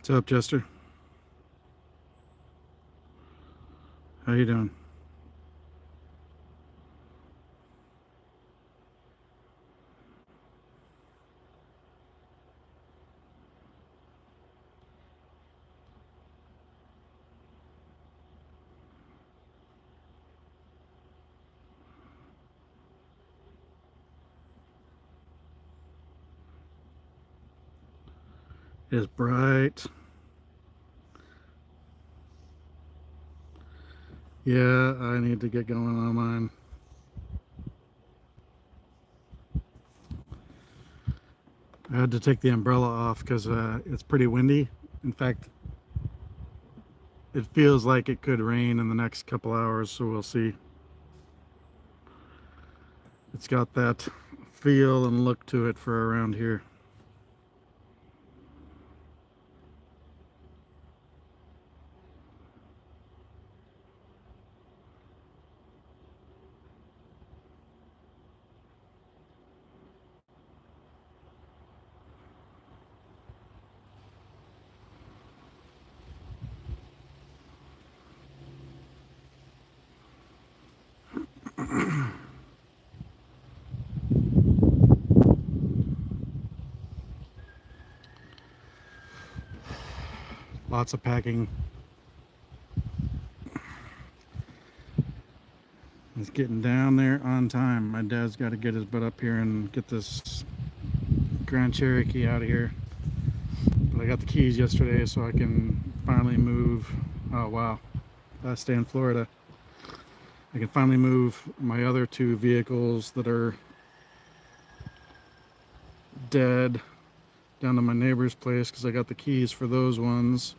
What's up, Chester? How you doing? It's bright. Yeah, I need to get going on mine. I had to take the umbrella off because it's pretty windy. In fact, it feels like it could rain in the next couple hours, so we'll see. It's got that feel and look to it for around here. Lots of packing. It's getting down there on time. My dad's got to get his butt up here and get this Grand Cherokee out of here. But I got the keys yesterday, so I can finally move. Oh wow, I stay in Florida. I can finally move my other two vehicles that are dead down to my neighbor's place because I got the keys for those ones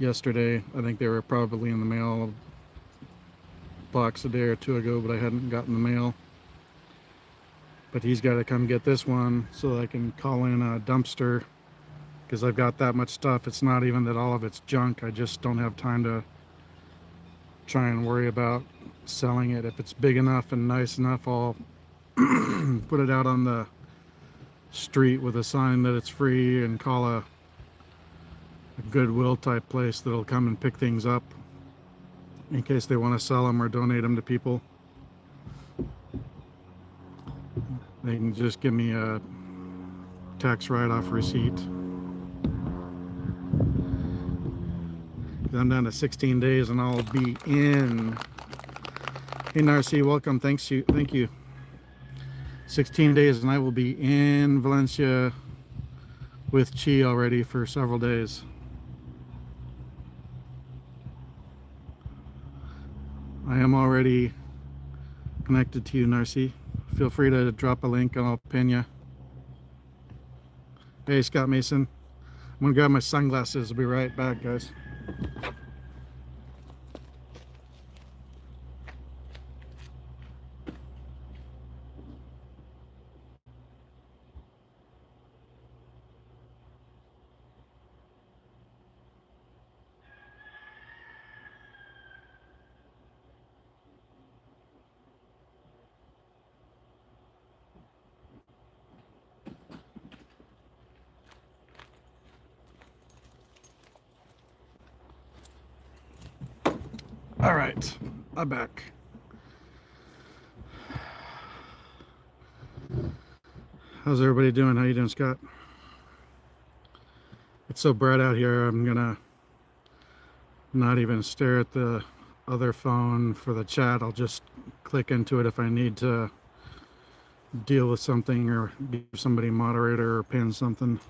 yesterday. I think they were probably in the mail a box a day or two ago, but I hadn't gotten the mail. But he's got to come get this one so I can call in a dumpster because I've got that much stuff. It's not even that all of it's junk. I just don't have time to try and worry about selling it. If it's big enough and nice enough, I'll put it out on the street with a sign that it's free and call a Goodwill type place that'll come and pick things up in case they want to sell them or donate them to people. They can just give me a tax write-off receipt. I'm down to 16 days and I'll be in. Hey Narcy, welcome. Thank you. 16 days and I will be in Valencia with Chi already for several days. I am already connected to you, Narcy. Feel free to drop a link and I'll pin you. Hey, Scott Mason. I'm gonna grab my sunglasses. I'll be right back, guys. All right, I'm back. How's everybody doing? How you doing, Scott? It's so bright out here, I'm gonna not even stare at the other phone for the chat. I'll just click into it if I need to deal with something or give somebody a moderator or pin something.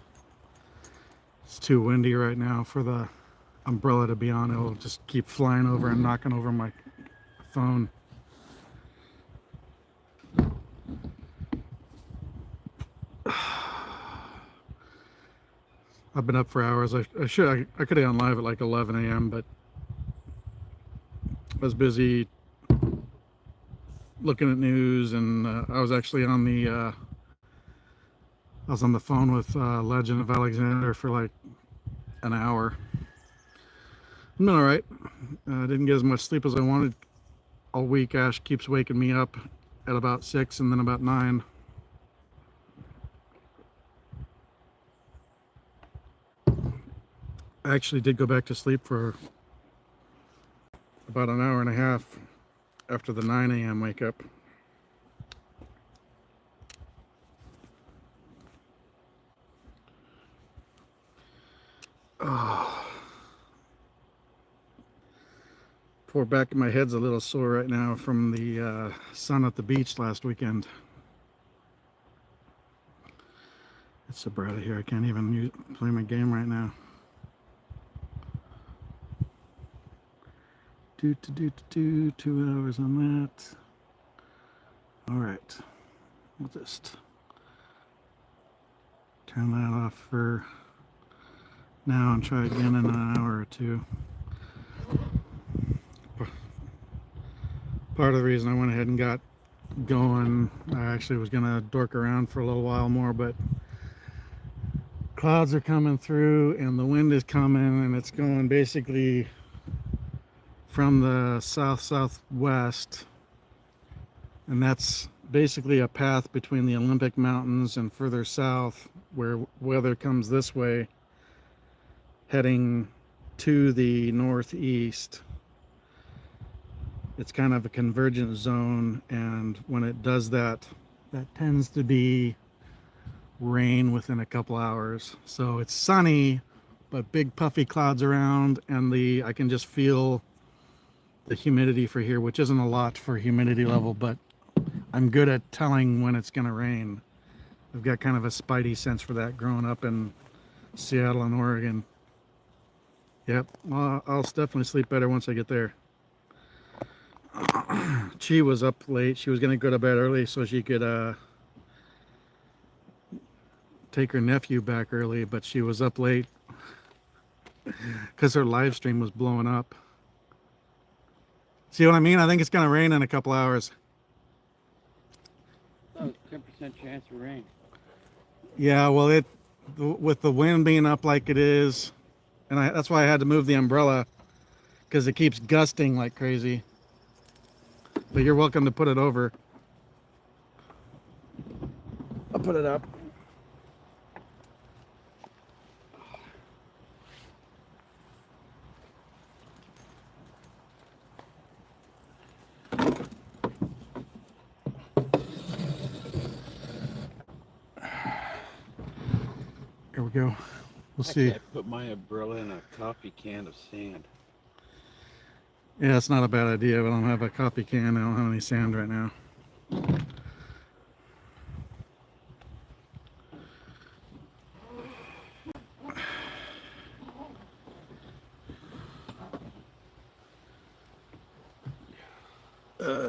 It's too windy right now for the umbrella to be on. It'll just keep flying over and knocking over my phone. I've been up for hours. I could have gone live at like 11 a.m., but I was busy looking at news, and I was actually on the phone with Legend of Alexander for like an hour. I'm doing all right. I didn't get as much sleep as I wanted all week. Ash keeps waking me up at about 6 and then about 9. I actually did go back to sleep for about an hour and a half after the 9 a.m. wake up. Oh. Poor back of my head's a little sore right now from the sun at the beach last weekend. It's so bright out here, I can't even play my game right now. 2 hours on that. All right, we'll just turn that off for now and try again in an hour or two. Part of the reason I went ahead and got going, I actually was gonna dork around for a little while more, but clouds are coming through and the wind is coming, and it's going basically from the southwest, and that's basically a path between the Olympic Mountains and further south, where weather comes this way heading to the northeast. It's kind of a convergent zone, and when it does that, that tends to be rain within a couple hours. So it's sunny, but big puffy clouds around, and I can just feel the humidity for here, which isn't a lot for humidity level, but I'm good at telling when it's gonna rain. I've got kind of a spidey sense for that growing up in Seattle and Oregon. Yep, well, I'll definitely sleep better once I get there. Chi was up late. She was gonna go to bed early so she could take her nephew back early, but she was up late because her live stream was blowing up. See what I mean? I think it's gonna rain in a couple hours. Oh, 10% chance of rain. Yeah, well, with the wind being up like it is, and that's why I had to move the umbrella, because it keeps gusting like crazy. But you're welcome to put it over. I'll put it up. Here we go. We'll see. I put my umbrella in a coffee can of sand. Yeah, it's not a bad idea, but I don't have a coffee can. I don't have any sand right now.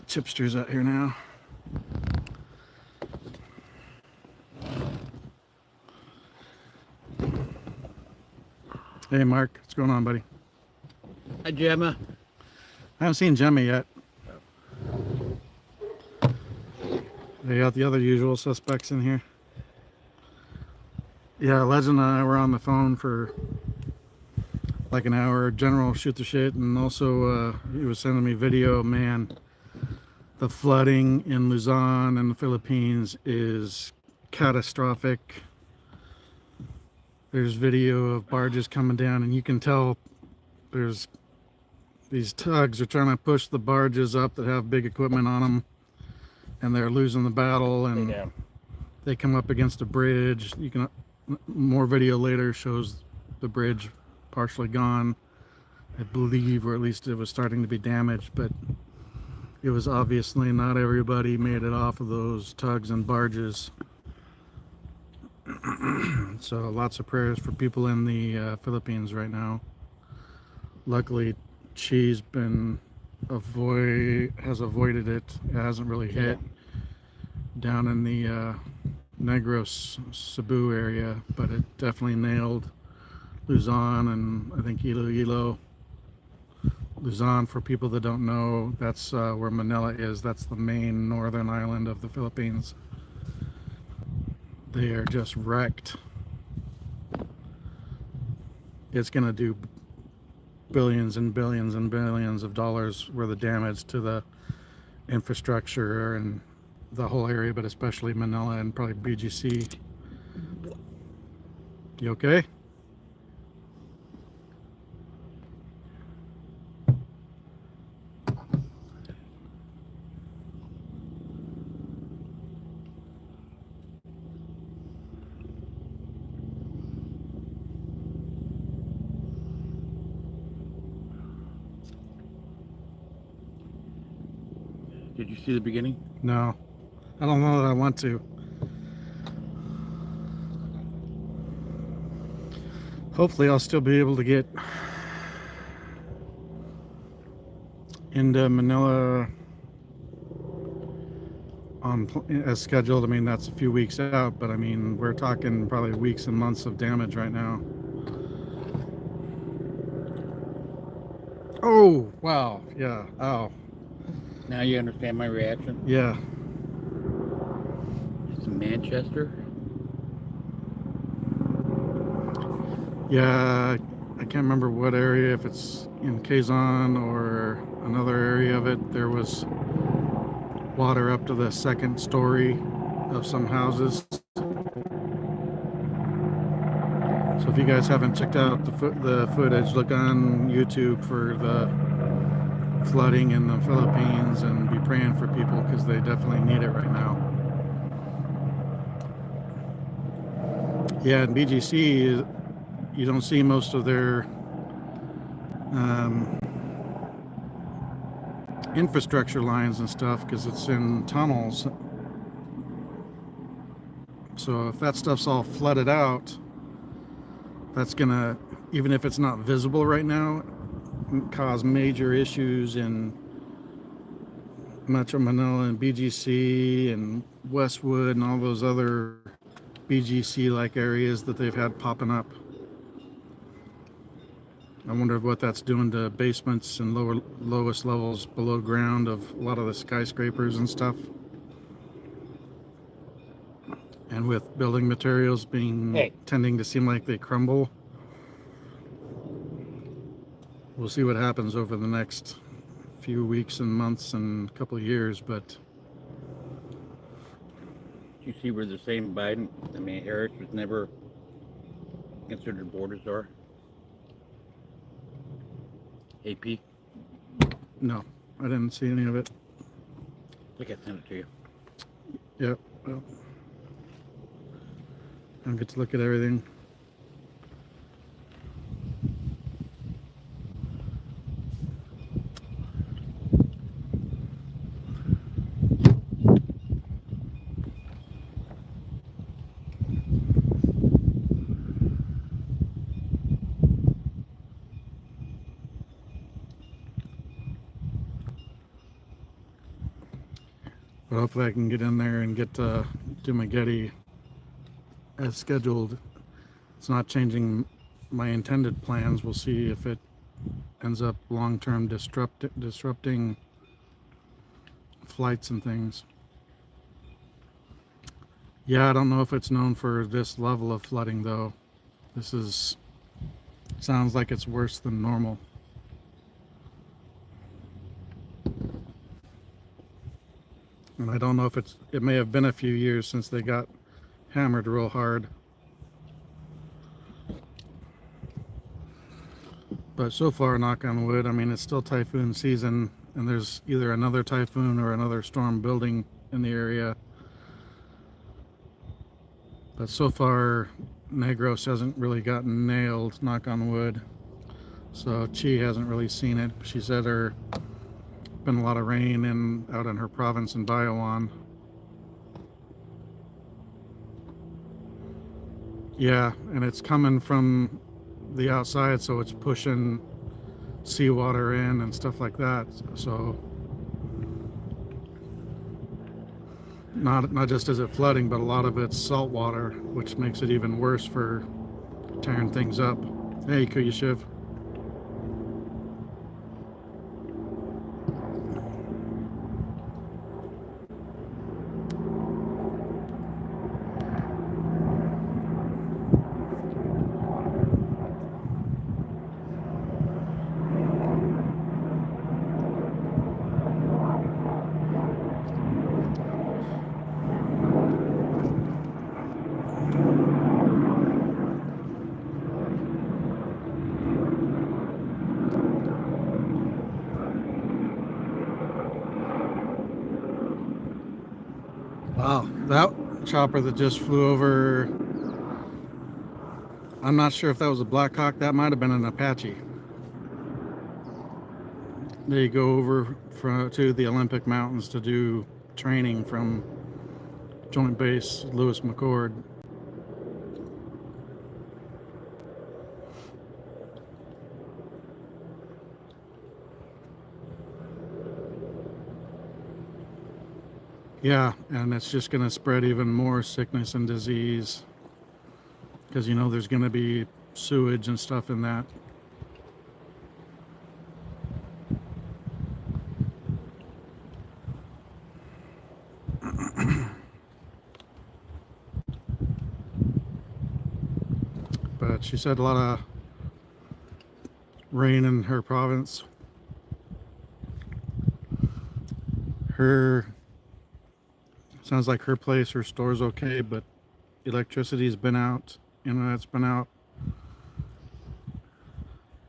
Chipster's out here now. Hey, Mark, what's going on, buddy? Hi, Gemma. I haven't seen Gemma yet. They got the other usual suspects in here. Yeah, Legend and I were on the phone for like an hour. General shoot the shit, and also he was sending me video. Man, the flooding in Luzon and the Philippines is catastrophic. There's video of barges coming down, and you can tell there's these tugs are trying to push the barges up that have big equipment on them, and they're losing the battle, and they come up against a bridge. You can more video later shows the bridge partially gone, I believe, or at least it was starting to be damaged, but it was obviously not everybody made it off of those tugs and barges. So lots of prayers for people in the Philippines right now. Luckily, Chi's has avoided it. It hasn't really hit down in the Negros Cebu area, but it definitely nailed Luzon, and I think Iloilo. Luzon, for people that don't know, that's where Manila is. That's the main northern island of the Philippines. They are just wrecked. It's going to do billions and billions and billions of dollars worth of damage to the infrastructure and the whole area, but especially Manila and probably BGC. You okay? Did you see the beginning? No. I don't know that I want to. Hopefully I'll still be able to get into Manila as scheduled. I mean, that's a few weeks out, but I mean, we're talking probably weeks and months of damage right now. Oh, wow. Yeah. Oh, Now you understand my reaction? yeah. It's in Manchester. Yeah. I can't remember what area, if it's in Quezon or another area of it. There was water up to the second story of some houses. So if you guys haven't checked out the footage, look on YouTube for the flooding in the Philippines and be praying for people because they definitely need it right now. Yeah, in BGC, you don't see most of their infrastructure lines and stuff because it's in tunnels. So if that stuff's all flooded out, that's gonna, even if it's not visible right now, cause major issues in Metro Manila and BGC and Westwood and all those other BGC like areas that they've had popping up. I wonder what that's doing to basements and lowest levels below ground of a lot of the skyscrapers and stuff. And with building materials tending to seem like they crumble. We'll see what happens over the next few weeks and months and a couple of years, but Did you see where the same Harris was never considered border czar? AP? no, I didn't see any of it. I think I sent it to you. Yep. Well, I don't get to look at everything. But hopefully I can get in there and get to DUMA as scheduled. It's not changing my intended plans. We'll see if it ends up long-term disrupting flights and things. Yeah, I don't know if it's known for this level of flooding though. Sounds like it's worse than normal. And I don't know if it may have been a few years since they got hammered real hard. But so far, knock on wood, I mean, it's still typhoon season, and there's either another typhoon or another storm building in the area. But so far, Negros hasn't really gotten nailed, knock on wood. So Chi hasn't really seen it. She said there's been a lot of rain out in her province in Bayawan. Yeah, and it's coming from the outside, so it's pushing seawater in and stuff like that. So not just is it flooding, but a lot of it's salt water, which makes it even worse for tearing things up. Hey, KuyaStorm. Wow, that chopper that just flew over, I'm not sure if that was a Black Hawk. That might have been an Apache. They go over to the Olympic Mountains to do training from Joint Base Lewis McChord. Yeah, and it's just going to spread even more sickness and disease because you know there's going to be sewage and stuff in that. But she said a lot of rain in her province. Her sounds like her place, her store's okay, but electricity's been out, internet's been out.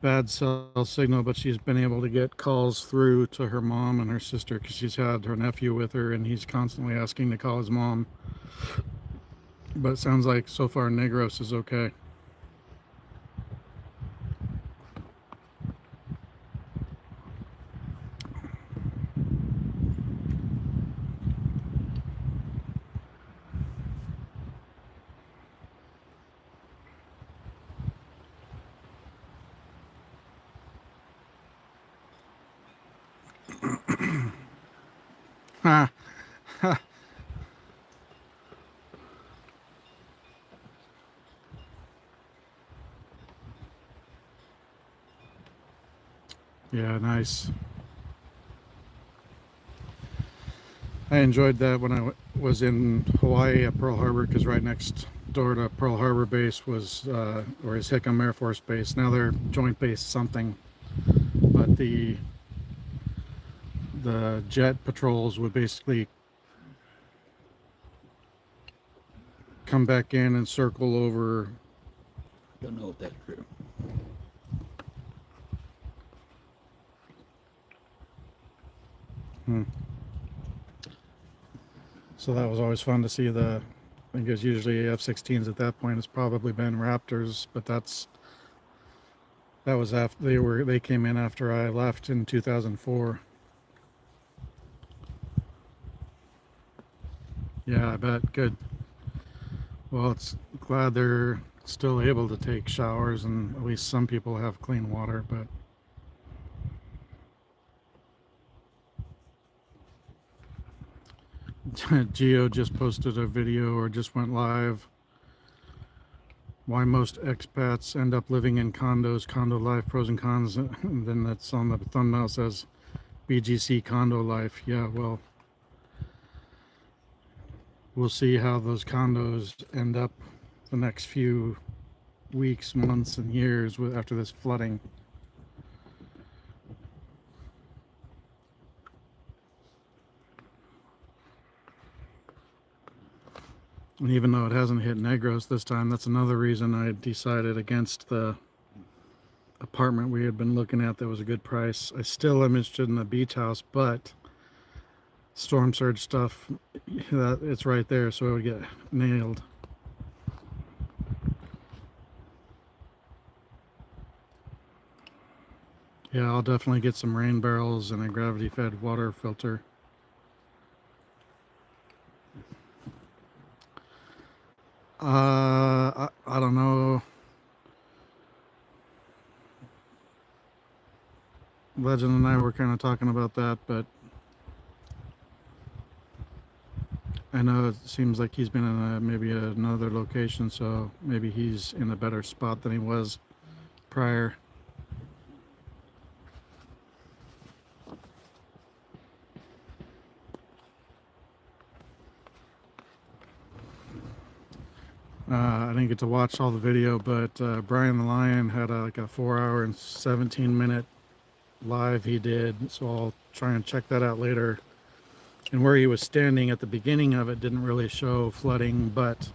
Bad cell signal, but she's been able to get calls through to her mom and her sister because she's had her nephew with her and he's constantly asking to call his mom. But it sounds like so far Negros is okay. Ha! Yeah, nice. I enjoyed that when I was in Hawaii at Pearl Harbor because right next door to Pearl Harbor base was, or is Hickam Air Force Base. Now they're Joint Base something, but the jet patrols would basically come back in and circle over. Don't know if that's true. So that was always fun to see I think it's usually F-16s at that point. It's probably been Raptors, but that was after they came in after I left in 2004. Yeah, I bet. Good. Well, it's glad they're still able to take showers and at least some people have clean water, but Geo just posted a video or just went live. Why most expats end up living in condos, condo life, pros and cons. And then that's on the thumbnail says BGC condo life. Yeah, well, we'll see how those condos end up the next few weeks, months, and years after this flooding. And even though it hasn't hit Negros this time, that's another reason I decided against the apartment we had been looking at that was a good price. I still am interested in the beach house, but storm surge stuff, that it's right there, so it would get nailed. Yeah, I'll definitely get some rain barrels and a gravity fed water filter. I don't know. Legend and I were kind of talking about that, but I know it seems like he's been in maybe another location, so maybe he's in a better spot than he was prior. I didn't get to watch all the video, but Brian the Lion had like a 4-hour and 17-minute live he did, so I'll try and check that out later. And where he was standing at the beginning of it didn't really show flooding, but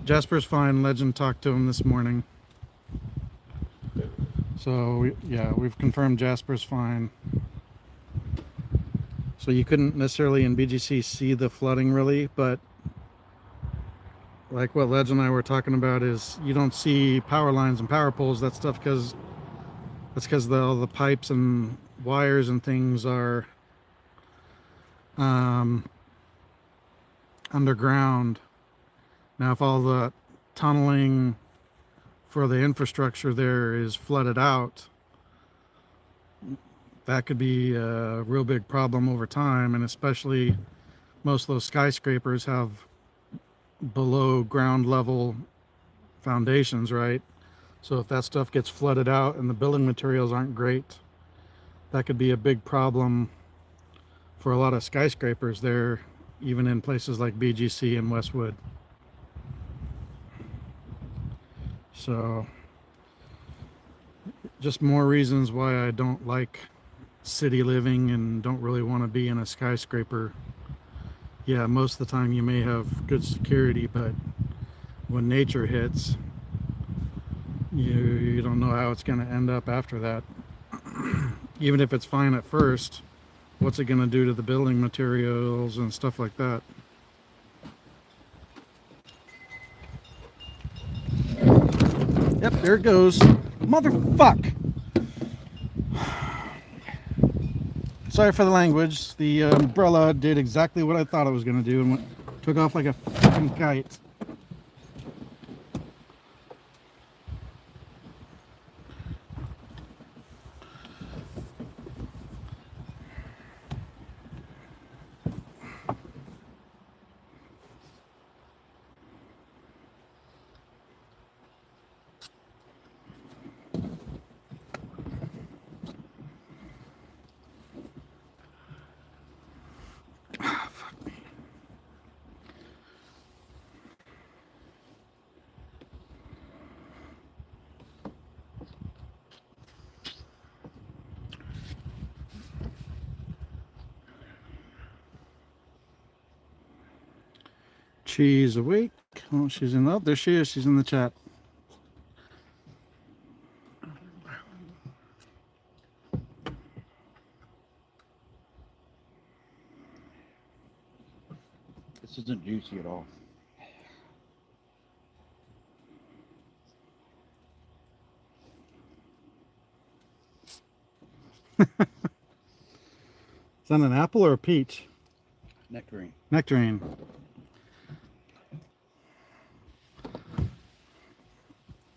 Jasper's fine. Legend talked to him this morning. So yeah, we've confirmed Jasper's fine. So you couldn't necessarily in BGC see the flooding really, but like what Legend and I were talking about is you don't see power lines and power poles, that stuff, because that's because all the pipes and wires and things are underground. Now if all the tunneling for the infrastructure there is flooded out, that could be a real big problem over time, and especially most of those skyscrapers have below ground level foundations, right? So if that stuff gets flooded out and the building materials aren't great, that could be a big problem for a lot of skyscrapers there, even in places like BGC and Westwood. So just more reasons why I don't like city living and don't really want to be in a skyscraper. Yeah, most of the time you may have good security, but when nature hits, you don't know how it's going to end up after that. Even if it's fine at first, what's it going to do to the building materials and stuff like that? Yep, there it goes. Motherfuck! Sorry for the language. The umbrella did exactly what I thought it was going to do and took off like a fucking kite. She's awake. Oh, she's in. Oh, there she is. She's in the chat. This isn't juicy at all. Is that an apple or a peach? Nectarine. Nectarine.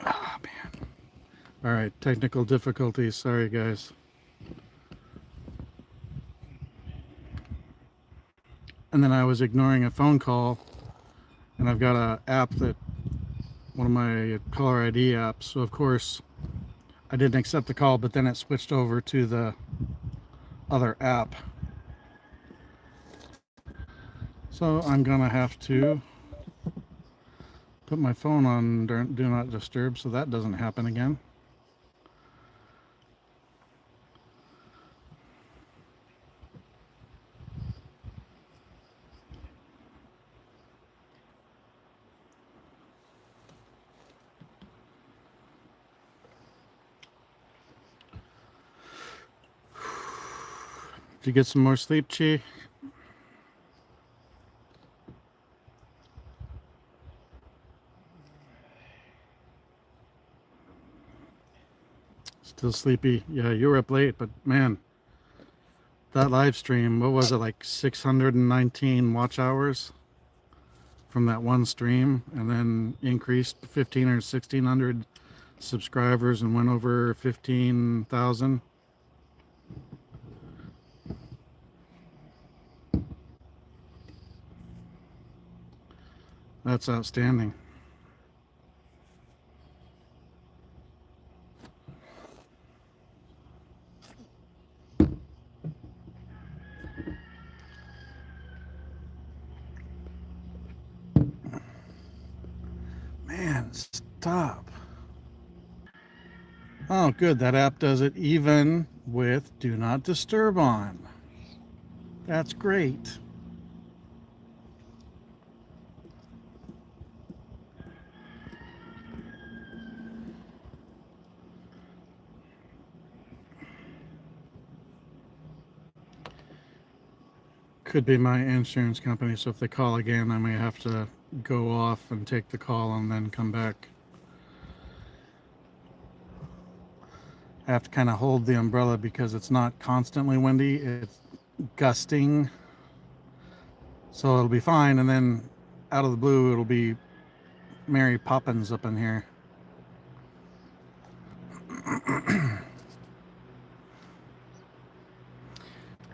Oh, man. All right, technical difficulties. Sorry, guys. And then I was ignoring a phone call, and I've got a app that, one of my caller ID apps. So of course, I didn't accept the call, but then it switched over to the other app. So I'm gonna have to put my phone on do not disturb so that doesn't happen again. Did you get some more sleep, Chi? Still sleepy? Yeah, you were up late, but man, that live stream, what was it, like 619 watch hours from that one stream, and then increased 15 or 1600 subscribers and went over 15,000. That's outstanding. Stop. Oh, good. That app does it even with Do Not Disturb on. That's great. Could be my insurance company, so if they call again, I may have to go off and take the call and then come back. I have to kind of hold the umbrella because it's not constantly windy, it's gusting. So it'll be fine, and then out of the blue, it'll be Mary Poppins up in here.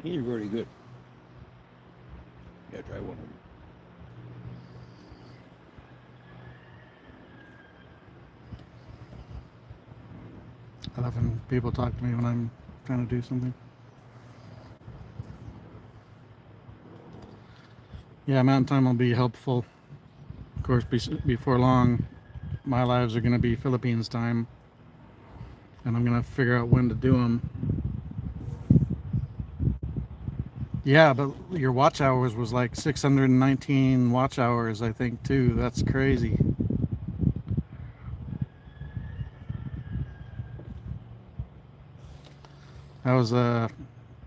He's really good. Yeah, try one of them. I love when people talk to me when I'm trying to do something. Yeah, Mountain Time will be helpful. Of course, before long, my lives are going to be Philippines time, and I'm going to figure out when to do them. Yeah, but your watch hours was like 619 watch hours, I think, too. That's crazy. That was an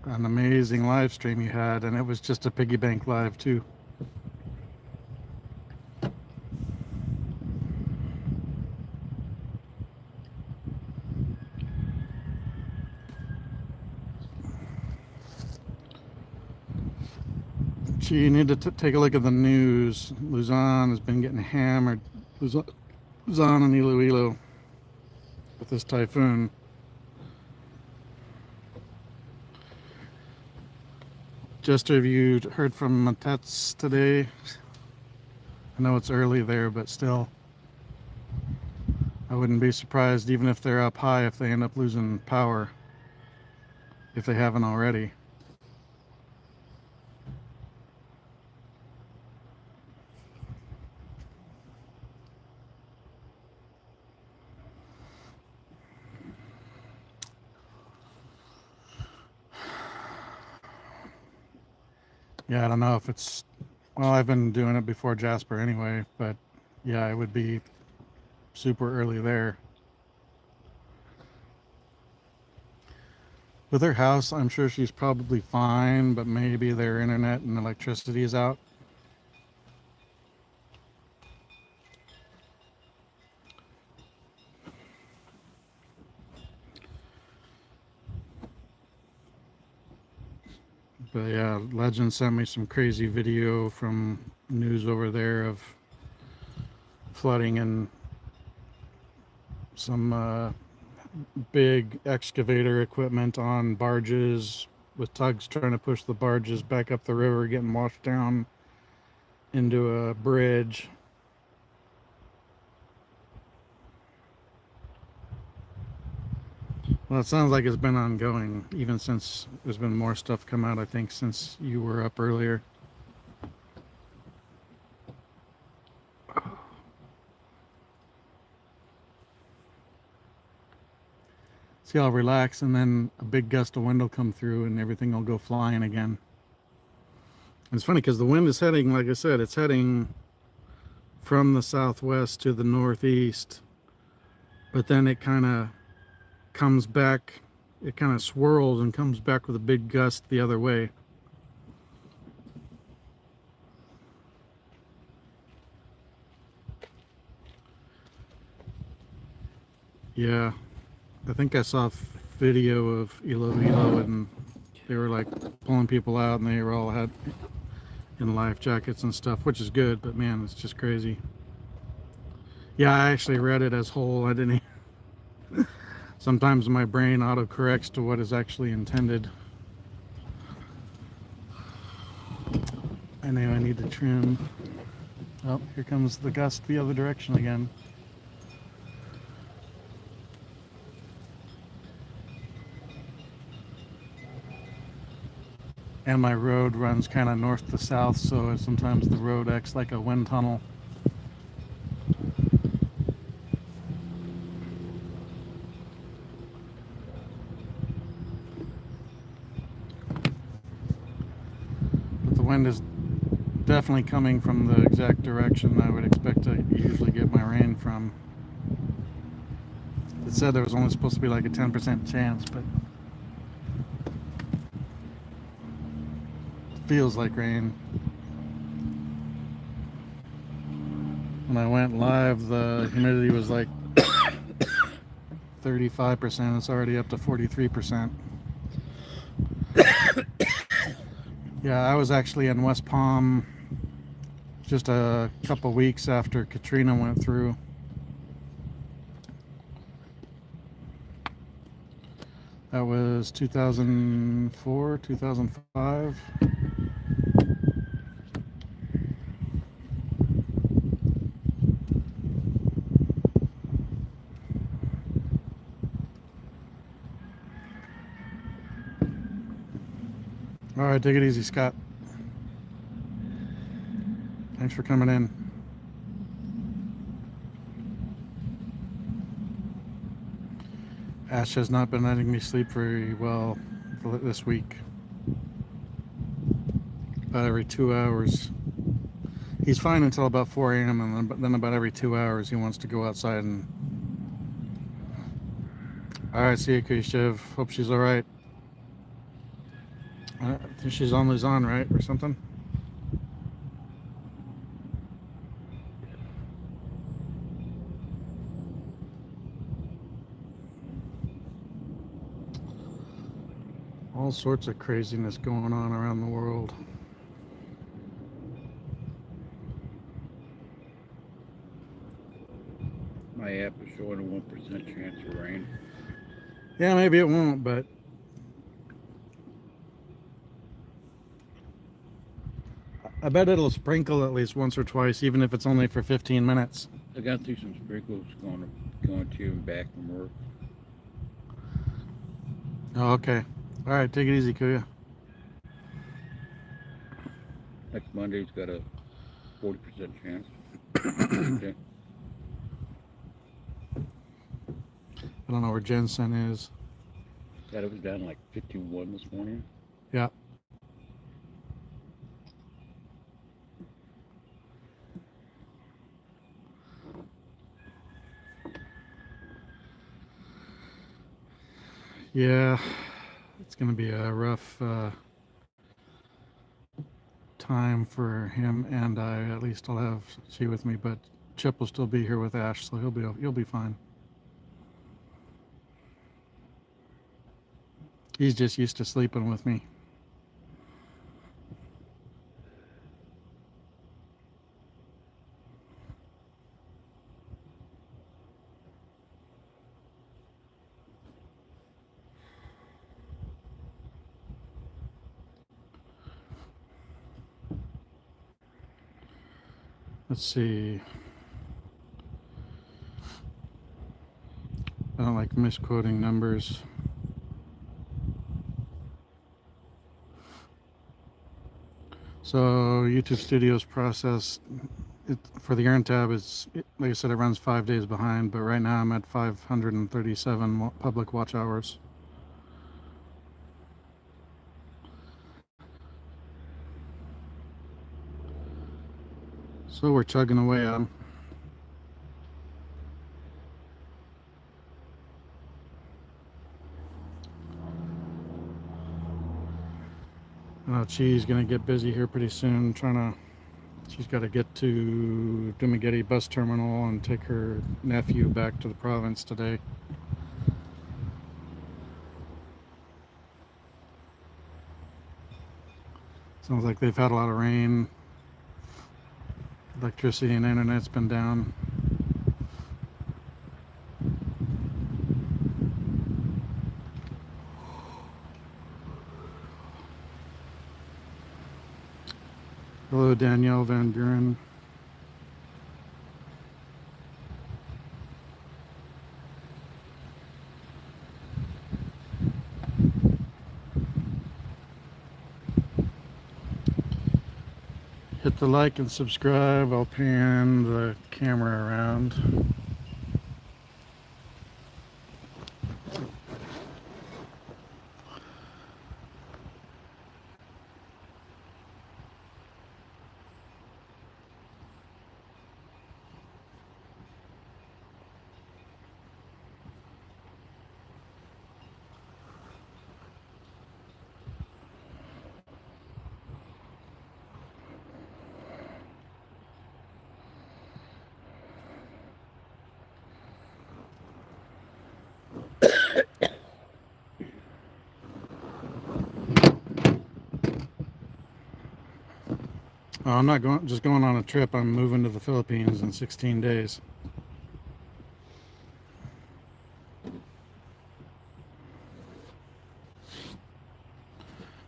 amazing live stream you had, and it was just a piggy bank live, too. Gee, you need to take a look at the news. Luzon has been getting hammered. Luzon and Iloilo with this typhoon. Jester, have you heard from Matets today? I know it's early there, but still, I wouldn't be surprised, even if they're up high, if they end up losing power, if they haven't already. Yeah, I don't know if it's, well, I've been doing it before Jasper anyway, but yeah, it would be super early there. With her house, I'm sure she's probably fine, but maybe their internet and electricity is out. But yeah, Legend sent me some crazy video from news over there of flooding and some big excavator equipment on barges with tugs trying to push the barges back up the river, getting washed down into a bridge. Well, it sounds like it's been ongoing, even since there's been more stuff come out, I think, since you were up earlier. See, I'll relax, and then a big gust of wind will come through, and everything will go flying again. And it's funny, because the wind is heading, like I said, it's heading from the southwest to the northeast, but then it kind of comes back, it kind of swirls and comes back with a big gust the other way. Yeah, I think I saw a video of Iloilo, and they were like pulling people out, and they were all had in life jackets and stuff, which is good, but man, it's just crazy. Yeah, I actually read it as whole. I didn't sometimes my brain autocorrects to what is actually intended. I know I need to trim. Oh, here comes the gust the other direction again. And my road runs kind of north to south, so sometimes the road acts like a wind tunnel. wind is definitely coming from the exact direction I would expect to usually get my rain from. It said there was only supposed to be like a 10% chance, but it feels like rain. When I went live, the humidity was like 35%. It's already up to 43%. Yeah, I was actually in West Palm just a couple weeks after Katrina went through. That was 2004, 2005. All right, take it easy, Scott. Thanks for coming in. Ash has not been letting me sleep very well this week. About every 2 hours. He's fine until about 4 a.m. and then about every 2 hours he wants to go outside and... All right, see you, Krishev. Hope she's all right. I think she's on Luzon, right, or something? All sorts of craziness going on around the world. My app is showing a 1% chance of rain. Yeah, maybe it won't, but I bet it'll sprinkle at least once or twice, even if it's only for 15 minutes. I got through some sprinkles going to and back from work. Oh, okay. All right, take it easy, Kuya. Next Monday's got a 40% chance. Okay. I don't know where Jensen is. God, it was down like 51 this morning. Yeah. Yeah, it's going to be a rough time for him and I. At least I'll have she with me, but Chip will still be here with Ash, so he'll be fine. He's just used to sleeping with me. Let's see. I don't like misquoting numbers. So YouTube Studios process for the Earn tab is, like I said, it runs 5 days behind, but right now I'm at 537 public watch hours. So we're chugging away at them. She's gonna get busy here pretty soon. She's got to get to Dumaguete bus terminal and take her nephew back to the province today. Sounds like they've had a lot of rain. Electricity and internet's been down. Hello, Danielle Van Buren. Hit the like and subscribe. I'll pan the camera around. Oh, I'm not just going on a trip. I'm moving to the Philippines in 16 days.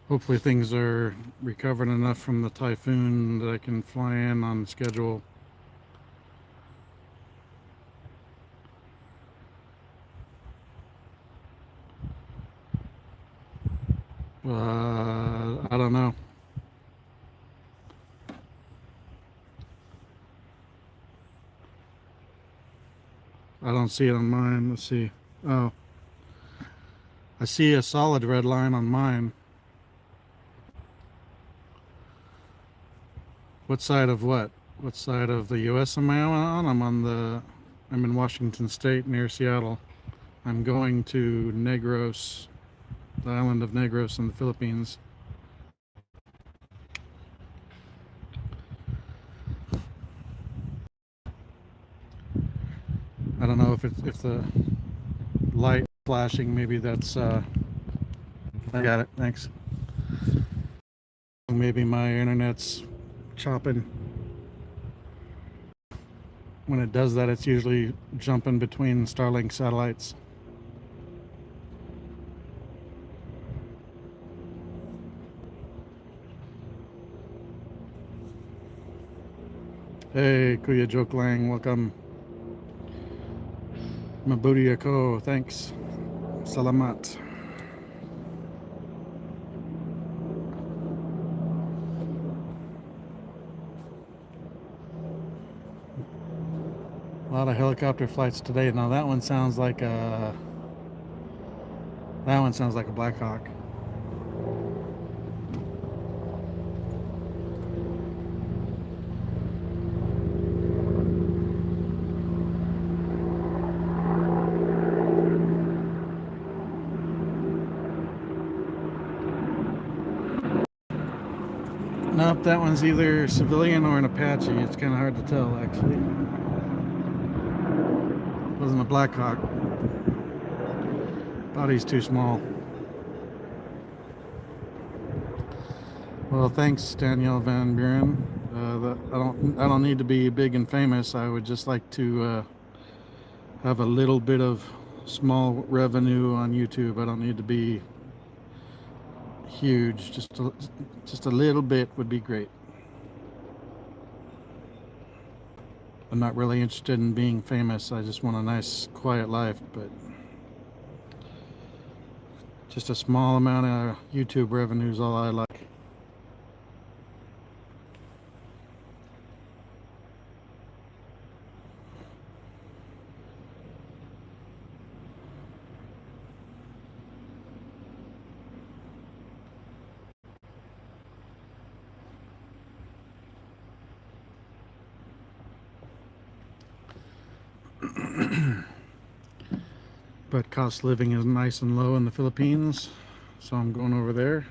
Hopefully things are recovered enough from the typhoon that I can fly in on schedule. I don't know. I don't see it on mine. Let's see. Oh, I see a solid red line on mine. What side of what? What side of the U.S. am I on? I'm in Washington State near Seattle. I'm going to Negros, the island of Negros in the Philippines. I don't know if the light flashing, maybe that's I got it, thanks. Maybe my internet's chopping. When it does that, it's usually jumping between Starlink satellites. Hey, Kuya Joke Lang, welcome. Mabuti ako, thanks. Salamat. A lot of helicopter flights today. Now that one sounds like a Black Hawk. Nope, that one's either civilian or an Apache. It's kind of hard to tell, actually. It wasn't a Black Hawk. Body's too small. Well, thanks, Danielle Van Buren. I don't need to be big and famous. I would just like to have a little bit of small revenue on YouTube. I don't need to be huge. Just a little bit would be great. I'm not really interested in being famous. I just want a nice, quiet life, but just a small amount of YouTube revenue is all I like. But cost of living is nice and low in the Philippines, so I'm going over there.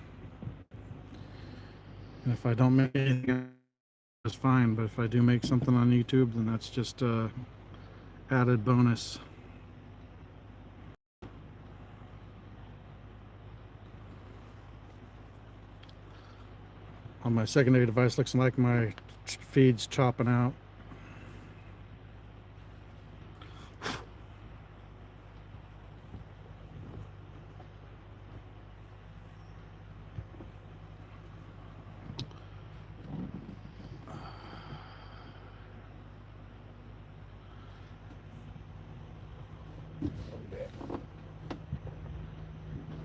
And if I don't make anything, that's fine. But if I do make something on YouTube, then that's just a added bonus. On my secondary device, looks like my feed's chopping out.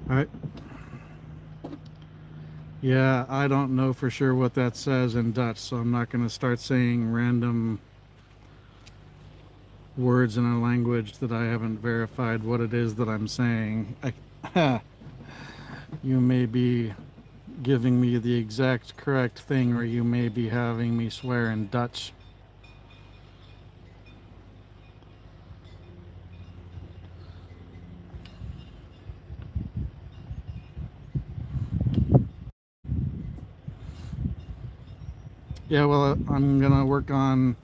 All right. Yeah, I don't know for sure what that says in Dutch, so I'm not going to start saying random words in a language that I haven't verified what it is that I'm saying. You may be giving me the exact correct thing, or you may be having me swear in Dutch. Yeah, well, I'm gonna work on,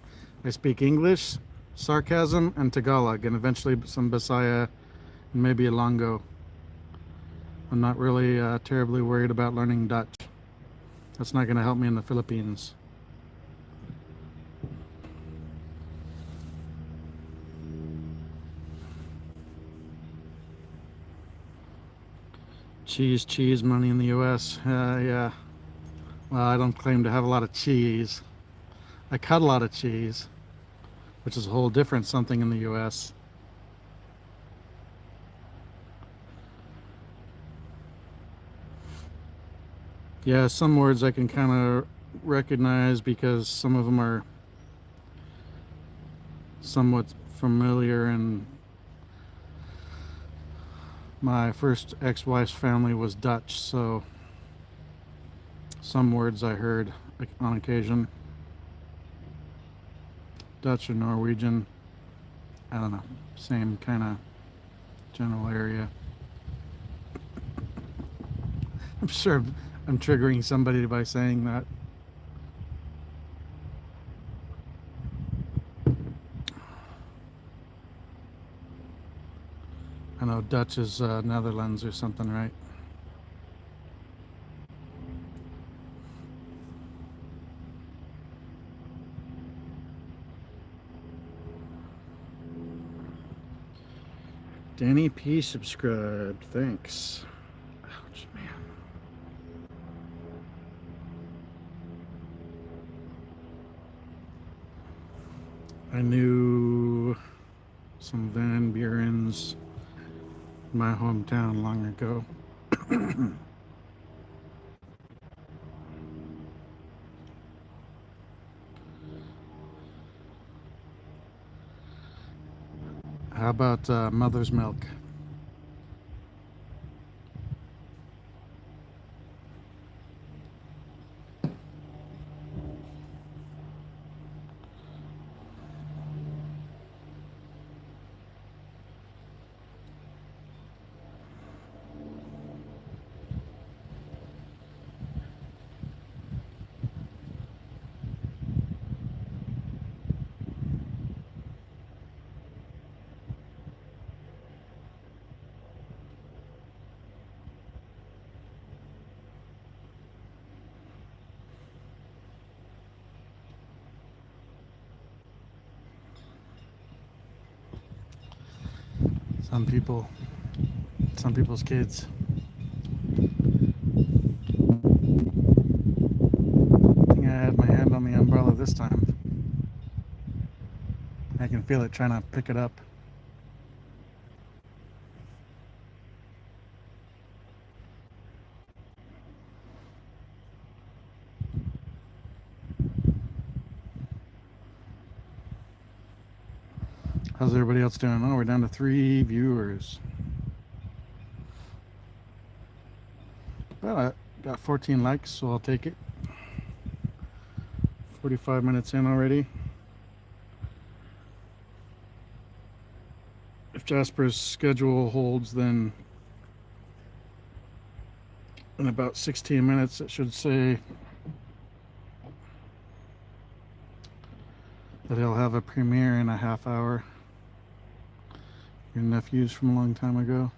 I speak English, sarcasm, and Tagalog, and eventually some Bisaya, and maybe Ilonggo. I'm not really terribly worried about learning Dutch. That's not gonna help me in the Philippines. Cheese money in the U.S. Yeah. Well, I don't claim to have a lot of cheese. I cut a lot of cheese, which is a whole different something in the U.S. Yeah, some words I can kind of recognize because some of them are somewhat familiar, and my first ex-wife's family was Dutch, so some words I heard on occasion. Dutch or Norwegian, I don't know, same kind of general area. I'm sure I'm triggering somebody by saying that. I know Dutch is Netherlands or something, right? Danny P subscribed. Thanks. Ouch, man. I knew some Van Burens in my hometown long ago. How about mother's milk? Some people's kids. I think I had my hand on the umbrella this time. I can feel it trying to pick it up. How's everybody else doing? Oh, we're down to 3 viewers. Well, I got 14 likes, so I'll take it. 45 minutes in already. If Jasper's schedule holds, then in about 16 minutes it should say that he'll have a premiere in a half hour. Your nephew's from a long time ago.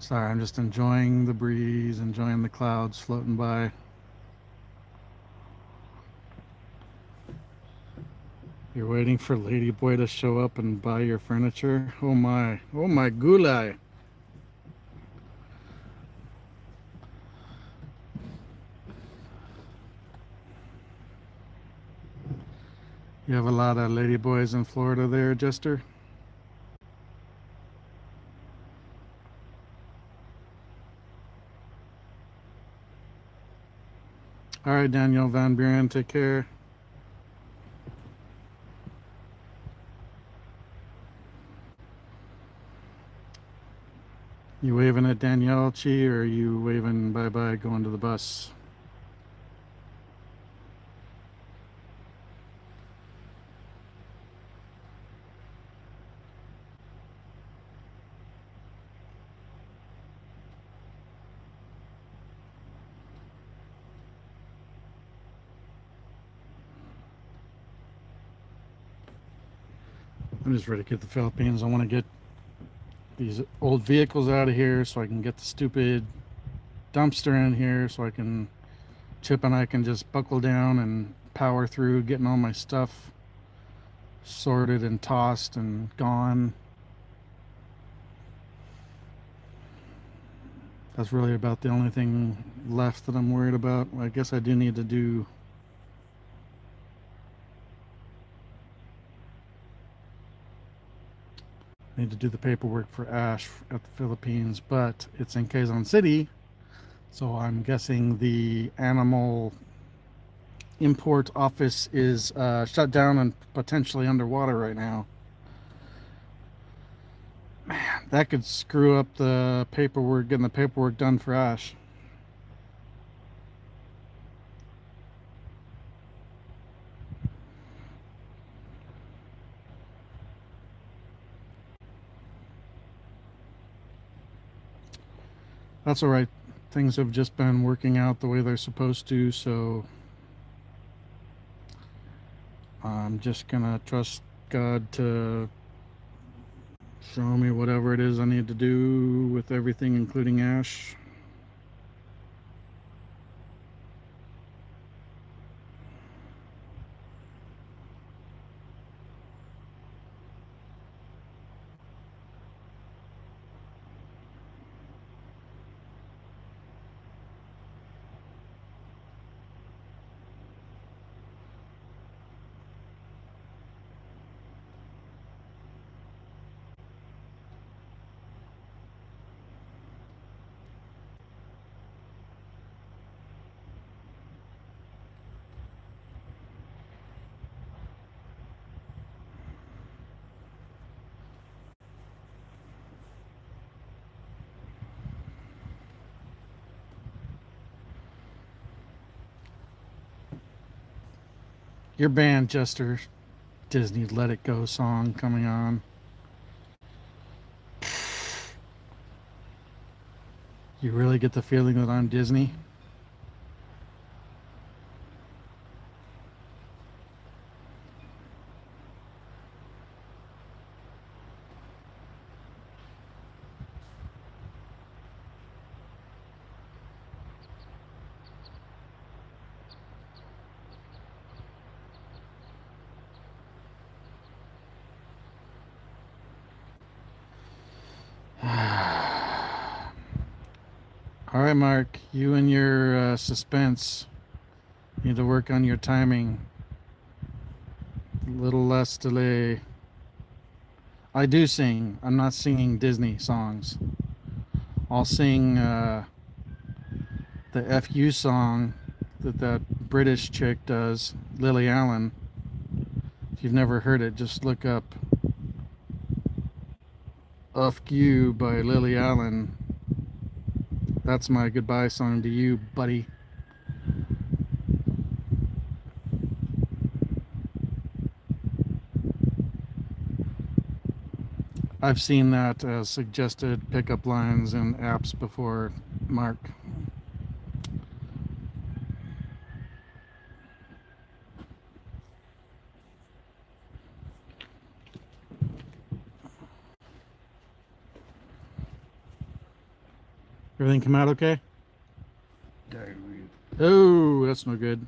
Sorry, I'm just enjoying the breeze, enjoying the clouds floating by. You're waiting for Ladyboy to show up and buy your furniture? Oh my gulai. You have a lot of ladyboys in Florida there, Jester? All right, Daniel Van Buren, take care. You waving at Danielle, Chi, or are you waving bye-bye going to the bus? I'm just ready to get the Philippines. I want to get these old vehicles out of here so I can get the stupid dumpster in here so I can, Chip and I can just buckle down and power through getting all my stuff sorted and tossed and gone. That's really about the only thing left that I'm worried about. I guess I do need to do the paperwork for Ash at the Philippines, but it's in Quezon City, so I'm guessing the animal import office is shut down and potentially underwater right now. Man, that could screw up the paperwork, getting the paperwork done for Ash. That's all right. Things have just been working out the way they're supposed to, so I'm just gonna trust God to show me whatever it is I need to do with everything, including Ash. Your band, Jester. Disney Let It Go song coming on. You really get the feeling that I'm Disney? All right, Mark, you and your suspense need to work on your timing. A little less delay. I do sing. I'm not singing Disney songs. I'll sing the FU song that British chick does, Lily Allen. If you've never heard it, just look up "FU" by Lily Allen. That's my goodbye song to you, buddy. I've seen that as suggested pickup lines in apps before, Mark. Everything come out okay? Diarrhea. Oh, that's no good.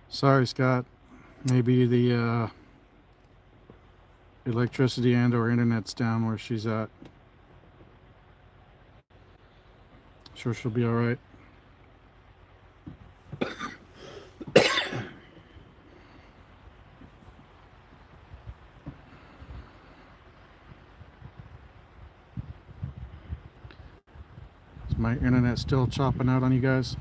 Sorry, Scott. Maybe the electricity and or internet's down where she's at. Sure, she'll be all right. Is my internet still chopping out on you guys?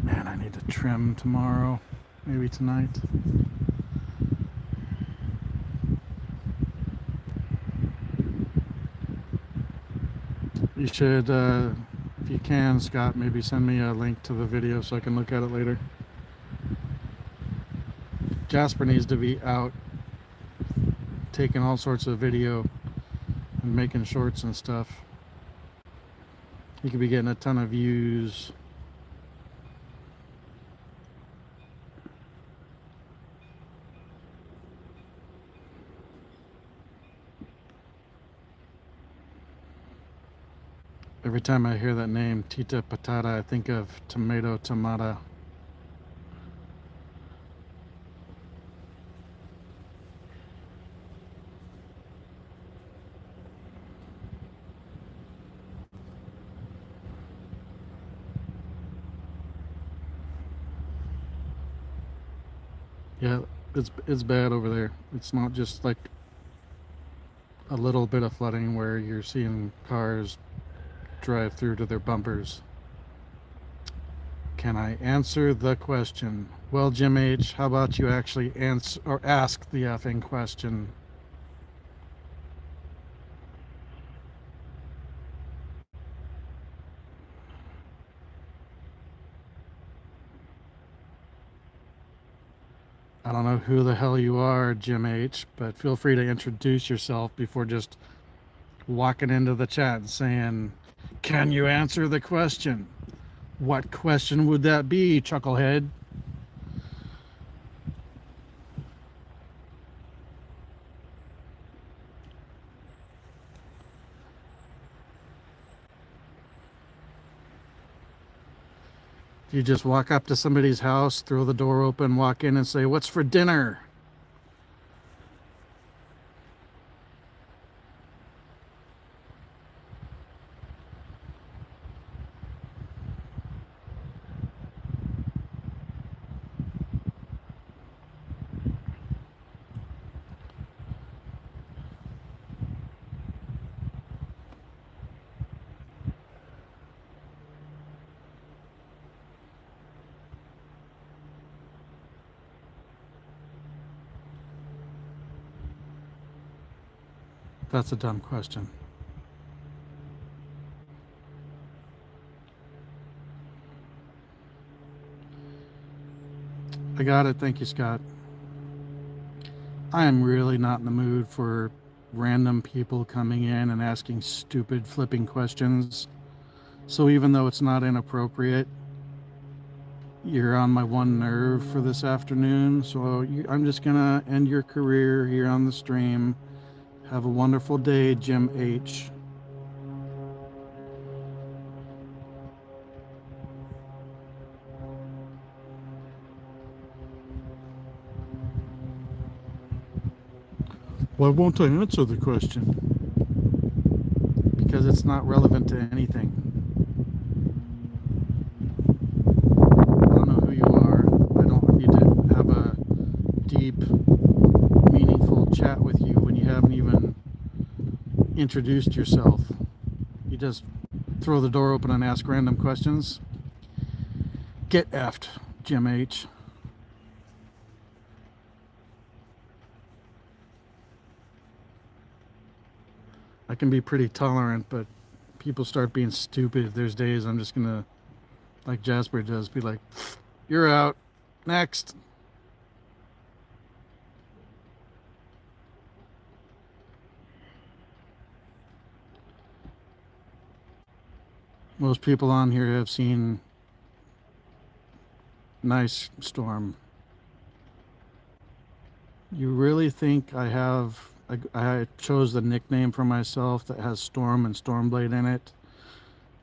Man, I need to trim tomorrow, maybe tonight. You should, if you can, Scott, maybe send me a link to the video so I can look at it later. Jasper needs to be out taking all sorts of video and making shorts and stuff. He could be getting a ton of views. Every time I hear that name, Tita Patata, I think of tomato tomata. Yeah, it's bad over there. It's not just like a little bit of flooding where you're seeing cars drive through to their bumpers. Can I answer the question? Well, Jim H., how about you actually answer or ask the effing question? I don't know who the hell you are, Jim H., but feel free to introduce yourself before just walking into the chat and saying, can you answer the question? What question would that be, Chucklehead? You just walk up to somebody's house, throw the door open, walk in and say, what's for dinner? That's a dumb question. I got it. Thank you, Scott. I am really not in the mood for random people coming in and asking stupid flipping questions. So even though it's not inappropriate, you're on my one nerve for this afternoon. So I'm just going to end your career here on the stream. Have a wonderful day, Jim H. Why won't I answer the question? Because it's not relevant to anything. I don't know who you are. I don't need to have a deep, meaningful chat with you when you haven't even introduced yourself. You just throw the door open and ask random questions. Get effed, Jim H. I can be pretty tolerant, but people start being stupid. There's days I'm just gonna, like Jasper does, be like, you're out. Next. Most people on here have seen Nice Storm. You really think I chose the nickname for myself that has Storm and Stormblade in it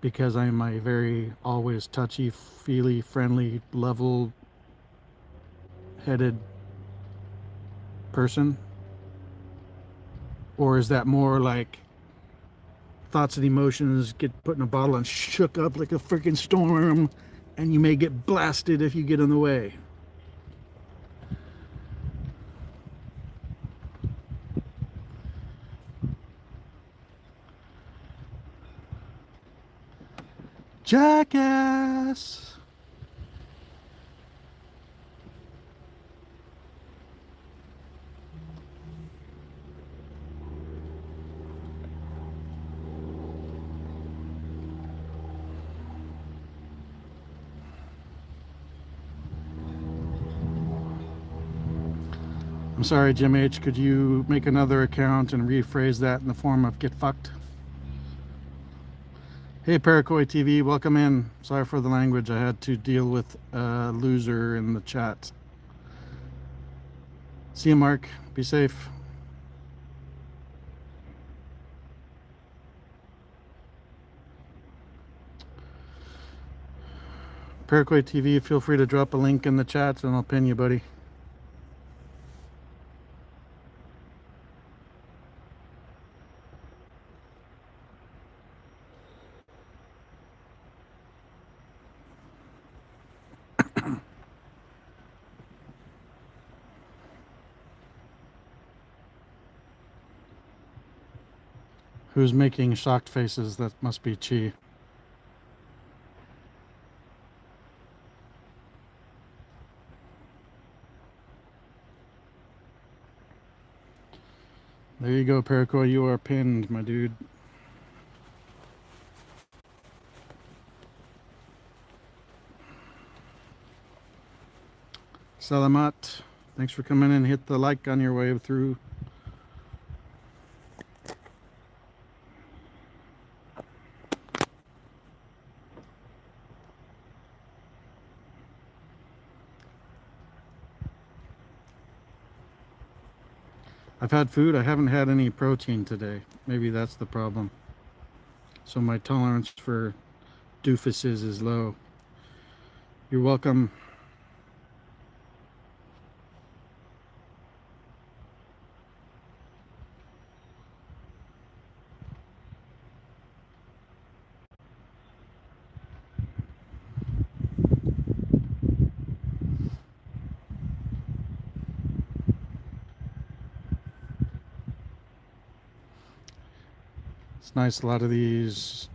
because I'm a very always touchy, feely, friendly, level-headed person? Or is that more like thoughts and emotions get put in a bottle and shook up like a freaking storm, and you may get blasted if you get in the way? Jackass! I'm sorry, Jim H. Could you make another account and rephrase that in the form of get fucked? Hey, Paracoy TV, welcome in. Sorry for the language. I had to deal with a loser in the chat. See you, Mark. Be safe. Paracoy TV, feel free to drop a link in the chat and I'll pin you, buddy. Who's making shocked faces? That must be Chi. There you go, Paracoy. You are pinned, my dude. Salamat. Thanks for coming in. Hit the like on your way through. I've had food. I haven't had any protein today. Maybe that's the problem. So my tolerance for doofuses is low. You're welcome. It's nice. A lot of these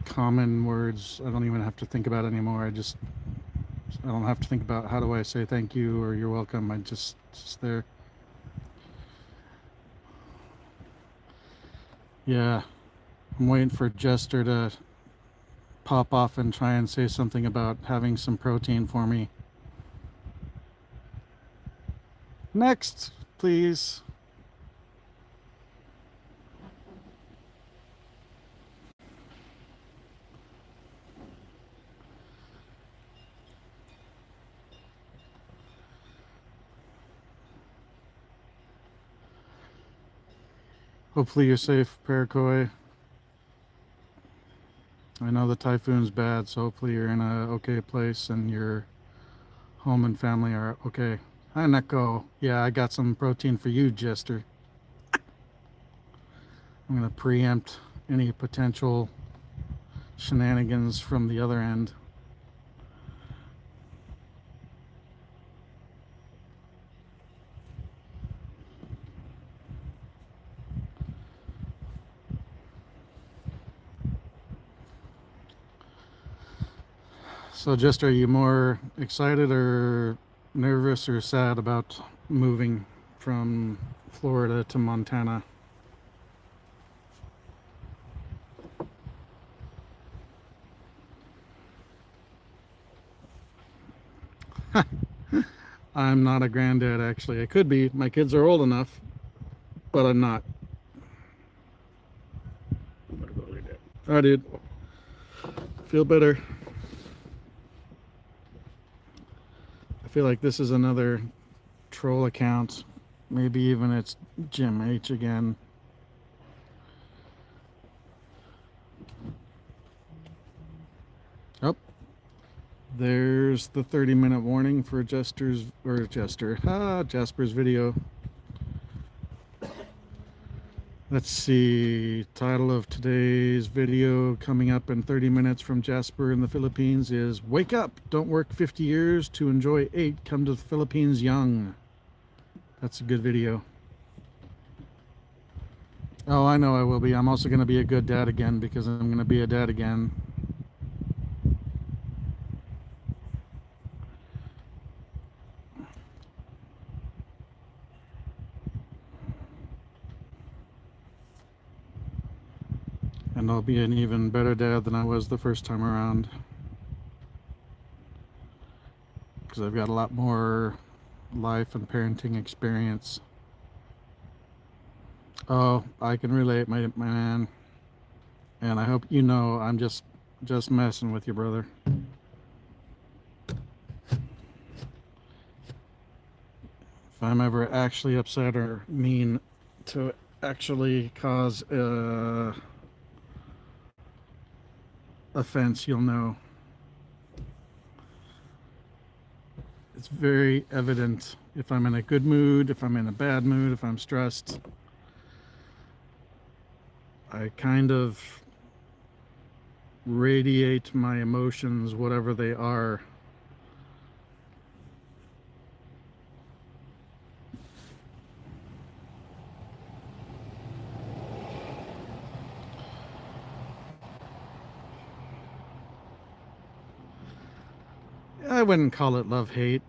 common words I don't even have to think about anymore. I don't have to think about how do I say thank you or you're welcome. It's just there. Yeah, I'm waiting for Jester to pop off and try and say something about having some protein for me. Next, please. Hopefully you're safe, Paracoy. I know the typhoon's bad, so hopefully you're in a okay place and your home and family are okay. Hi, Neko. Yeah, I got some protein for you, Jester. I'm going to preempt any potential shenanigans from the other end. So, Jester, are you more excited or nervous or sad about moving from Florida to Montana? I'm not a granddad, actually. I could be. My kids are old enough, but I'm not. I'm gonna go like that. All right, dude. Feel better. I feel like this is another troll account. Maybe even it's Jim H again. Oh, there's the 30-minute warning for Jasper's video. Let's see, title of today's video coming up in 30 minutes from Jasper in the Philippines is Wake Up, Don't Work 50 Years to Enjoy 8, Come to the Philippines Young. That's a good video. Oh, I know I will be. I'm also going to be a good dad again because I'm going to be a dad again. And I'll be an even better dad than I was the first time around. Because I've got a lot more life and parenting experience. Oh, I can relate, my man. And I hope you know I'm just messing with you, brother. If I'm ever actually upset or mean to actually cause offense, you'll know. It's very evident if I'm in a good mood, if I'm in a bad mood, if I'm stressed. I kind of radiate my emotions, whatever they are. I wouldn't call it love-hate.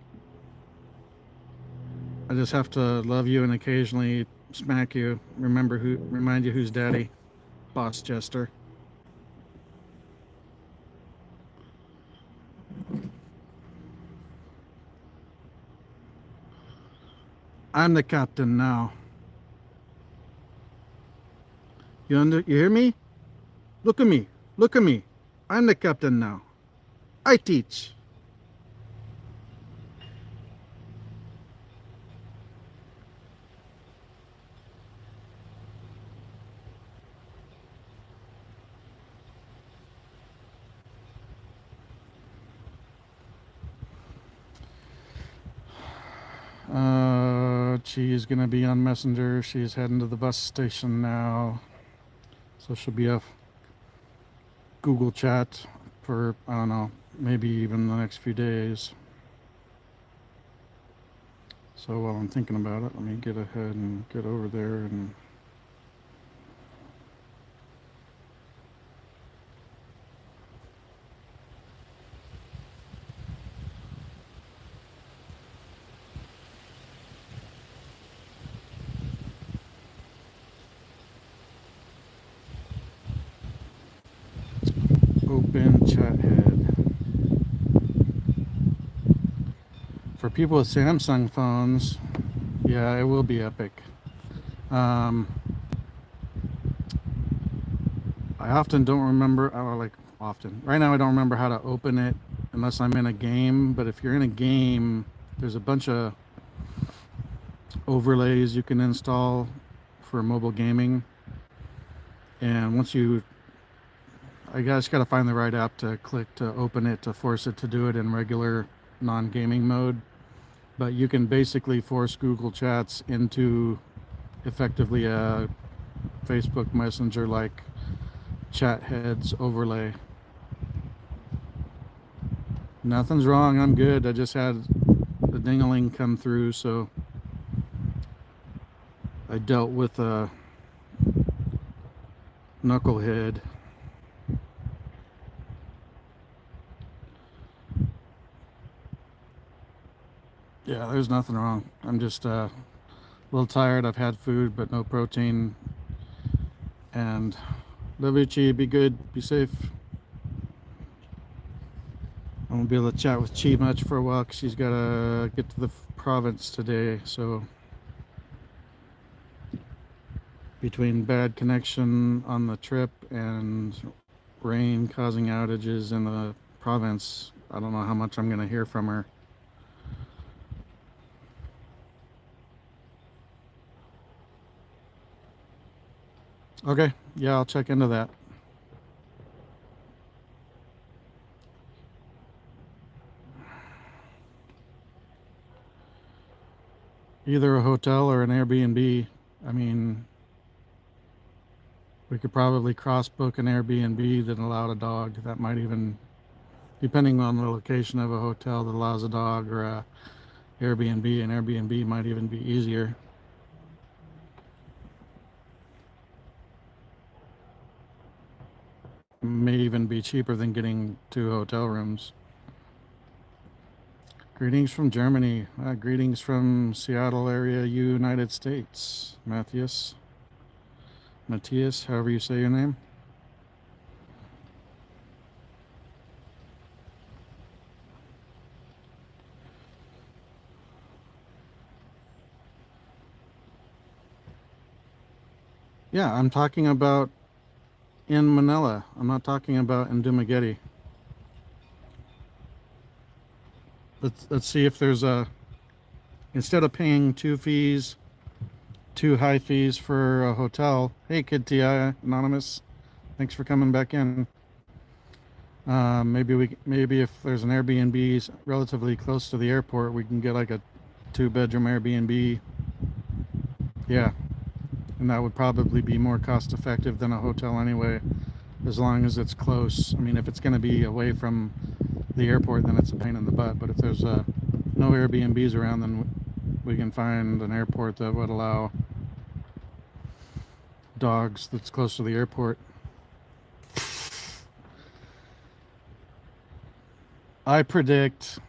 I just have to love you and occasionally smack you. Remind you who's daddy. Boss Jester. I'm the captain now. You hear me? Look at me. Look at me. I'm the captain now. I teach. She's gonna be on Messenger. She's heading to the bus station now. So she'll be off Google Chat for, I don't know, maybe even the next few days. So while I'm thinking about it, let me get ahead and get over there and open chat head. For people with Samsung phones, yeah, it will be epic. I often don't remember, right now I don't remember how to open it unless I'm in a game. But if you're in a game, there's a bunch of overlays you can install for mobile gaming. And I just got to find the right app to click to open it, to force it to do it in regular non-gaming mode. But you can basically force Google Chats into effectively a Facebook Messenger like chat heads overlay. Nothing's wrong. I'm good. I just had a ding-a-ling come through, so I dealt with a knucklehead. Yeah, there's nothing wrong. I'm just a little tired. I've had food, but no protein. And love you, Chi. Be good. Be safe. I won't be able to chat with Chi much for a while because she's got to get to the province today. So between bad connection on the trip and rain causing outages in the province, I don't know how much I'm going to hear from her. Okay, yeah, I'll check into that. Either a hotel or an Airbnb. I mean, we could probably cross book an Airbnb that allowed a dog. That might even, depending on the location of a hotel that allows a dog, or a Airbnb, an Airbnb might even be easier. May even be cheaper than getting 2 hotel rooms. Greetings from Germany. Greetings from Seattle area, United States. Matthias, however you say your name. Yeah, I'm talking about in Manila. I'm not talking about in Dumaguete. Let's see if there's a, instead of paying two high fees for a hotel. Hey, Kid Ti Anonymous, thanks for coming back in. Maybe if there's an Airbnb relatively close to the airport, we can get like a 2-bedroom Airbnb. Yeah, and that would probably be more cost effective than a hotel anyway, as long as it's close. I mean, if it's going to be away from the airport, then it's a pain in the butt. But if there's no Airbnbs around, then we can find an airport that would allow dogs that's close to the airport. I predict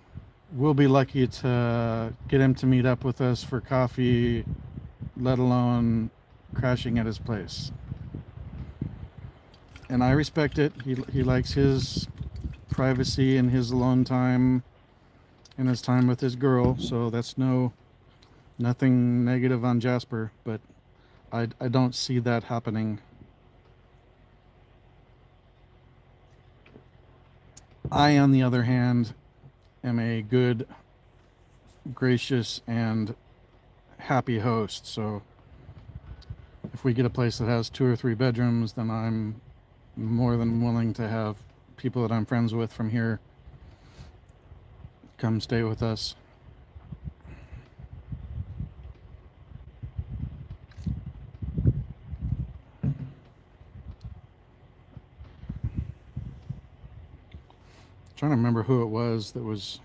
we'll be lucky to get him to meet up with us for coffee, let alone crashing at his place. And I respect it. He likes his privacy and his alone time and his time with his girl, so that's nothing negative on Jasper, but I don't see that happening. I, on the other hand, am a good, gracious, and happy host. So if we get a place that has 2 or 3 bedrooms, then I'm more than willing to have people that I'm friends with from here come stay with us. Trying to remember who it was that was,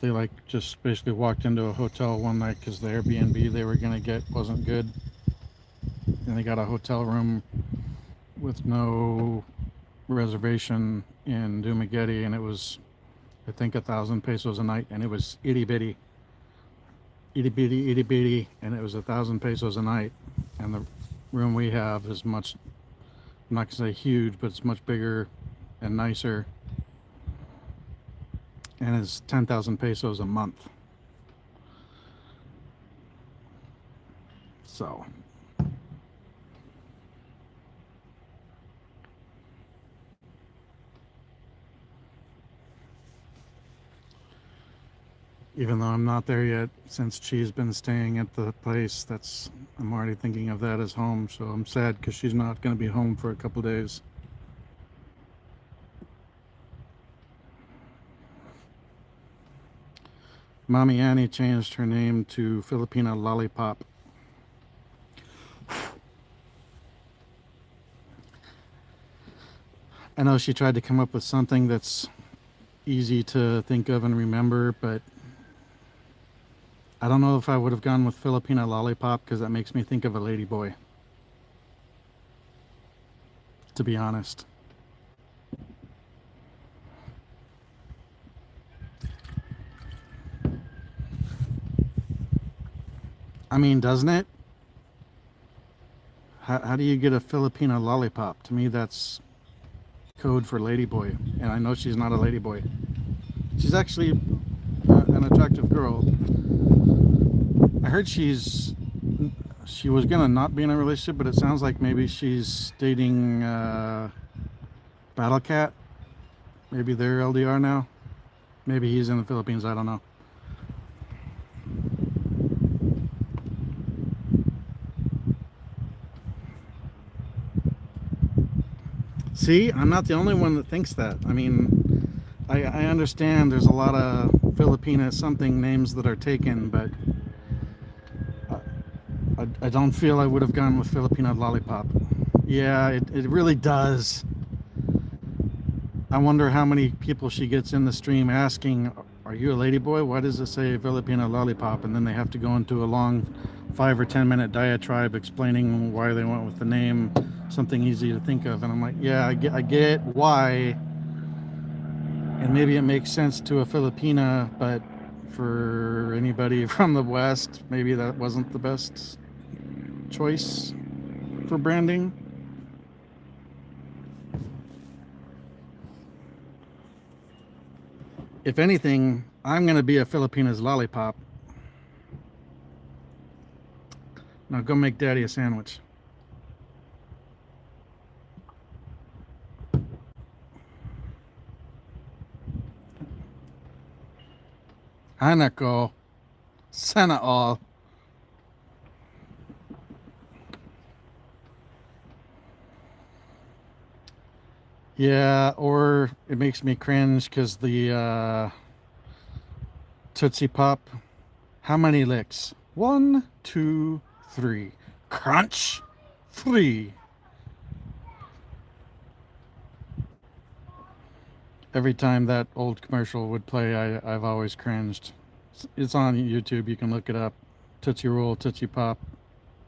they like just basically walked into a hotel one night because the Airbnb they were going to get wasn't good, and they got a hotel room with no reservation in Dumaguete, and it was, I think, 1,000 pesos a night, and it was itty bitty, and it was 1,000 pesos a night. And the room we have is much, I'm not gonna say huge, but it's much bigger and nicer, and it's 10,000 pesos a month. So even though I'm not there yet, since she's been staying at the place, I'm already thinking of that as home. So I'm sad because she's not going to be home for a couple days. Mommy Annie changed her name to Filipina Lollipop. I know she tried to come up with something that's easy to think of and remember, but I don't know if I would have gone with Filipina Lollipop because that makes me think of a ladyboy, to be honest. I mean, doesn't it? How do you get a Filipina Lollipop? To me, that's code for ladyboy, and I know she's not a ladyboy. She's actually an attractive girl. I heard she was gonna not be in a relationship, but it sounds like maybe she's dating Battle Cat. Maybe they're LDR now. Maybe he's in the Philippines. I don't know. See, I'm not the only one that thinks that. I mean, I understand there's a lot of Filipina something names that are taken, but I don't feel I would have gone with Filipina Lollipop. Yeah, it really does. I wonder how many people she gets in the stream asking, are you a ladyboy? Why does it say Filipina Lollipop? And then they have to go into a long 5 or 10 minute diatribe explaining why they went with the name, something easy to think of. And I'm like, yeah, I get why. And maybe it makes sense to a Filipina, but for anybody from the West, maybe that wasn't the best choice for branding. If anything, I'm going to be a Filipina's lollipop. Now go make daddy a sandwich. Hanako. Sana all. Yeah, or it makes me cringe because the Tootsie Pop. How many licks? 1, 2, 3. Crunch. 3. Every time that old commercial would play, I've always cringed. It's on YouTube. You can look it up. Tootsie Roll, Tootsie Pop.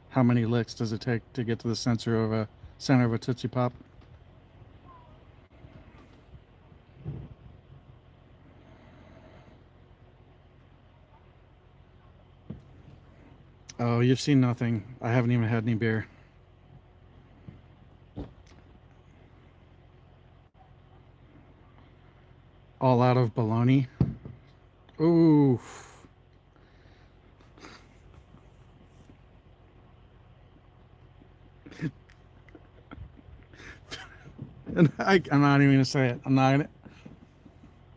How many licks does it take to get to the center of a Tootsie Pop? Oh, you've seen nothing. I haven't even had any beer. All out of bologna. Ooh. And I'm not even gonna say it. I'm not gonna.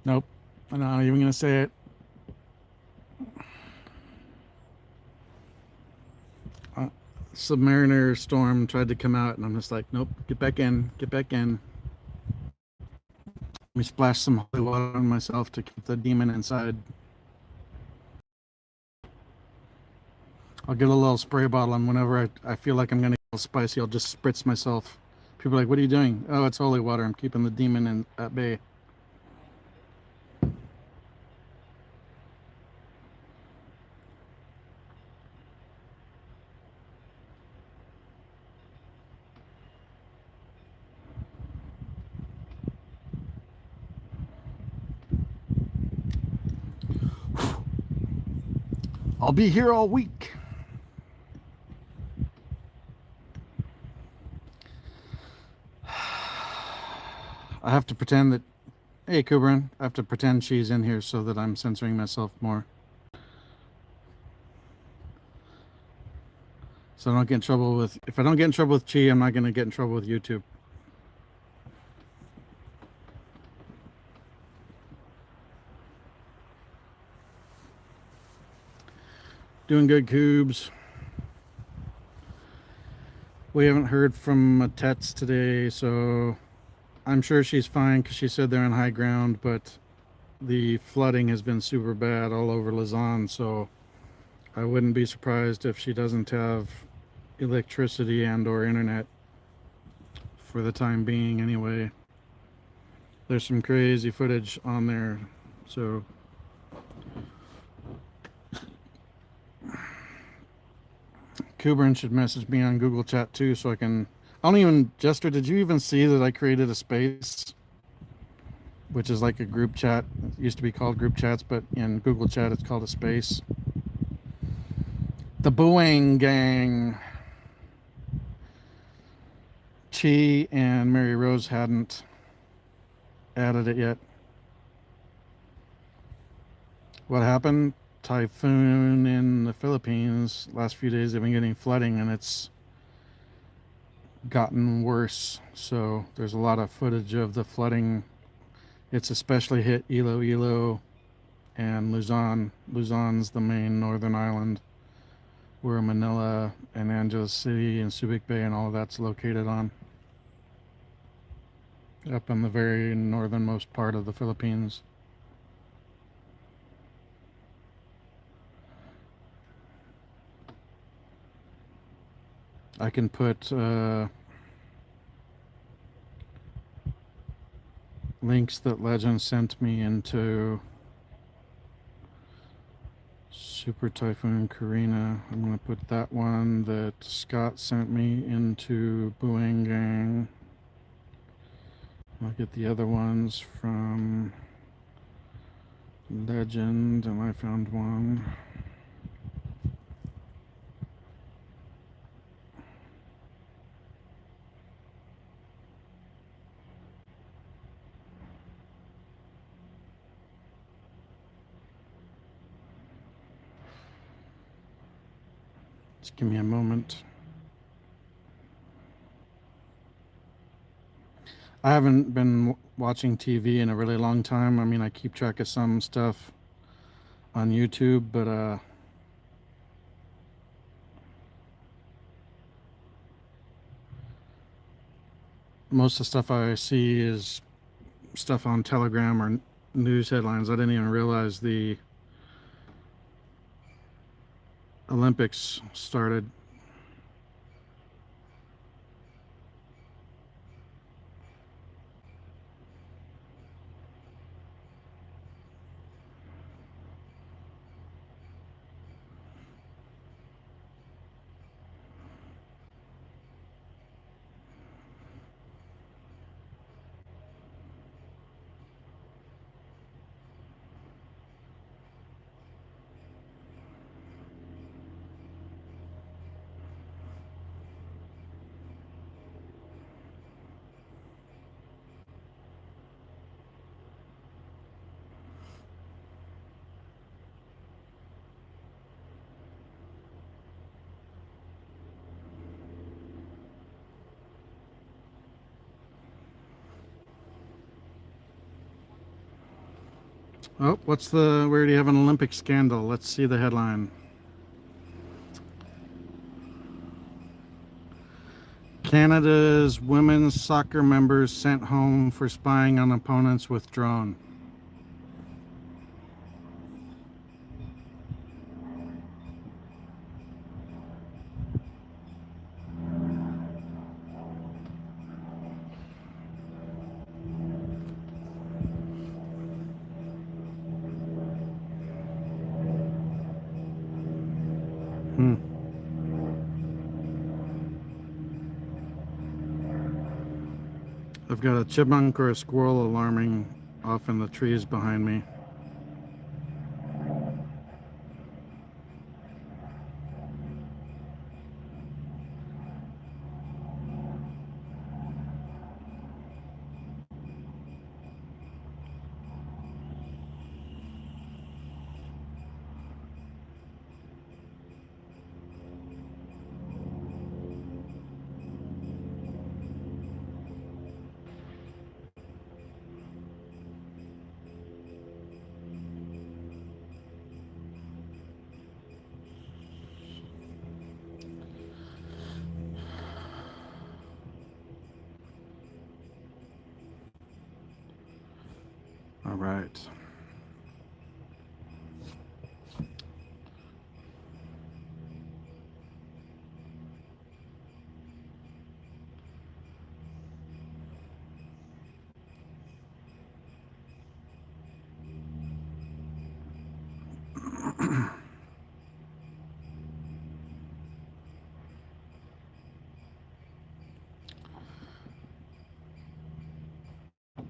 Nope. I'm not even gonna say it. Submariner storm tried to come out, and I'm just like, nope. Get back in. Get back in. Let me splash some holy water on myself to keep the demon inside. I'll get a little spray bottle, and whenever I feel like I'm gonna get spicy, I'll just spritz myself. People are like, what are you doing? Oh, it's holy water. I'm keeping the demon at bay. I'll be here all week. I have to pretend that, hey, Kubrin, I have to pretend she's in here so that I'm censoring myself more. So I don't get in trouble with, if I don't get in trouble with Chi, I'm not going to get in trouble with YouTube. Doing good, Coobs. We haven't heard from Tets today, so I'm sure she's fine because she said they're on high ground, but the flooding has been super bad all over Lausanne, so I wouldn't be surprised if she doesn't have electricity and or internet for the time being anyway. There's some crazy footage on there, so Kubrin should message me on Google Chat too so I can... I don't even... Jester, did you even see that I created a space? Which is like a group chat. It used to be called group chats, but in Google Chat it's called a space. The Booing Gang. Chi and Mary Rose hadn't added it yet. What happened? Typhoon in the Philippines. Last few days they've been getting flooding and it's gotten worse. So there's a lot of footage of the flooding. It's especially hit Iloilo and Luzon. Luzon's the main northern island where Manila and Angeles City and Subic Bay and all of that's located on. Up in the very northernmost part of the Philippines. I can put links that Legend sent me into Super Typhoon Karina. I'm going to put that one that Scott sent me into Buangang. I'll get the other ones from Legend, and I found one. Just give me a moment. I haven't been watching TV in a really long time. I mean, I keep track of some stuff on YouTube, but most of the stuff I see is stuff on Telegram or news headlines. I didn't even realize the Olympics started. Oh, we already have an Olympic scandal. Let's see the headline. Canada's women's soccer members sent home for spying on opponents with drone. Hmm. I've got a chipmunk or a squirrel alarming off in the trees behind me. All right.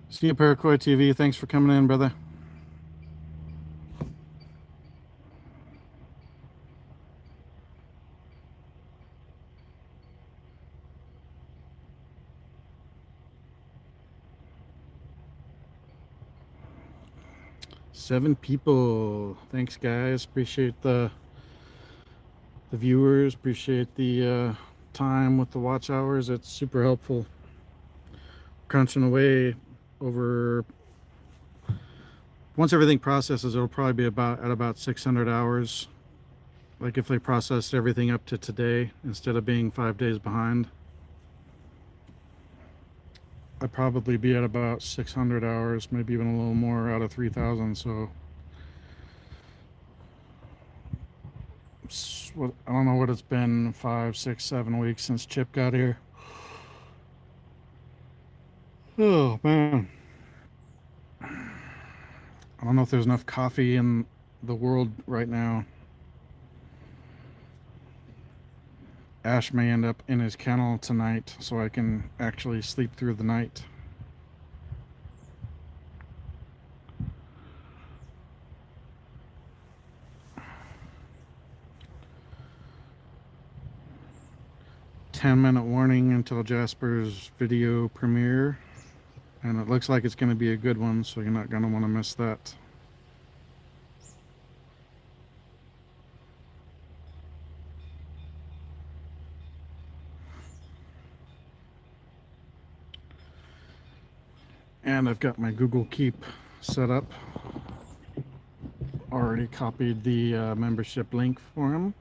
See you, Paracoy TV. Thanks for coming in, brother. Seven people. Thanks, guys. Appreciate the viewers. Appreciate the time with the watch hours. It's super helpful. Crunching away over. Once everything processes, it'll probably be about 600 hours. Like if they processed everything up to today instead of being 5 days behind, I'd probably be at about 600 hours, maybe even a little more out of 3,000. So I don't know what it's been, 5, 6, 7 weeks since Chip got here. Oh man, I don't know if there's enough coffee in the world right now. Ash may end up in his kennel tonight so I can actually sleep through the night. "10-minute warning until Jasper's video premiere." And it looks like it's going to be a good one, so you're not going to want to miss that. And I've got my Google Keep set up already copied the membership link for him.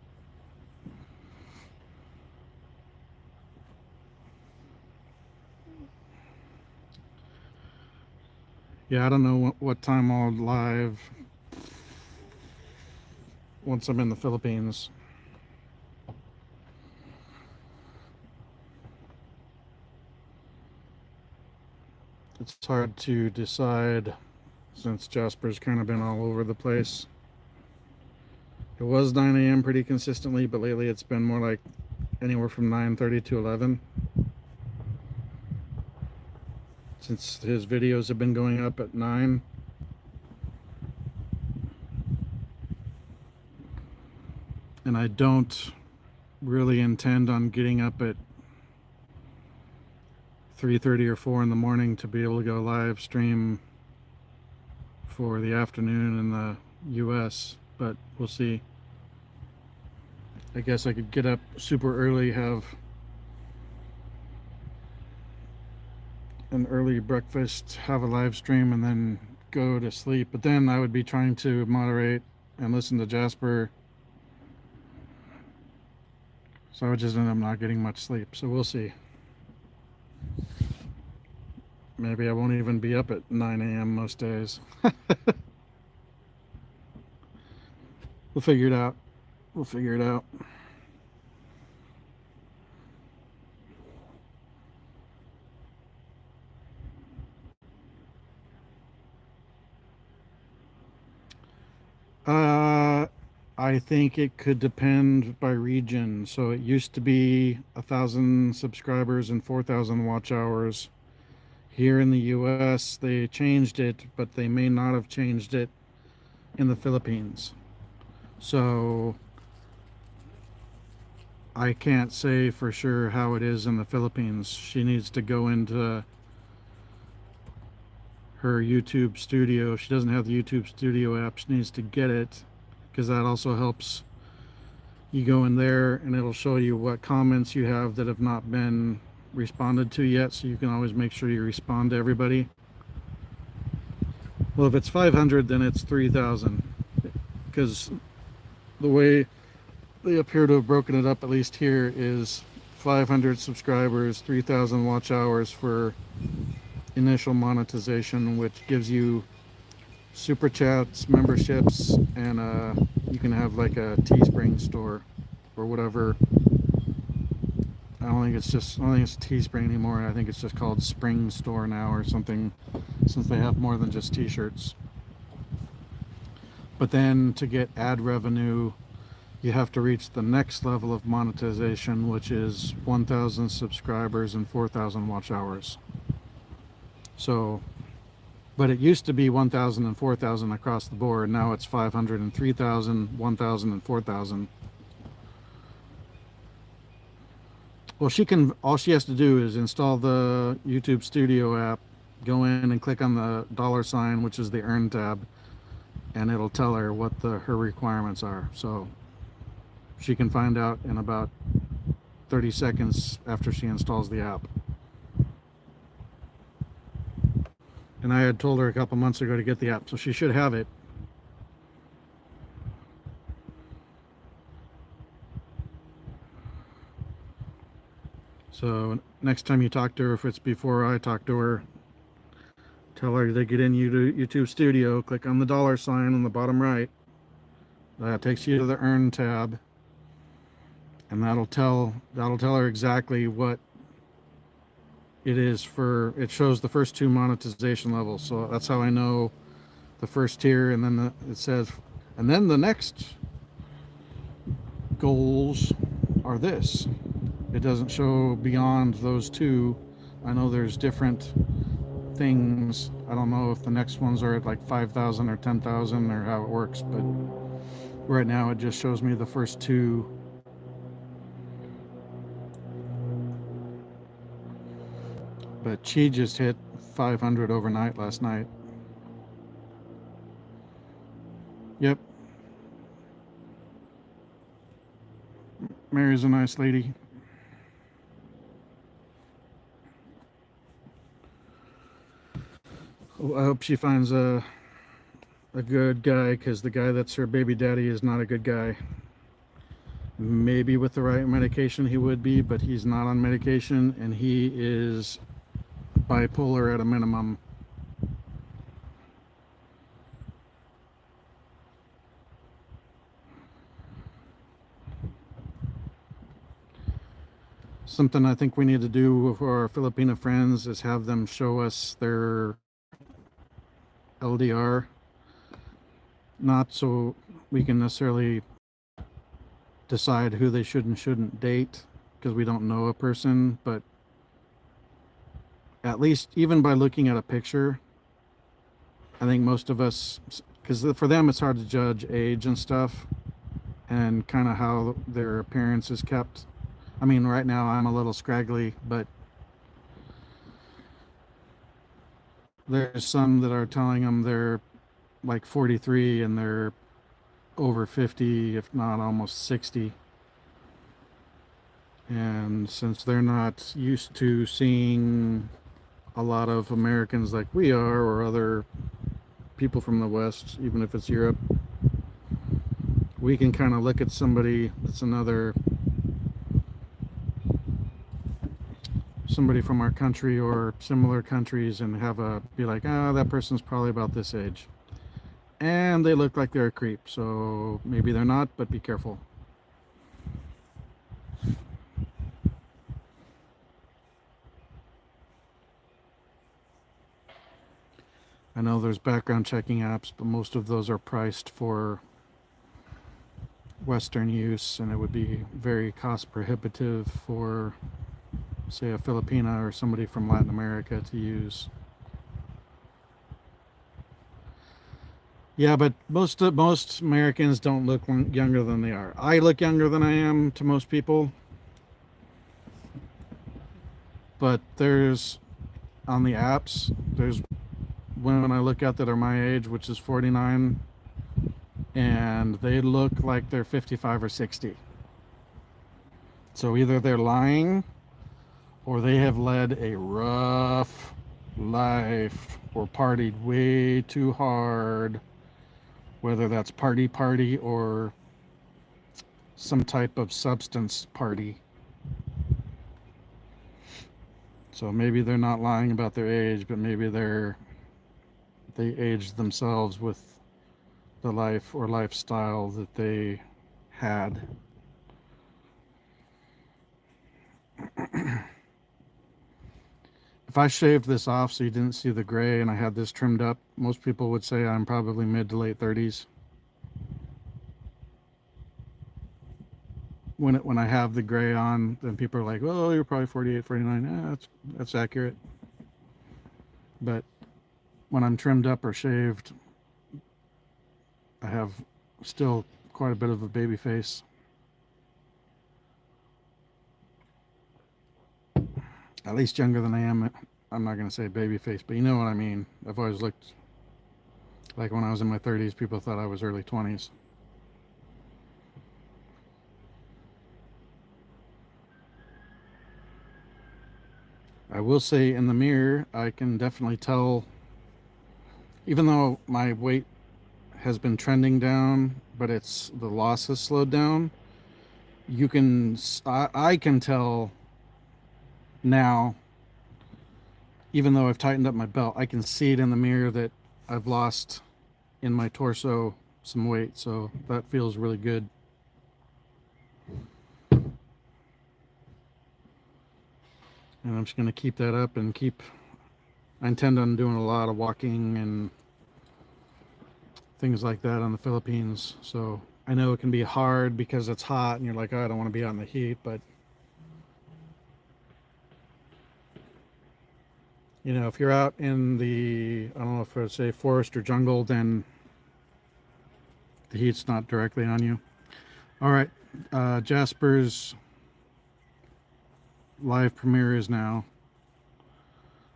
Yeah, I don't know what time I'll live once I'm in the Philippines. It's hard to decide since Jasper's kind of been all over the place. It was 9 a.m. pretty consistently, but lately it's been more like anywhere from 9:30 to 11. Since his videos have been going up at 9. And I don't really intend on getting up at 3:30 or 4 in the morning to be able to go live stream for the afternoon in the US, but we'll see. I guess I could get up super early, have an early breakfast, have a live stream, and then go to sleep. But then I would be trying to moderate and listen to Jasper, so I would just end up not getting much sleep. So we'll see. Maybe I won't even be up at 9 a.m. most days. We'll figure it out. We'll figure it out. I think it could depend by region. So it used to be 1,000 subscribers and 4,000 watch hours. Here in the US, they changed it, but they may not have changed it in the Philippines. So I can't say for sure how it is in the Philippines. She needs to go into her YouTube studio. If she doesn't have the YouTube studio app, she needs to get it, because that also helps. You go in there and it'll show you what comments you have that have not been responded to yet, so you can always make sure you respond to everybody. Well, if it's 500, then it's 3,000, because the way they appear to have broken it up, at least here, is 500 subscribers, 3,000 watch hours for initial monetization, which gives you super chats, memberships, and you can have like a Teespring store or whatever. I don't think it's Teespring anymore. I think it's just called Spring Store now or something, since they have more than just t-shirts. But then to get ad revenue, you have to reach the next level of monetization, which is 1,000 subscribers and 4,000 watch hours. So, but it used to be 1,000 and 4,000 across the board. Now it's 500 and 3,000, 1,000 and 4,000. Well, all she has to do is install the YouTube Studio app, go in and click on the $, which is the Earn tab, and it'll tell her what her requirements are. So she can find out in about 30 seconds after she installs the app. And I had told her a couple months ago to get the app, so she should have it. So next time you talk to her, if it's before I talk to her, tell her to get in YouTube Studio, click on the $, on the bottom right. That takes you to the Earn tab, and that'll tell her exactly what it is for. It shows the first 2 monetization levels, so that's how I know the first tier. And then it says, and then the next goals are this. It doesn't show beyond those 2. I know there's different things. I don't know if the next ones are at like 5,000 or 10,000 or how it works, but right now it just shows me the first 2. But she just hit 500 overnight last night. Yep. Mary's a nice lady. I hope she finds a a good guy, because the guy that's her baby daddy is not a good guy. Maybe with the right medication he would be, but he's not on medication, and he is bipolar at a minimum. Something I think we need to do for our Filipino friends is have them show us their LDR, not so we can necessarily decide who they should and shouldn't date because we don't know a person, but at least even by looking at a picture, I think most of us, because for them it's hard to judge age and stuff and kind of how their appearance is kept. I mean, right now I'm a little scraggly, but there's some that are telling them they're like 43 and they're over 50, if not almost 60. And since they're not used to seeing a lot of Americans like we are, or other people from the West, even if it's Europe, we can kind of look at somebody that's somebody from our country or similar countries and be like, that person's probably about this age. And they look like they're a creep, so maybe they're not, but be careful. I know there's background checking apps, but most of those are priced for Western use, and it would be very cost prohibitive for, say, a Filipina or somebody from Latin America to use. Yeah, but most Americans don't look younger than they are. I look younger than I am to most people, but there's on the apps, there's women I look at that are my age, which is 49, and they look like they're 55 or 60. So either they're lying or they have led a rough life or partied way too hard, whether that's party or some type of substance party. So maybe they're not lying about their age, but maybe they aged themselves with the life or lifestyle that they had. If I shaved this off so you didn't see the gray and I had this trimmed up, most people would say I'm probably mid to late 30s. When I have the gray on, then people are like, "Oh, you're probably 48, 49." Yeah, that's accurate. But when I'm trimmed up or shaved, I have still quite a bit of a baby face. At least younger than I am. I'm not going to say baby face, but you know what I mean. I've always looked like when I was in my 30s, people thought I was early 20s. I will say in the mirror, I can definitely tell, even though my weight has been trending down, but the loss has slowed down. I can tell now, even though I've tightened up my belt, I can see it in the mirror that I've lost in my torso some weight. So that feels really good. And I'm just going to keep that up and I intend on doing a lot of walking and things like that on the Philippines. So I know it can be hard because it's hot and you're like, oh, I don't want to be out in the heat, but you know, if you're out in I don't know if I'd say forest or jungle, then the heat's not directly on you. All right, Jasper's live premiere is now.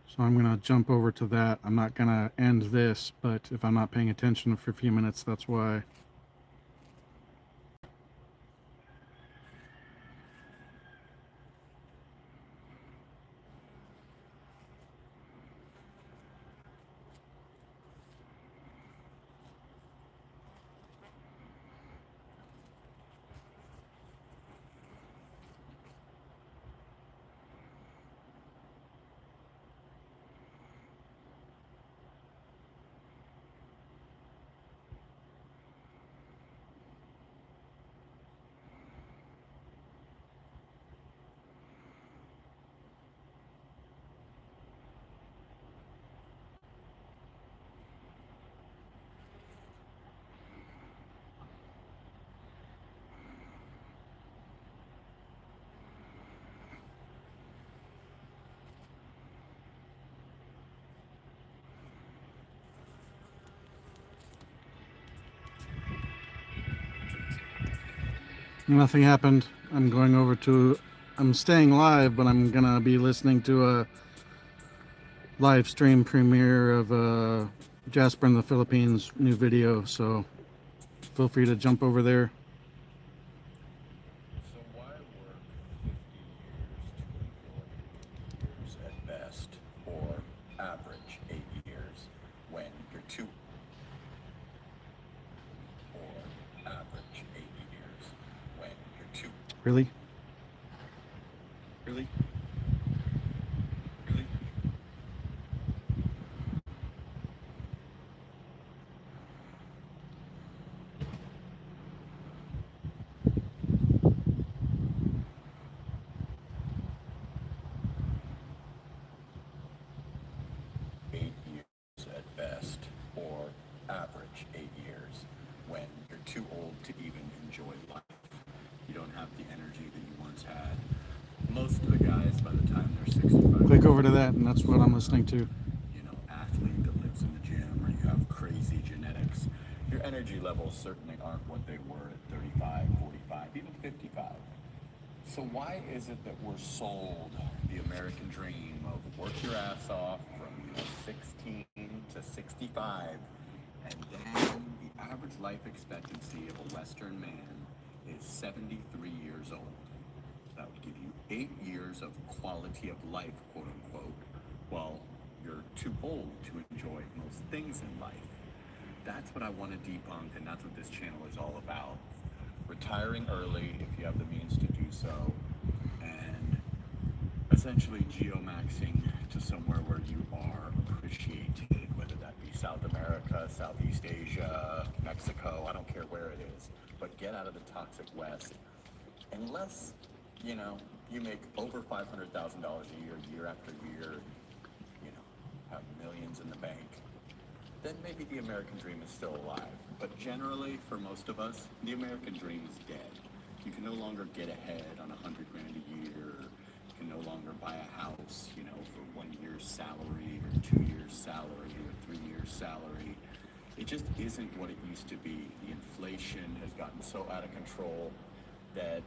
So I'm going to jump over to that. I'm not going to end this, but if I'm not paying attention for a few minutes, that's why. Nothing happened. I'm staying live, but I'm gonna be listening to a live stream premiere of Jasper in the Philippines new video. So feel free to jump over there. So why work 50 years to enjoy 8 years at best, or average 8 years when you're too, or average 8 years when you're too, Really? really, really? 8 years at best, or average 8 years when you're too old to even enjoy life. You don't have the energy that you once had. Most of the guys, by the time they're 65, Click over to that, and that's what I'm listening to. athlete that lives in the gym, or you have crazy genetics, your energy levels certainly aren't what they were at 35, 45, even 55. So why is it that we're sold the American dream of work your ass off from 16 to 65, and then the average life expectancy of a Western man is 73 years old? That would give you 8 years of quality of life, quote unquote, while you're too old to enjoy most things in life. That's what I want to debunk, and that's what this channel is all about. Retiring early, if you have the means to do so, and essentially geomaxing to somewhere where you are appreciated, whether that be South America, Southeast Asia, Mexico, I don't care where it is, but get out of the toxic West. Unless, you make over $500,000 a year after year, have millions in the bank, then maybe the American dream is still alive. But generally, for most of us, the American dream is dead. You can no longer get ahead on 100 grand a year. You can no longer buy a house, for 1 year's salary or 2 years' salary or 3 years' salary. It just isn't what it used to be. The inflation has gotten so out of control that,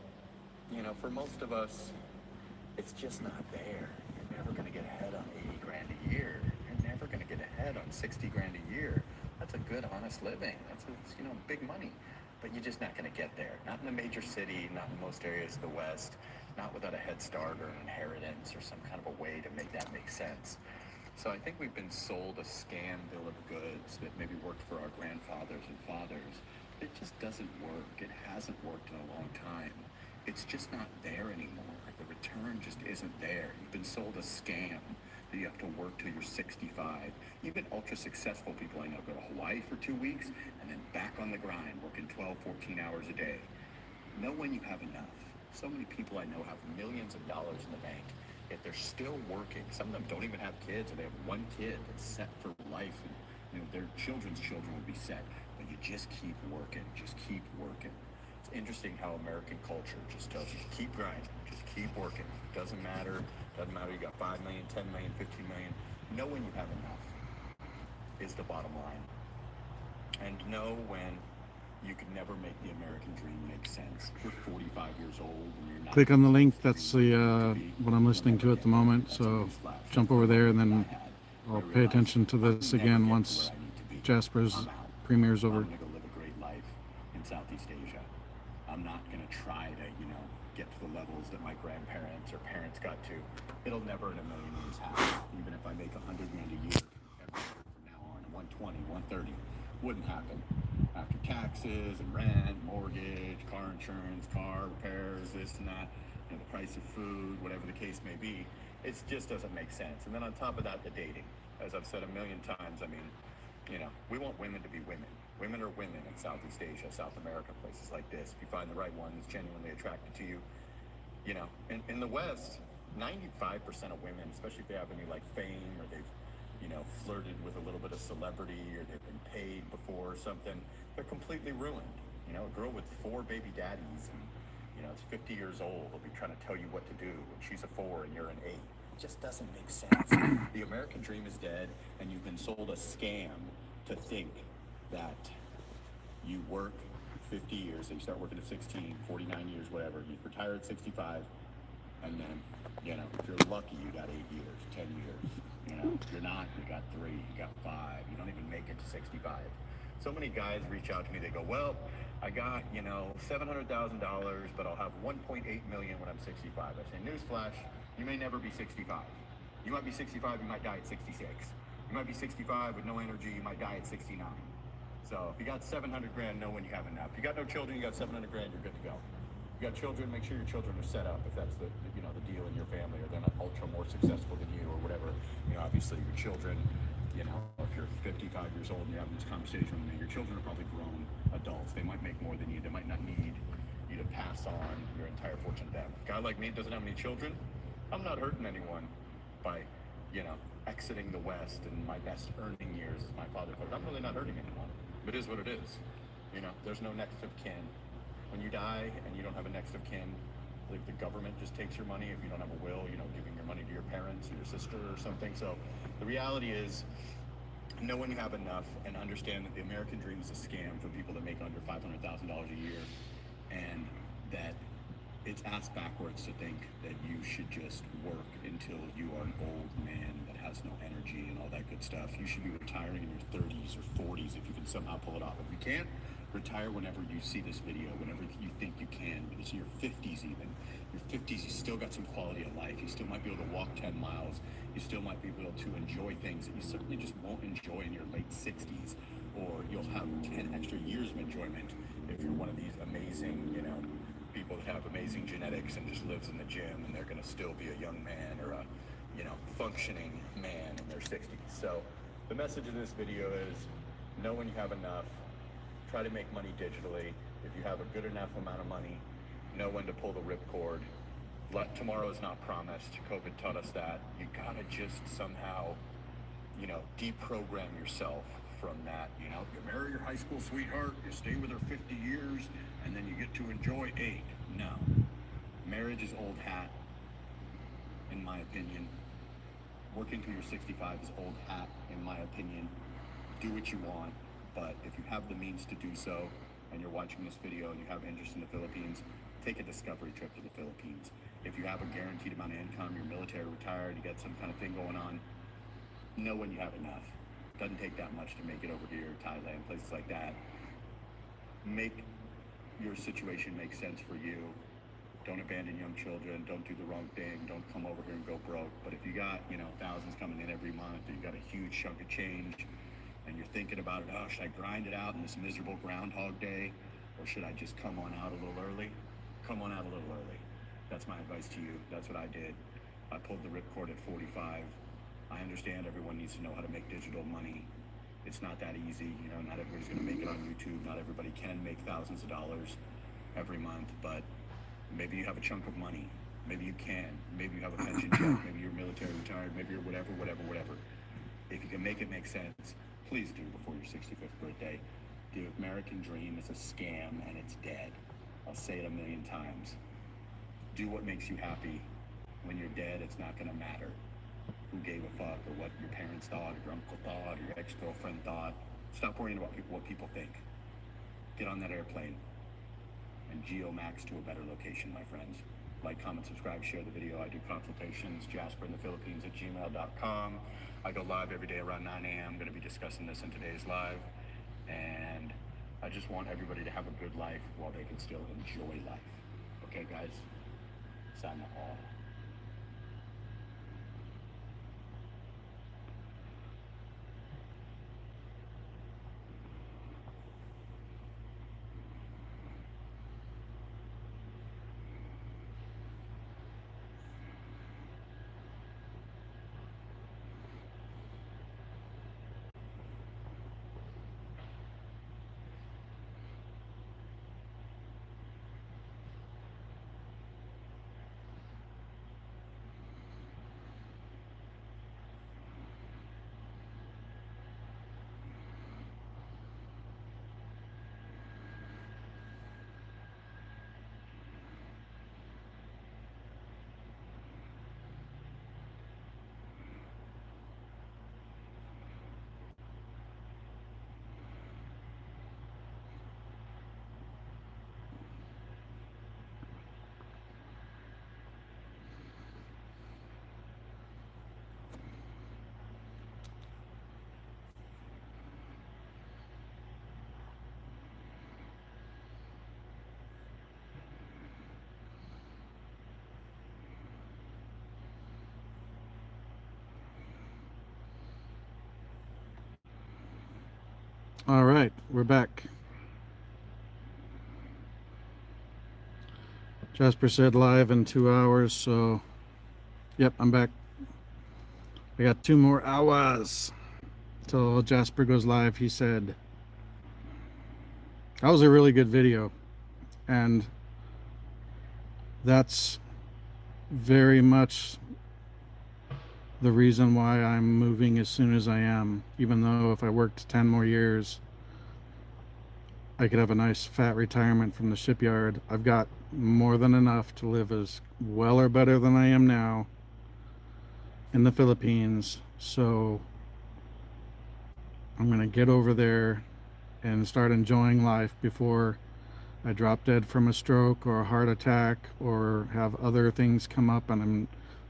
for most of us, it's just not there. You're never going to get ahead on 80 grand a year. You're never going to get ahead on 60 grand a year. That's a good, honest living. That's big money. But you're just not going to get there. Not in a major city, not in most areas of the West, not without a head start or an inheritance or some kind of a way to make that make sense. So I think we've been sold a scam bill of goods that maybe worked for our grandfathers and fathers. It just doesn't work. It hasn't worked in a long time. It's just not there anymore. The return just isn't there. You've been sold a scam that you have to work till you're 65. Even ultra successful people I know go to Hawaii for 2 weeks and then back on the grind, working 12, 14 hours a day. Know when you have enough. So many people I know have millions of dollars in the bank, yet they're still working. Some of them don't even have kids, or they have one kid that's set for life, and their children's children will be set. But you just keep working, just keep working. It's interesting how American culture just tells you, keep grinding, just keep working. Doesn't matter you got 5 million, 10 million, 15 million. Know when you have enough is the bottom line. And know when you could never make the American dream make sense. You're 45 years old and you're not. Click on the link. That's the what I'm listening to at the moment. So jump over there, and then I'll pay attention to this again once Jasper's premieres over. I'm gonna go live a great life in Southeast Asia. I'm not gonna try to, get to the levels that my grandparents or parents got to. It'll never in a million years happen. Even if I make 100 grand a year every year from now on, 120, 130, wouldn't happen. After taxes and rent, mortgage, car insurance, car repairs, this and that, the price of food, whatever the case may be, it just doesn't make sense. And then on top of that, the dating. As I've said a million times, we want women to be women. Women are women in Southeast Asia, South America, places like this. If you find the right one that's genuinely attracted to you, in the West, 95% of women, especially if they have any fame, or they've, flirted with a little bit of celebrity, or they've been paid before or something, they're completely ruined. A girl with 4 baby daddies and, is 50 years old, will be trying to tell you what to do when she's a 4 and you're an 8. It just doesn't make sense. The American dream is dead, and you've been sold a scam to think that you work 50 years. So you start working at 16, 49 years, whatever. You retire at 65, and then, you know, if you're lucky, you got 8 years, 10 years. You know, if you're not, you got 3, you got 5. You don't even make it to 65. So many guys reach out to me. They go, well, I got, you know, $700,000, but I'll have 1.8 million when I'm 65. I say, newsflash, you may never be 65. You might be 65, you might die at 66. You might be 65 with no energy, you might die at 69. So if you got 700 grand, know when you have enough. If you got no children, you got 700 grand, you're good to go. You got children, make sure your children are set up if that's the you know the deal in your family, or they're not ultra more successful than you or whatever. You know, obviously your children, you know, if you're 55 years old and you're having this conversation with me, your children are probably grown adults. They might make more than you. They might not need you to pass on your entire fortune to them. A guy like me doesn't have any children. I'm not hurting anyone by, you know, exiting the West and my best earning years, as my father put it. I'm really not hurting anyone. It is what it is. You know, there's no next of kin. When you die and you don't have a next of kin, like the government just takes your money if you don't have a will, you know, giving your money to your parents or your sister or something. So the reality is, know when you have enough and understand that the American dream is a scam for people that make under $500,000 a year, and that it's ass backwards to think that you should just work until you are an old man that has no energy and all that good stuff. You should be retiring in your 30s or 40s if you can somehow pull it off. If you can't, retire whenever you see this video, whenever you think you can, because in your 50s even. Your 50s, you still got some quality of life. You still might be able to walk 10 miles. You still might be able to enjoy things that you certainly just won't enjoy in your late 60s. Or you'll have 10 extra years of enjoyment if you're one of these amazing, you know, people that have amazing genetics and just lives in the gym, and they're going to still be a young man or a, you know, functioning man in their 60s. So the message of this video is, know when you have enough. Try to make money digitally. If you have a good enough amount of money, know when to pull the ripcord. Tomorrow is not promised. COVID taught us that. You gotta just somehow, you know, deprogram yourself from that. You know, you marry your high school sweetheart, you stay with her 50 years, and then you get to enjoy 8. No. Marriage is old hat, in my opinion. Working till you're 65 is old hat, in my opinion. Do what you want. But if you have the means to do so, and you're watching this video and you have interest in the Philippines, take a discovery trip to the Philippines. If you have a guaranteed amount of income, you're military retired, you got some kind of thing going on, know when you have enough. Doesn't take that much to make it over here, Thailand, places like that. Make your situation make sense for you. Don't abandon young children, don't do the wrong thing, don't come over here and go broke. But if you got, you know, thousands coming in every month, or you got a huge chunk of change, and you're thinking about it, oh, should I grind it out in this miserable Groundhog Day, or should I just come on out a little early? Come on out a little early. That's my advice to you. That's what I did. I pulled the ripcord at 45. I understand everyone needs to know how to make digital money. It's not that easy. You know, not everybody's going to make it on YouTube. Not everybody can make thousands of dollars every month, but maybe you have a chunk of money. Maybe you can. Maybe you have a pension check. Maybe you're military retired. Maybe you're whatever. If you can make it make sense, please do before your 65th birthday. The American dream is a scam and it's dead. I'll say it 1,000,000 times. Do what makes you happy. When you're dead, it's not going to matter who gave a fuck or what your parents thought or your uncle thought or your ex-girlfriend thought. Stop worrying about what people think. Get on that airplane and geo-max to a better location, my friends. Like, comment, subscribe, share the video. I do consultations, jasper-in-the-Philippines@gmail.com. I go live every day around 9 a.m. I'm going to be discussing this in today's live. And I just want everybody to have a good life while they can still enjoy life. Okay, guys? Sana all. All right, we're back. Jasper said live in 2 hours, so yep, I'm back. We got 2 more hours till Jasper goes live, he said. That was a really good video, and that's very much the reason why I'm moving as soon as I am, even though if I worked 10 more years, I could have a nice fat retirement from the shipyard. I've got more than enough to live as well or better than I am now in the Philippines. So I'm gonna get over there and start enjoying life before I drop dead from a stroke or a heart attack or have other things come up and I'm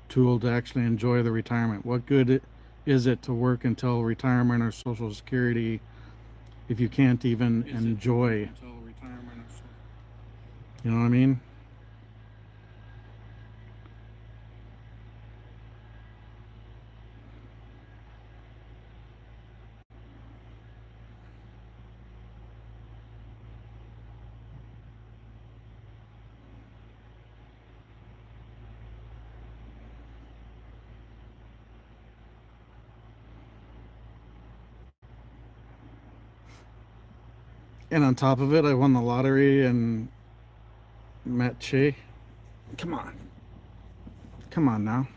too old to actually enjoy the retirement. What good is it to work until retirement or Social Security if you can't even enjoy? You know what I mean? And on top of it, I won the lottery and met Che. Come on. Come on now.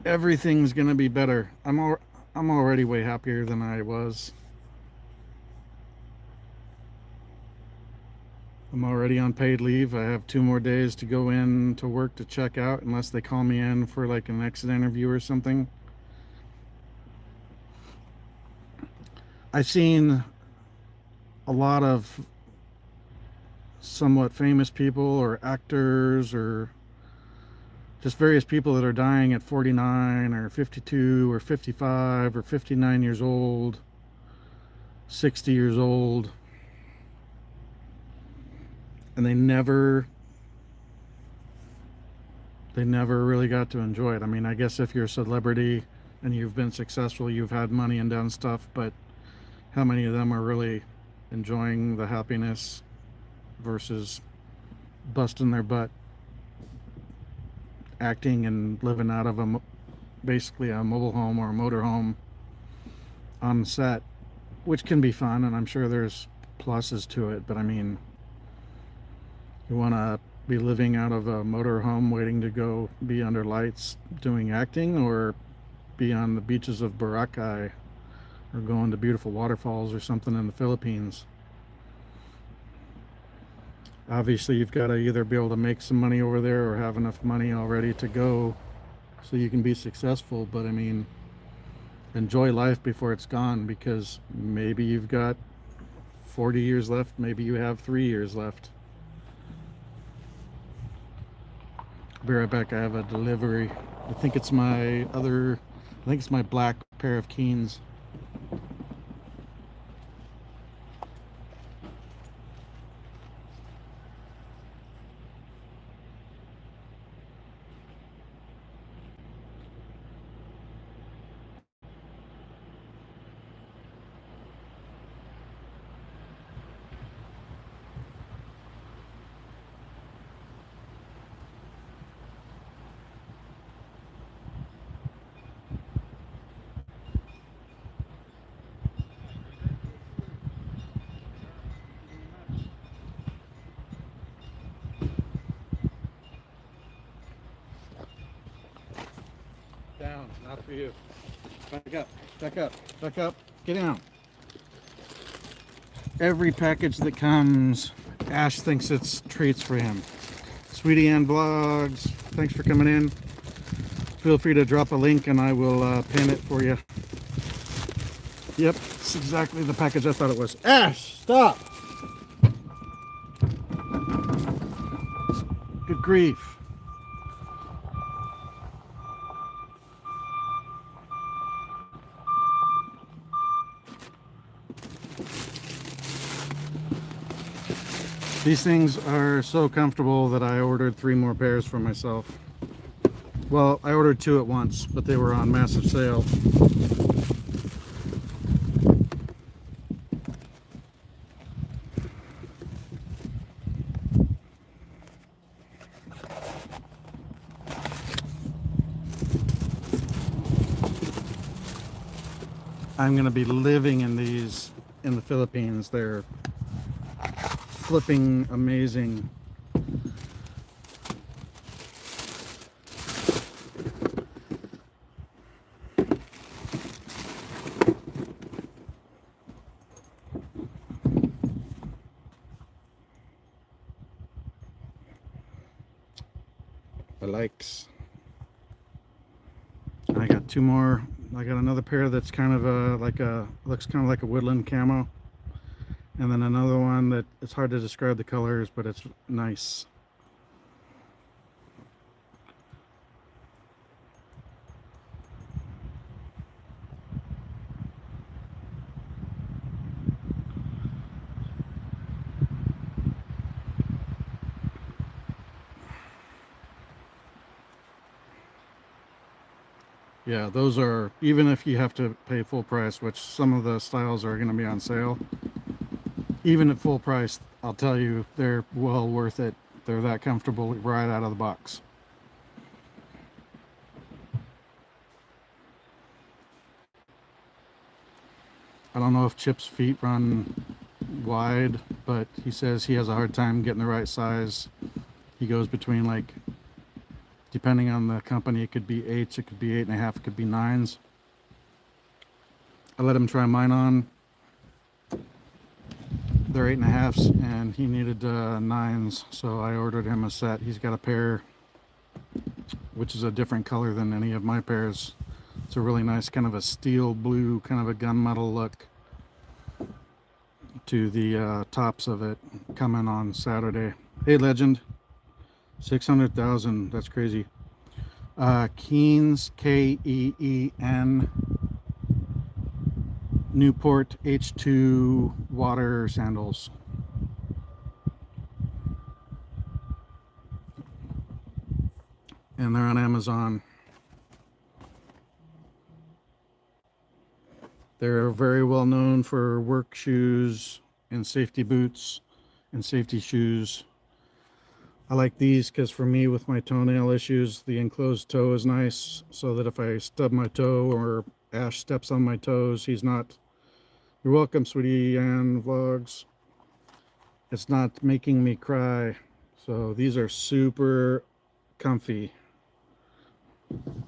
Everything's gonna be better. I'm already way happier than I was. I'm already on paid leave. I have 2 more days to go in to work to check out unless they call me in for like an exit interview or something. I've seen a lot of somewhat famous people or actors or just various people that are dying at 49 or 52 or 55 or 59 years old, 60 years old, and they never really got to enjoy it. I mean, I guess if you're a celebrity and you've been successful, you've had money and done stuff, but how many of them are really enjoying the happiness versus busting their butt acting and living out of basically a mobile home or a motor home on set, which can be fun, and I'm sure there's pluses to it, but I mean, you want to be living out of a motor home waiting to go be under lights doing acting, or be on the beaches of Boracay or going to beautiful waterfalls or something in the Philippines? Obviously, you've got to either be able to make some money over there or have enough money already to go so you can be successful. But I mean, enjoy life before it's gone, because maybe you've got 40 years left, maybe you have 3 years left. I'll be right back. I have a delivery. I think it's my black pair of Keens. Down, not for you. Back up, back up, back up. Get down. Every package that comes, Ash thinks it's treats for him. Sweetie Ann Vlogs, thanks for coming in. Feel free to drop a link and I will pin it for you. Yep, it's exactly the package I thought it was. Ash, stop! Good grief. These things are so comfortable that I ordered 3 more pairs for myself. Well, I ordered 2 at once, but they were on massive sale. I'm going to be living in these in the Philippines. They're flipping amazing. The likes. I got two more. I got another pair that's kind of looks kind of like a woodland camo, and then another one that it's hard to describe the colors, but it's nice. Yeah, those are, even if you have to pay full price, which some of the styles are going to be on sale, even at full price, I'll tell you, they're well worth it. They're that comfortable right out of the box. I don't know if Chip's feet run wide, but he says he has a hard time getting the right size. He goes between, like, depending on the company, it could be 8s, it could be 8.5, it could be 9s. I let him try mine on. They're 8.5s, and he needed 9s, so I ordered him a set. He's got a pair, which is a different color than any of my pairs. It's a really nice kind of a steel blue, kind of a gunmetal look to the tops of it, coming on Saturday. Hey, Legend, 600,000. That's crazy. Keen's, Keen, Newport H2 water sandals. And they're on Amazon. They're very well known for work shoes and safety boots and safety shoes. I like these because for me, with my toenail issues, the enclosed toe is nice, so that if I stub my toe or Ash steps on my toes, he's not, "You're welcome, sweetie," and vlogs. It's not making me cry. So these are super comfy.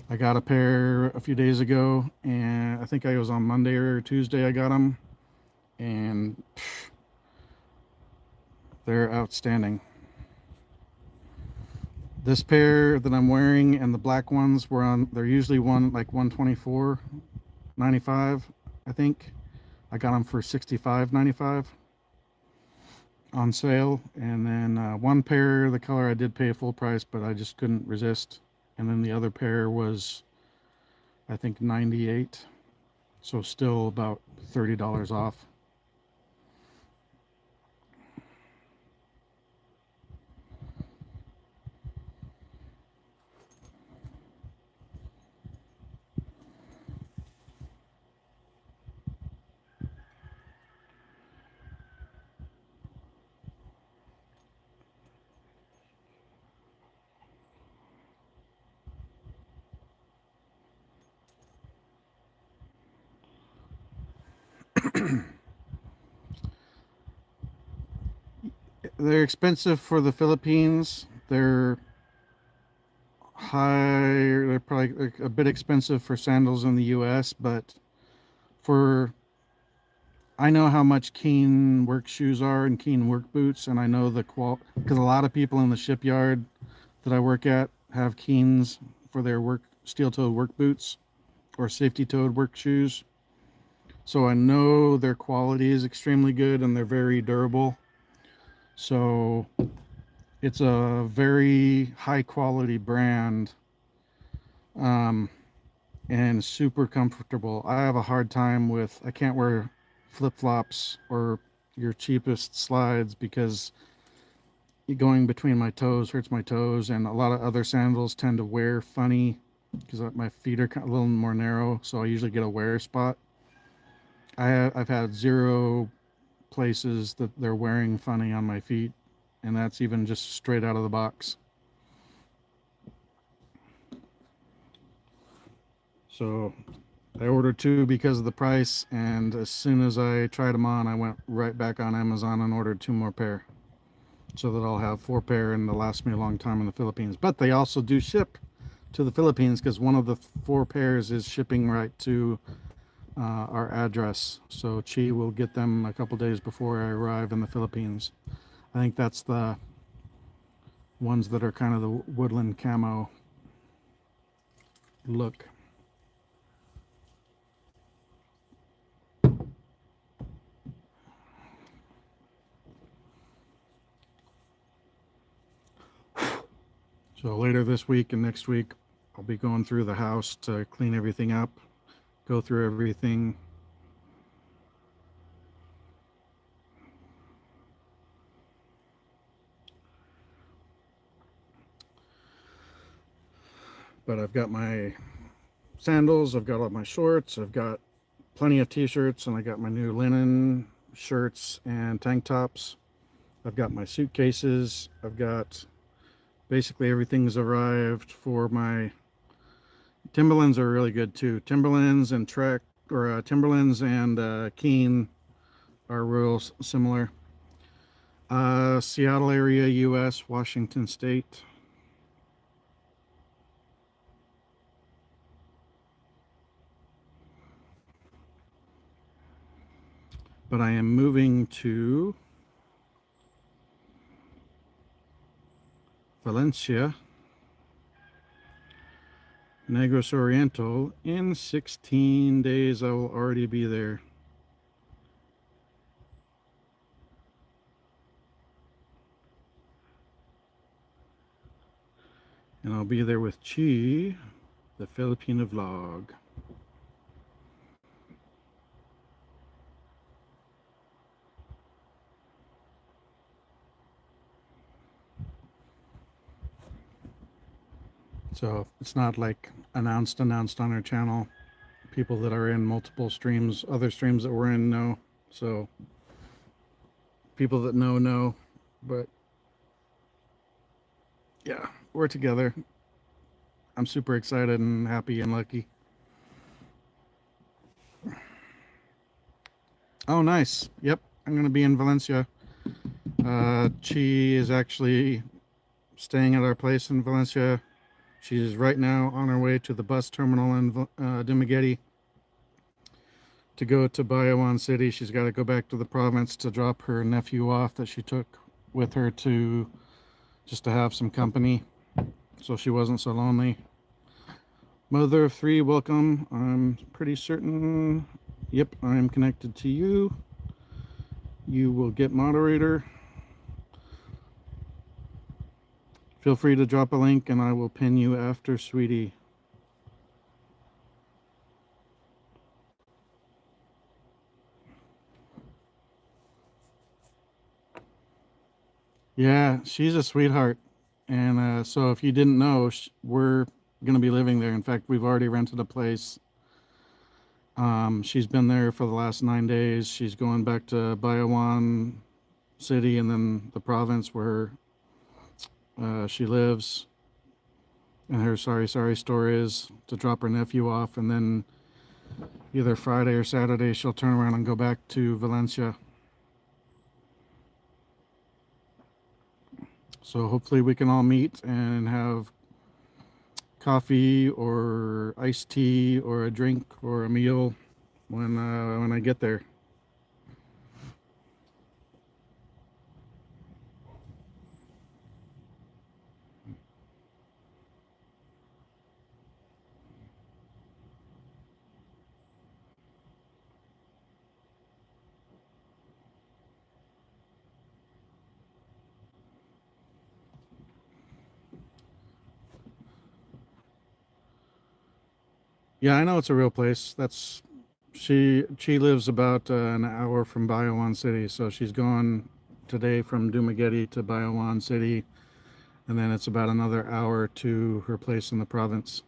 I got a pair a few days ago, and I think I was on Monday or Tuesday I got them, and they're outstanding. This pair that I'm wearing and the black ones were on, they're usually like 124.95, I think. I got them for 65.95 on sale. And then one pair, the color, I did pay full price, but I just couldn't resist. And then the other pair was, I think, 98, so still about $30 off. They're expensive for the Philippines. They're high. They're probably a bit expensive for sandals in the US, but for, I know how much Keen work shoes are and Keen work boots, and I know the because a lot of people in the shipyard that I work at have Keens for their work, steel-toed work boots or safety-toed work shoes. So I know their quality is extremely good and they're very durable. So it's a very high quality brand, and super comfortable. I have a hard time with, I can't wear flip-flops or your cheapest slides because going between my toes hurts my toes, and a lot of other sandals tend to wear funny because my feet are a little more narrow, so I usually get a wear spot. I've had 0 places that they're wearing funny on my feet, and that's even just straight out of the box. So I ordered 2 because of the price, and as soon as I tried them on, I went right back on Amazon and ordered 2 more pair, so that I'll have 4 pair and they'll last me a long time in the Philippines. But they also do ship to the Philippines, because one of the 4 pairs is shipping right to our address. So Chi will get them a couple days before I arrive in the Philippines. I think that's the ones that are kind of the woodland camo look. So later this week and next week, I'll be going through the house to clean everything up, go through everything. But I've got my sandals, I've got all my shorts, I've got plenty of t-shirts, and I got my new linen shirts and tank tops. I've got my suitcases. I've got basically everything's arrived for my Timberlands. Are really good too. Timberlands and Trek, or Timberlands and Keen are real similar. Seattle area, US, Washington State. But I am moving to Valencia, Negros Oriental. In 16 days, I will already be there. And I'll be there with Chi, the Filipino vlog. So it's not like announced on our channel. People that are in multiple streams, other streams that we're in, know. So people that know. But yeah, we're together. I'm super excited and happy and lucky. Oh, nice. Yep, I'm going to be in Valencia. Chi is actually staying at our place in Valencia. She's right now on her way to the bus terminal in Dumaguete to go to Bayawan City. She's got to go back to the province to drop her nephew off that she took with her to just to have some company, so she wasn't so lonely. Mother of 3, welcome. I'm pretty certain, yep, I'm connected to you. You will get moderator. Feel free to drop a link and I will pin you after, sweetie. Yeah, she's a sweetheart. And so if you didn't know, we're going to be living there. In fact, we've already rented a place. She's been there for the last 9 days. She's going back to Bayawan City and then the province where she lives. And her sorry store is to drop her nephew off, and then either Friday or Saturday she'll turn around and go back to Valencia. So hopefully we can all meet and have coffee or iced tea or a drink or a meal when I get there. Yeah, I know it's a real place. She lives about an hour from Bayawan City, so she's gone today from Dumaguete to Bayawan City, and then it's about another hour to her place in the province.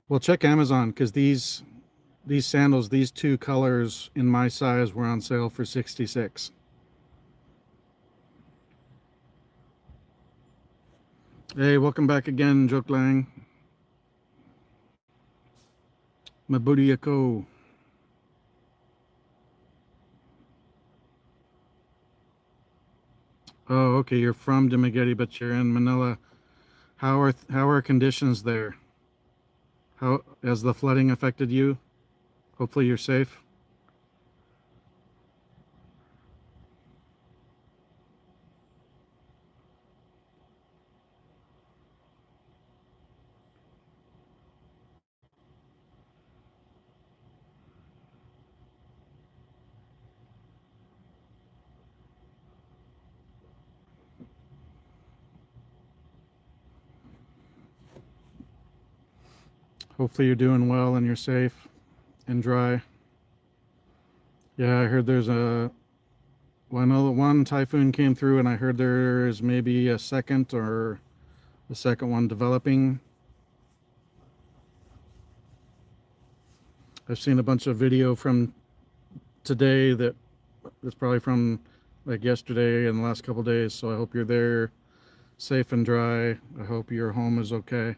Well, check Amazon, because these sandals, these 2 colors in my size were on sale for $66. Hey, welcome back again, Joke Lang. Mabudiyako. Oh, okay. You're from Dumaguete, but you're in Manila. How are conditions there? How has the flooding affected you? Hopefully you're safe. Hopefully you're doing well and you're safe and dry. Yeah, I heard there's a. Well, I know that one typhoon came through, and I heard there is maybe a second or the second one developing. I've seen a bunch of video from today that's probably from like yesterday and the last couple days. So I hope you're there safe and dry. I hope your home is okay.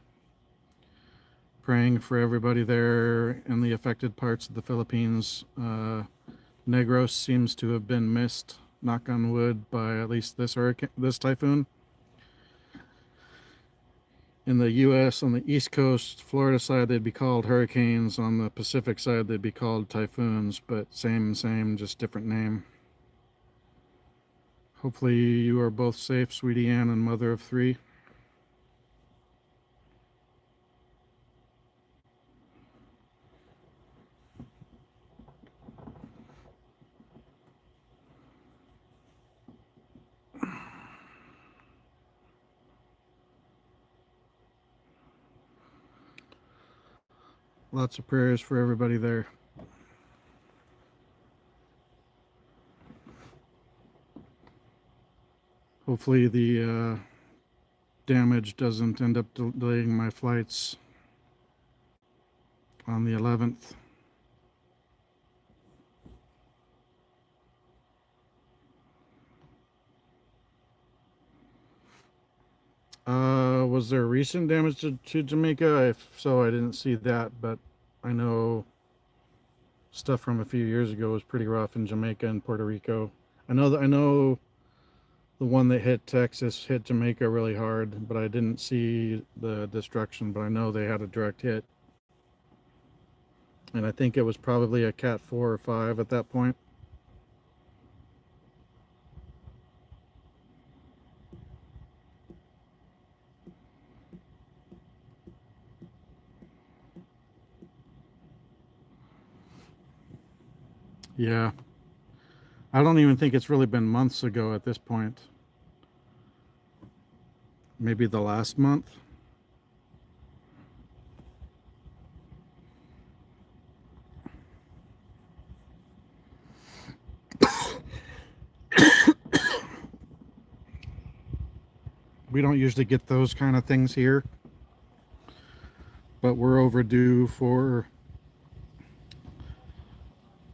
Praying for everybody there in the affected parts of the Philippines. Negros seems to have been missed, knock on wood, by at least this typhoon. In the U.S., on the East Coast, Florida side, they'd be called hurricanes. On the Pacific side, they'd be called typhoons, but same, just different name. Hopefully you are both safe, Sweetie Ann and mother of 3. Lots of prayers for everybody there. Hopefully the damage doesn't end up delaying my flights on the 11th. Was there recent damage to Jamaica? If so, I didn't see that, but I know stuff from a few years ago was pretty rough in Jamaica and Puerto Rico. I know the one that hit Texas hit Jamaica really hard, but I didn't see the destruction, but I know they had a direct hit. And I think it was probably a Cat 4 or 5 at that point. Yeah. I don't even think it's really been months ago at this point. Maybe the last month. We don't usually get those kind of things here, but we're overdue for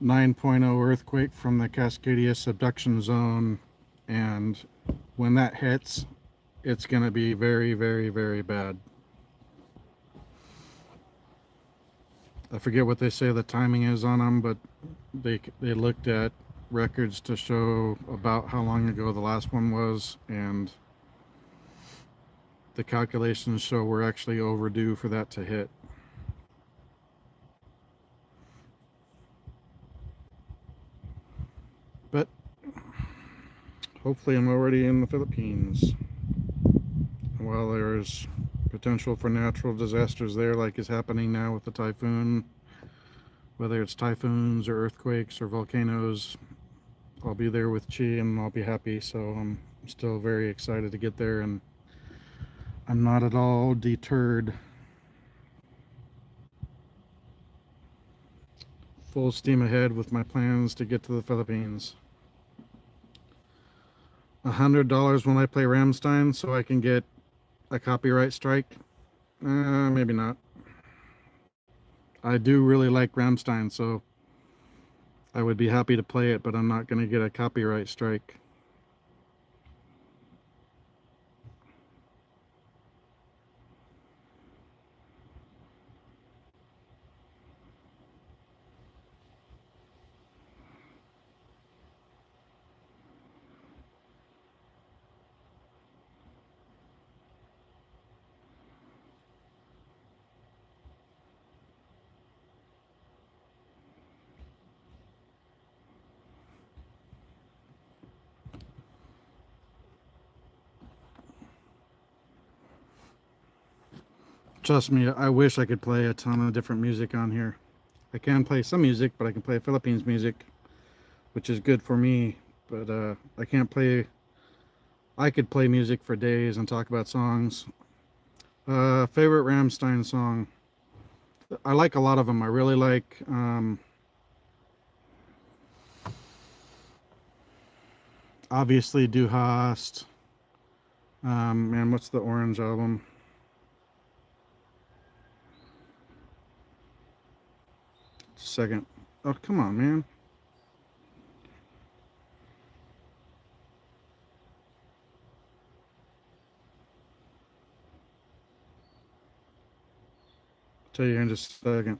9.0 earthquake from the Cascadia subduction zone, and when that hits, it's going to be very, very, very bad. I forget what they say the timing is on them, but they looked at records to show about how long ago the last one was, and the calculations show we're actually overdue for that to hit. But hopefully I'm already in the Philippines. While there's potential for natural disasters there, like is happening now with the typhoon, whether it's typhoons or earthquakes or volcanoes, I'll be there with Chi and I'll be happy. So I'm still very excited to get there, and I'm not at all deterred. Full steam ahead with my plans to get to the Philippines. $100 when I play Rammstein so I can get a copyright strike? Maybe not. I do really like Rammstein, so I would be happy to play it, but I'm not going to get a copyright strike. Trust me, I wish I could play a ton of different music on here. I can play some music, but I can play Philippines music, which is good for me. But I can't play. I could play music for days and talk about songs. Favorite Rammstein song? I like a lot of them. I really like obviously Du Hast. Man, what's the Orange album? Second. Oh, come on, man. Tell you here in just a second.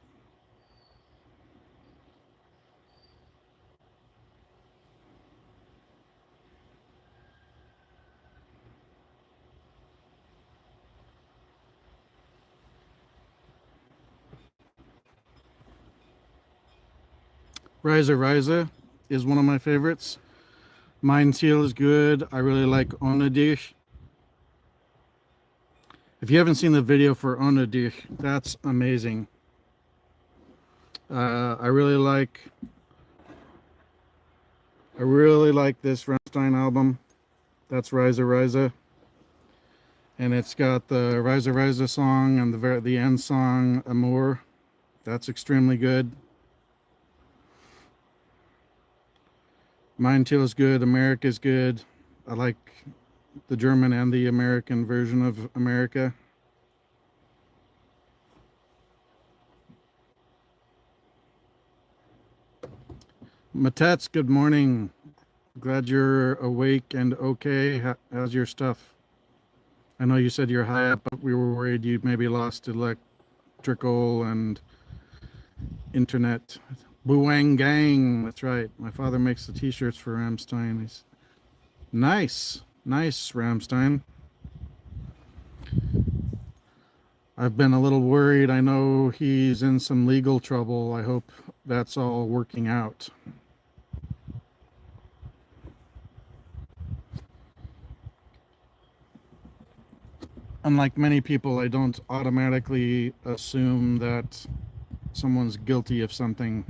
Riser is one of my favorites. Mein Ziel is good. I really like Ohne Dich. If you haven't seen the video for Ohne Dich, that's amazing. I really like this Rammstein album. That's Riser. And it's got the Riser song and the end song Amour. That's extremely good. Mein Ziel is good. America is good. I like the German and the American version of America. Matats, good morning. Glad you're awake and okay. How's your stuff? I know you said you're high up, but we were worried you maybe lost electrical and internet. Buang Gang, that's right. My father makes the t-shirts for Rammstein. He's nice Rammstein. I've been a little worried. I know he's in some legal trouble. I hope that's all working out. Unlike many people, I don't automatically assume that someone's guilty of something.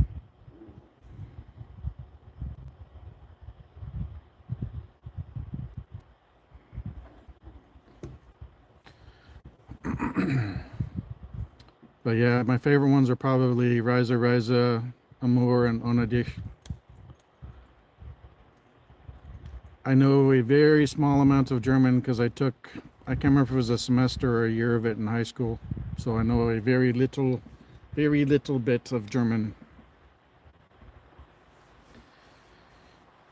But yeah, my favorite ones are probably Riser, Amour, and Ohne Dich. I know a very small amount of German because I can't remember if it was a semester or a year of it in high school. So I know a very little bit of German.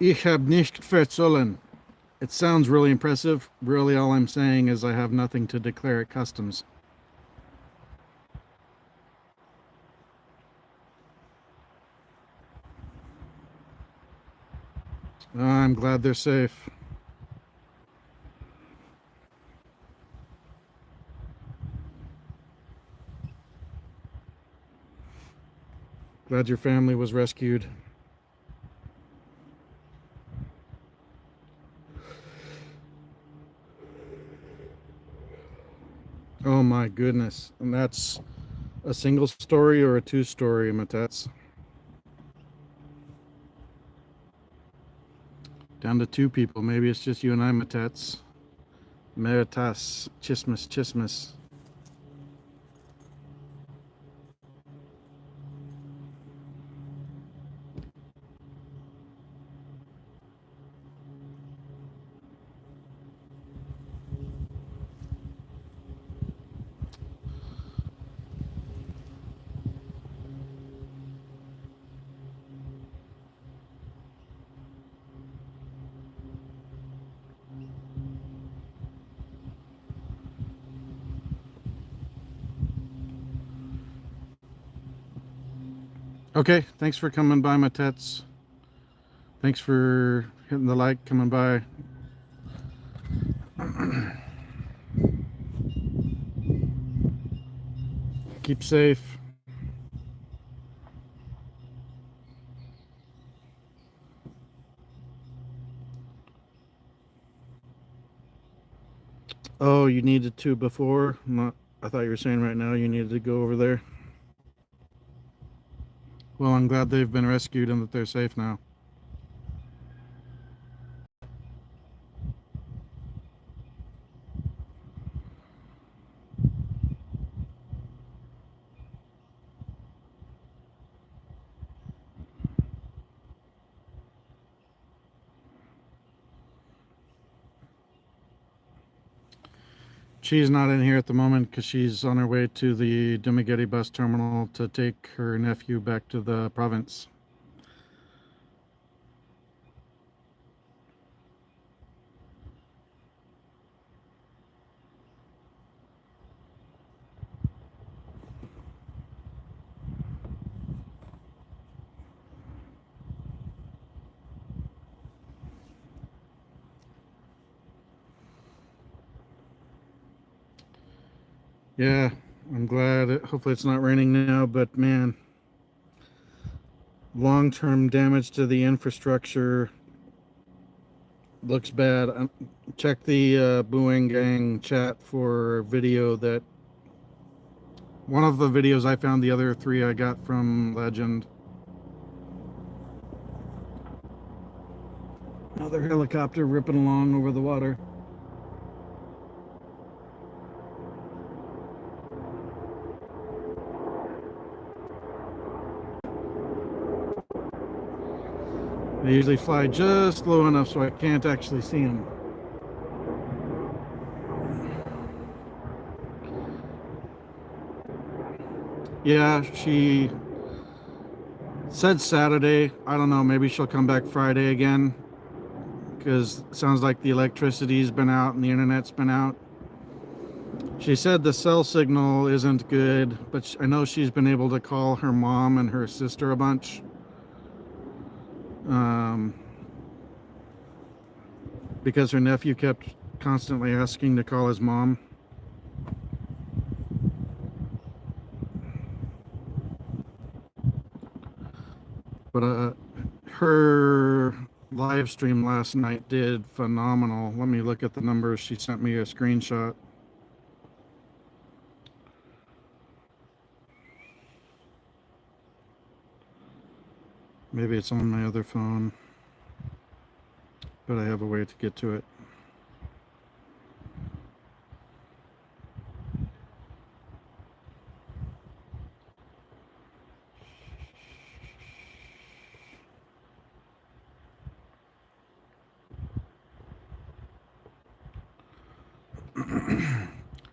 Ich hab nicht verzollen. It sounds really impressive. Really, all I'm saying is I have nothing to declare at customs. I'm glad they're safe. Glad your family was rescued. Oh my goodness. And that's a single story or a two-story, Matats? Down to two people. Maybe it's just you and I, Matats. Meritas. Chismis. Okay, thanks for coming by, Matats. Thanks for hitting the like, coming by. Keep safe. Oh, you needed to before? I thought you were saying right now you needed to go over there. Well, I'm glad they've been rescued and that they're safe now. She's not in here at the moment because she's on her way to the DUMA bus terminal to take her nephew back to the province. Yeah, I'm glad. Hopefully it's not raining now, but man, long-term damage to the infrastructure looks bad. Check the Booing Gang chat for video that one of the videos I found, the other three I got from Legend. Another helicopter ripping along over the water. They usually fly just low enough so I can't actually see them. Yeah, she said Saturday. I don't know, maybe she'll come back Friday again, because it sounds like the electricity's been out and the internet's been out. She said the cell signal isn't good, but I know she's been able to call her mom and her sister a bunch. Because her nephew kept constantly asking to call his mom. But her live stream last night did phenomenal. Let me look at the numbers. She sent me a screenshot. Maybe it's on my other phone, but I have a way to get to it.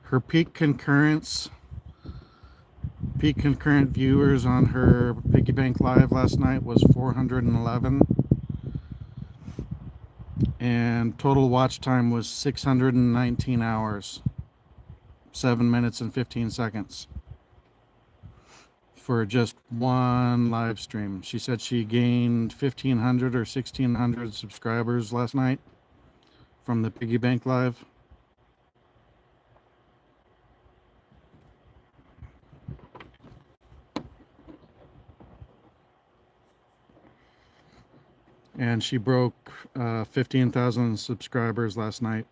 Her peak concurrent viewers on her Piggy Bank Live last night was 411, and total watch time was 619 hours, 7 minutes and 15 seconds for just one live stream. She said she gained 1,500 or 1,600 subscribers last night from the Piggy Bank Live. And she broke 15,000 subscribers last night.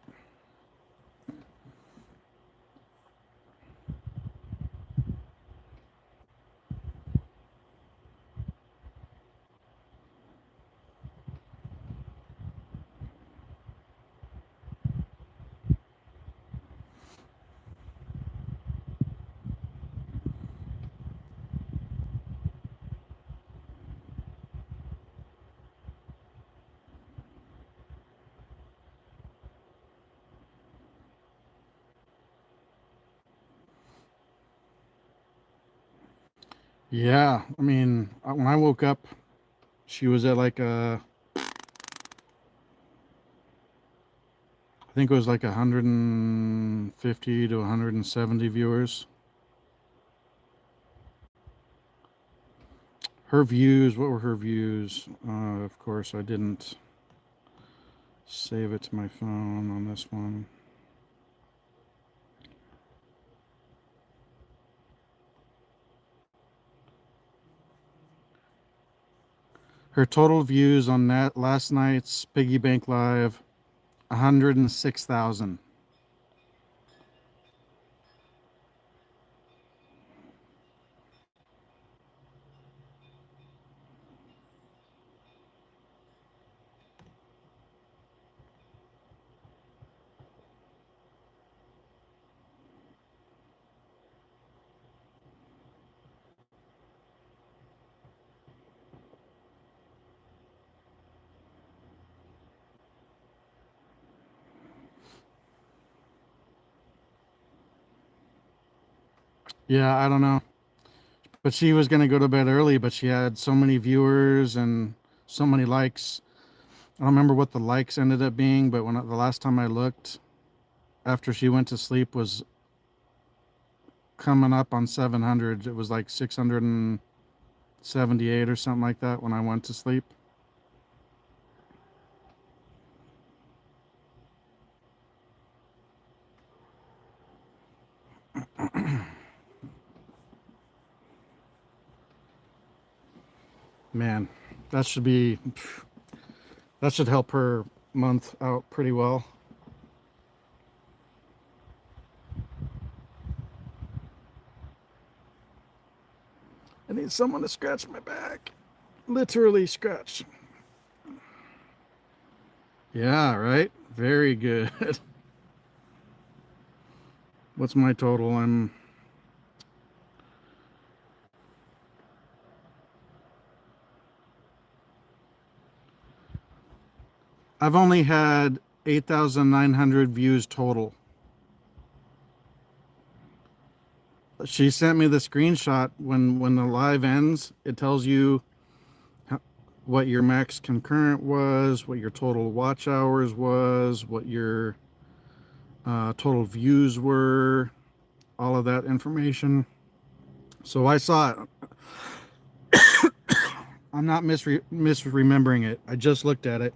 Yeah, I mean, when I woke up, she was at like I think it was like 150 to 170 viewers. Her views, what were her views? Of course, I didn't save it to my phone on this one. Her total views on that last night's Piggy Bank Live, 106,000. Yeah, I don't know. But she was going to go to bed early, but she had so many viewers and so many likes. I don't remember what the likes ended up being, but the last time I looked after she went to sleep was coming up on 700. It was like 678 or something like that when I went to sleep. Man, that should be that should help her month out pretty well. I need someone to scratch my back. Literally scratch. Yeah, right? Very good. What's my total? I've only had 8,900 views total. She sent me the screenshot when the live ends. It tells you what your max concurrent was, what your total watch hours was, what your total views were, all of that information. So I saw it. I'm not misremembering it. I just looked at it.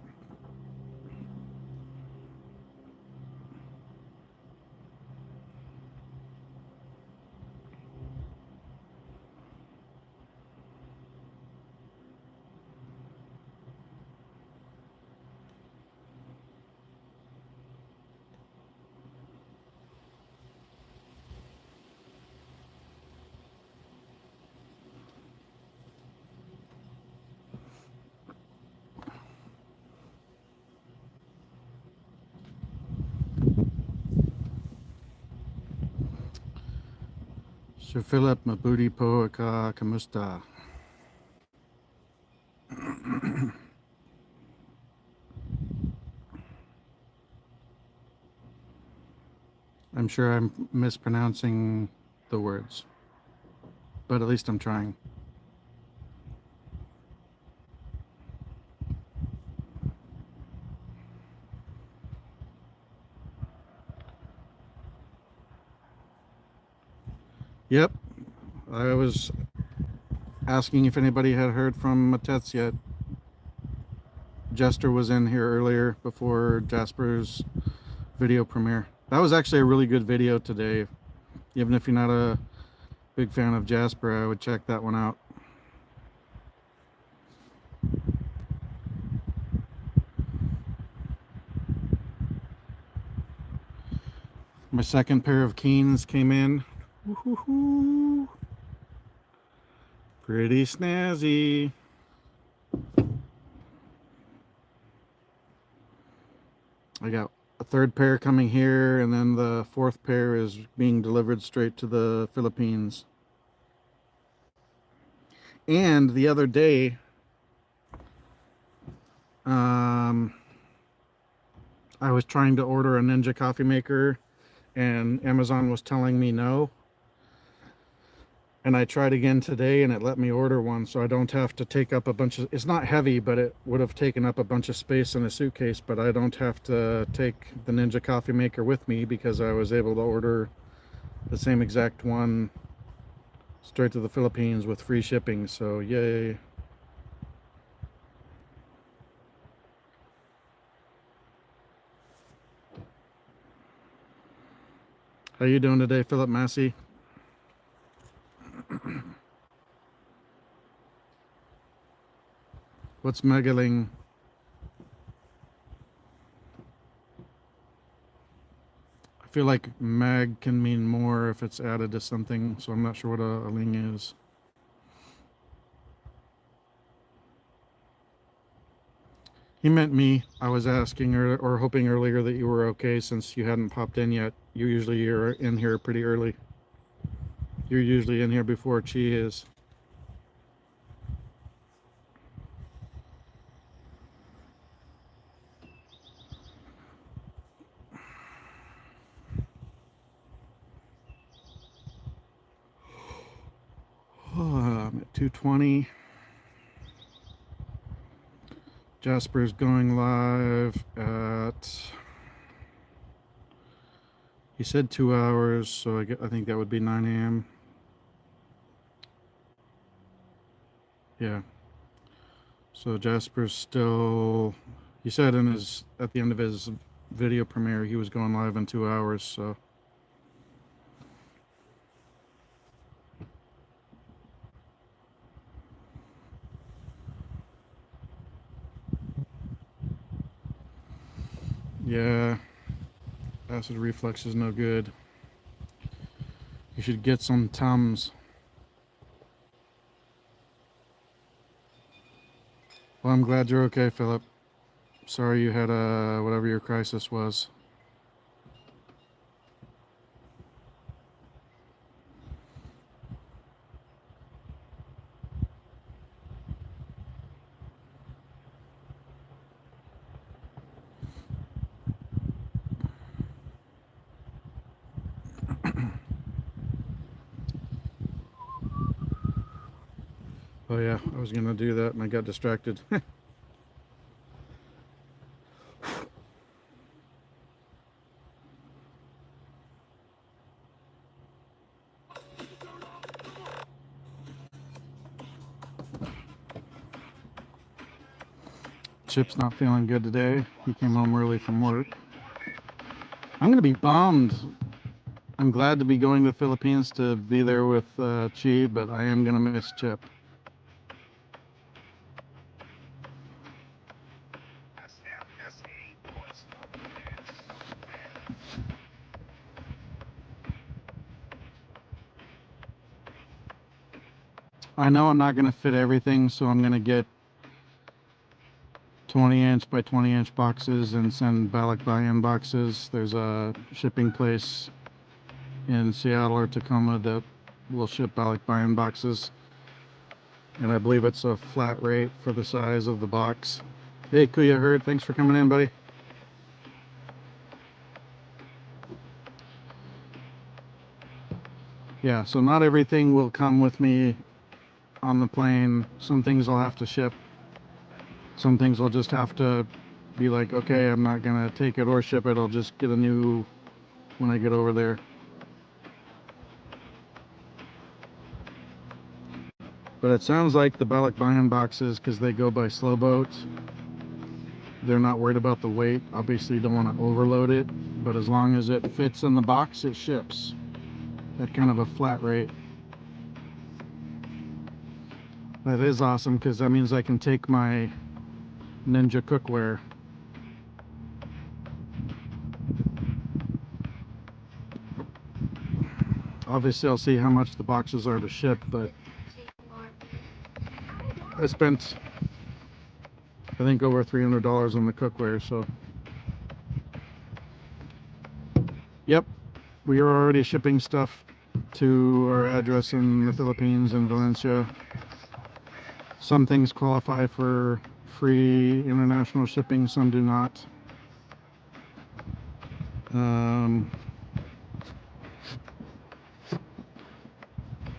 Sir Philip Mabuti Poaka Kamusta. I'm sure I'm mispronouncing the words, but at least I'm trying. Yep, I was asking if anybody had heard from Matets yet. Jester was in here earlier before Jasper's video premiere. That was actually a really good video today. Even if you're not a big fan of Jasper, I would check that one out. My second pair of Keens came in. Woo-hoo-hoo. Pretty snazzy. I got a third pair coming here, and then the fourth pair is being delivered straight to the Philippines. And the other day, I was trying to order a Ninja coffee maker, and Amazon was telling me no. And I tried again today, and it let me order one, so I don't have to take up a bunch of... It's not heavy, but it would have taken up a bunch of space in a suitcase, but I don't have to take the Ninja coffee maker with me because I was able to order the same exact one straight to the Philippines with free shipping, so yay. How you doing today, Philip Massey? What's megaling? I feel like mag can mean more if it's added to something, so I'm not sure what a ling is. He meant me. I was asking or hoping earlier that you were okay since you hadn't popped in yet. You're in here pretty early. You're usually in here before Chi is. 2:20. Jasper's going live at, he said 2 hours, so I think that would be 9 a.m. Yeah. So Jasper's still, he said in his, at the end of his video premiere, he was going live in 2 hours, so. Yeah, acid reflux is no good. You should get some Tums. Well, I'm glad you're okay, Philip. Sorry you had whatever your crisis was. Oh yeah, I was gonna do that and I got distracted. Chip's not feeling good today. He came home early from work. I'm gonna be bummed. I'm glad to be going to the Philippines to be there with Chi, but I am gonna miss Chip. I know I'm not gonna fit everything, so I'm gonna get 20-inch by 20-inch boxes and send balikbayan boxes. There's a shipping place in Seattle or Tacoma that will ship balikbayan boxes, and I believe it's a flat rate for the size of the box. Hey Kuya Herd, thanks for coming in, buddy. Yeah, so not everything will come with me on the plane. Some things I'll have to ship. Some things I'll just have to be like, okay, I'm not gonna take it or ship it. I'll just get a new when I get over there. But it sounds like the balikbayan boxes, because they go by slow boats, they're not worried about the weight. Obviously, you don't want to overload it, but as long as it fits in the box, it ships at kind of a flat rate. That is awesome, because that means I can take my Ninja cookware. Obviously, I'll see how much the boxes are to ship, but I spent, I think, over $300 on the cookware, so. Yep, we are already shipping stuff to our address in the Philippines in Valencia. Some things qualify for free international shipping, some do not.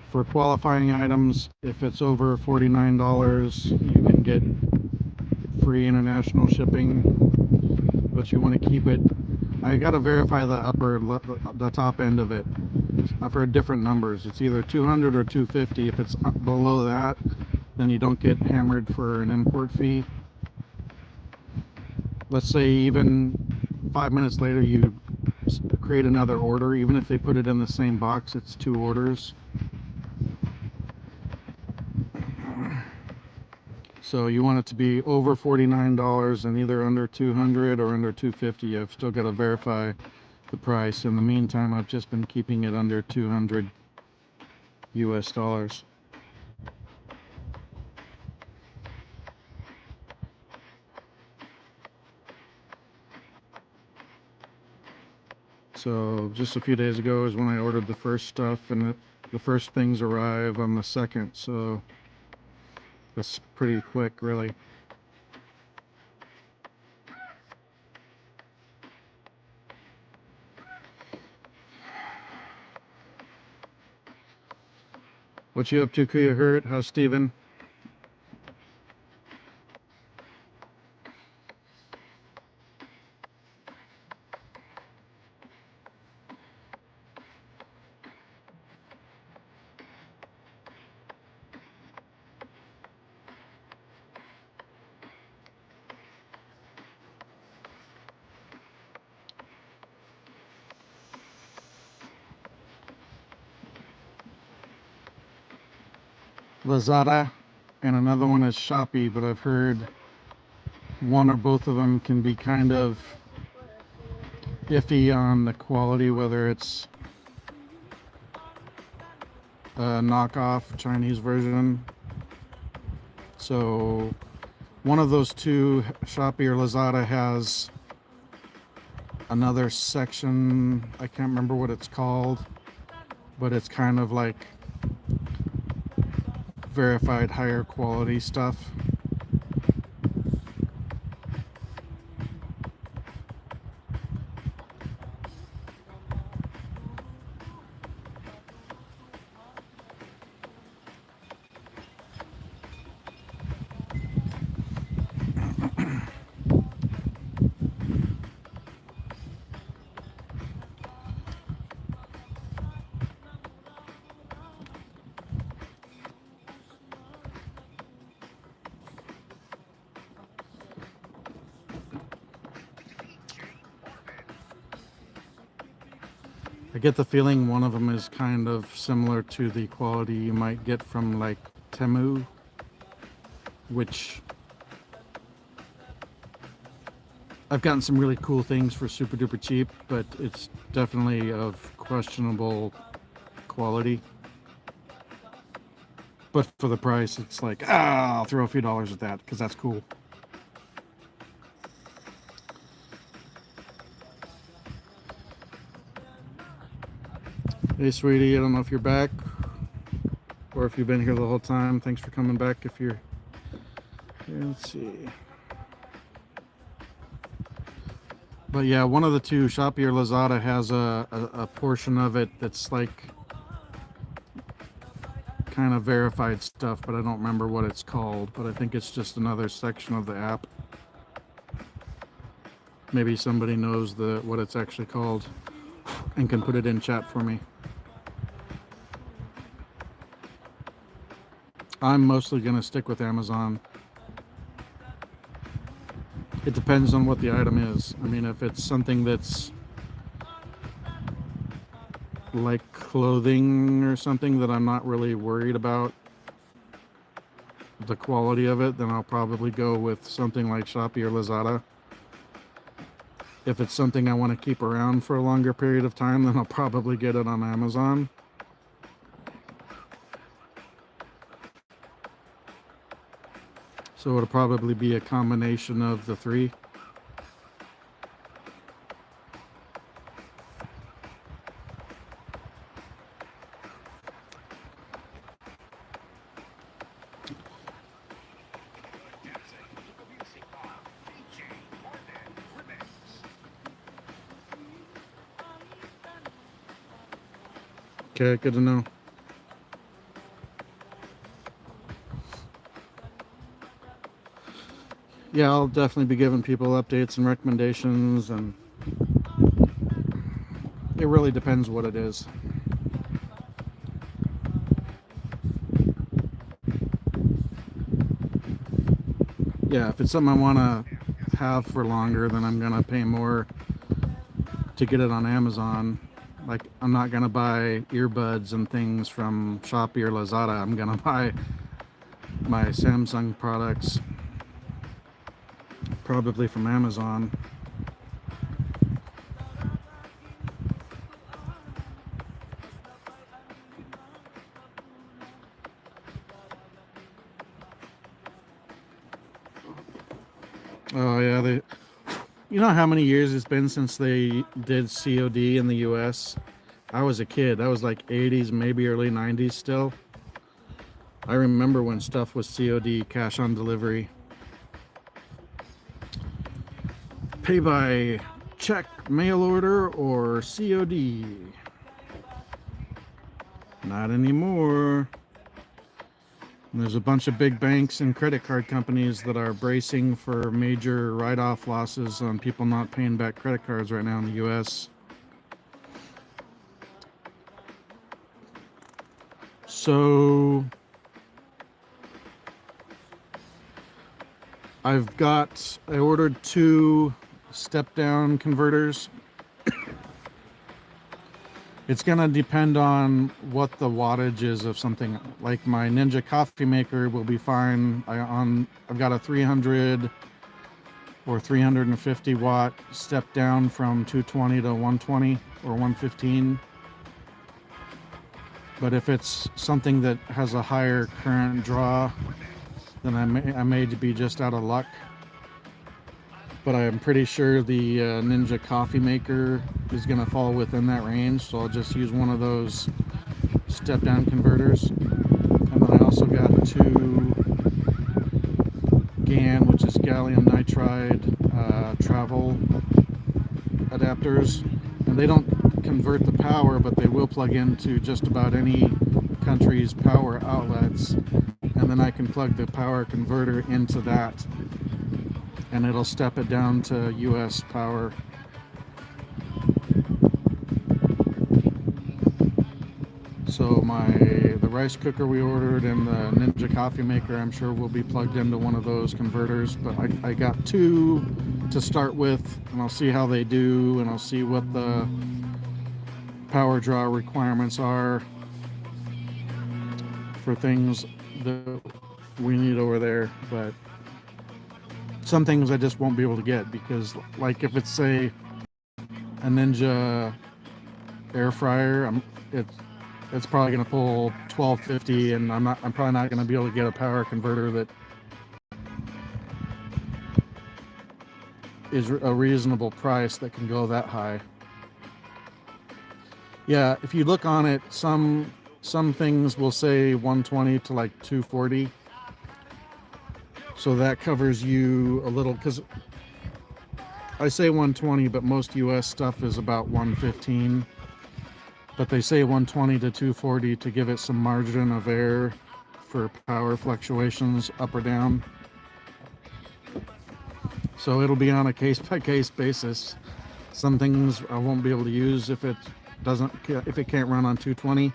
For qualifying items, if it's over $49, you can get free international shipping, but you want to keep it. I got to verify the top end of it. I've heard different numbers. It's either 200 or 250. If it's below that, then you don't get hammered for an import fee. Let's say even 5 minutes later you create another order, even if they put it in the same box, it's 2 orders. So you want it to be over $49 and either under 200 or under 250. I've still got to verify the price. In the meantime, I've just been keeping it under 200 US dollars. So just a few days ago is when I ordered the first stuff, and the first things arrive on the 2nd, so that's pretty quick, really. What you up to, Kuya Hurt? How's Steven? Lazada, and another one is Shopee, but I've heard one or both of them can be kind of iffy on the quality, whether it's a knockoff Chinese version. So one of those two, Shopee or Lazada, has another section, I can't remember what it's called, but it's kind of like verified higher quality stuff. I get the feeling one of them is kind of similar to the quality you might get from like Temu, which I've gotten some really cool things for super duper cheap, but it's definitely of questionable quality. But for the price, it's like, I'll throw a few dollars at that because that's cool. Hey, sweetie, I don't know if you're back or if you've been here the whole time. Thanks for coming back. If you're here, let's see. But yeah, one of the two, Shopee or Lazada, has a portion of it that's like kind of verified stuff, but I don't remember what it's called. But I think it's just another section of the app. Maybe somebody knows what it's actually called and can put it in chat for me. I'm mostly going to stick with Amazon. It depends on what the item is. I mean, if it's something that's like clothing or something that I'm not really worried about the quality of it, then I'll probably go with something like Shopee or Lazada. If it's something I want to keep around for a longer period of time, then I'll probably get it on Amazon. So it'll probably be a combination of the three. Okay, good to know. Yeah, I'll definitely be giving people updates and recommendations, and it really depends what it is. Yeah, if it's something I want to have for longer, then I'm going to pay more to get it on Amazon. Like, I'm not going to buy earbuds and things from Shopee or Lazada. I'm going to buy my Samsung products probably from Amazon. Oh yeah, you know how many years it's been since they did COD in the US? I was a kid. That was like 80s, maybe early 90s still. I remember when stuff was COD, cash on delivery. Pay by check, mail order, or COD. Not anymore. And there's a bunch of big banks and credit card companies that are bracing for major write-off losses on people not paying back credit cards right now in the U.S. So I ordered 2 step-down converters. It's gonna depend on what the wattage is of something. Like my Ninja coffee maker will be fine. I've got a 300 or 350 watt step down from 220 to 120 or 115. But if it's something that has a higher current draw, then I may be just out of luck. But I'm pretty sure the Ninja coffee maker is going to fall within that range, so I'll just use one of those step down converters. And then I also got 2 GaN, which is gallium nitride travel adapters, and they don't convert the power, but they will plug into just about any country's power outlets, and then I can plug the power converter into that and it'll step it down to US power. So the rice cooker we ordered and the Ninja coffee maker, I'm sure will be plugged into one of those converters. But I got 2 to start with, and I'll see how they do, and I'll see what the power draw requirements are for things that we need over there. But some things I just won't be able to get, because like if it's, say, a Ninja air fryer, it's probably going to pull 1250, and I'm probably not going to be able to get a power converter that is a reasonable price that can go that high. Yeah, if you look on it, some things will say 120 to like 240. So that covers you a little, because I say 120, but most US stuff is about 115. But they say 120 to 240 to give it some margin of error for power fluctuations up or down. So it'll be on a case-by-case basis. Some things I won't be able to use if it can't run on 220.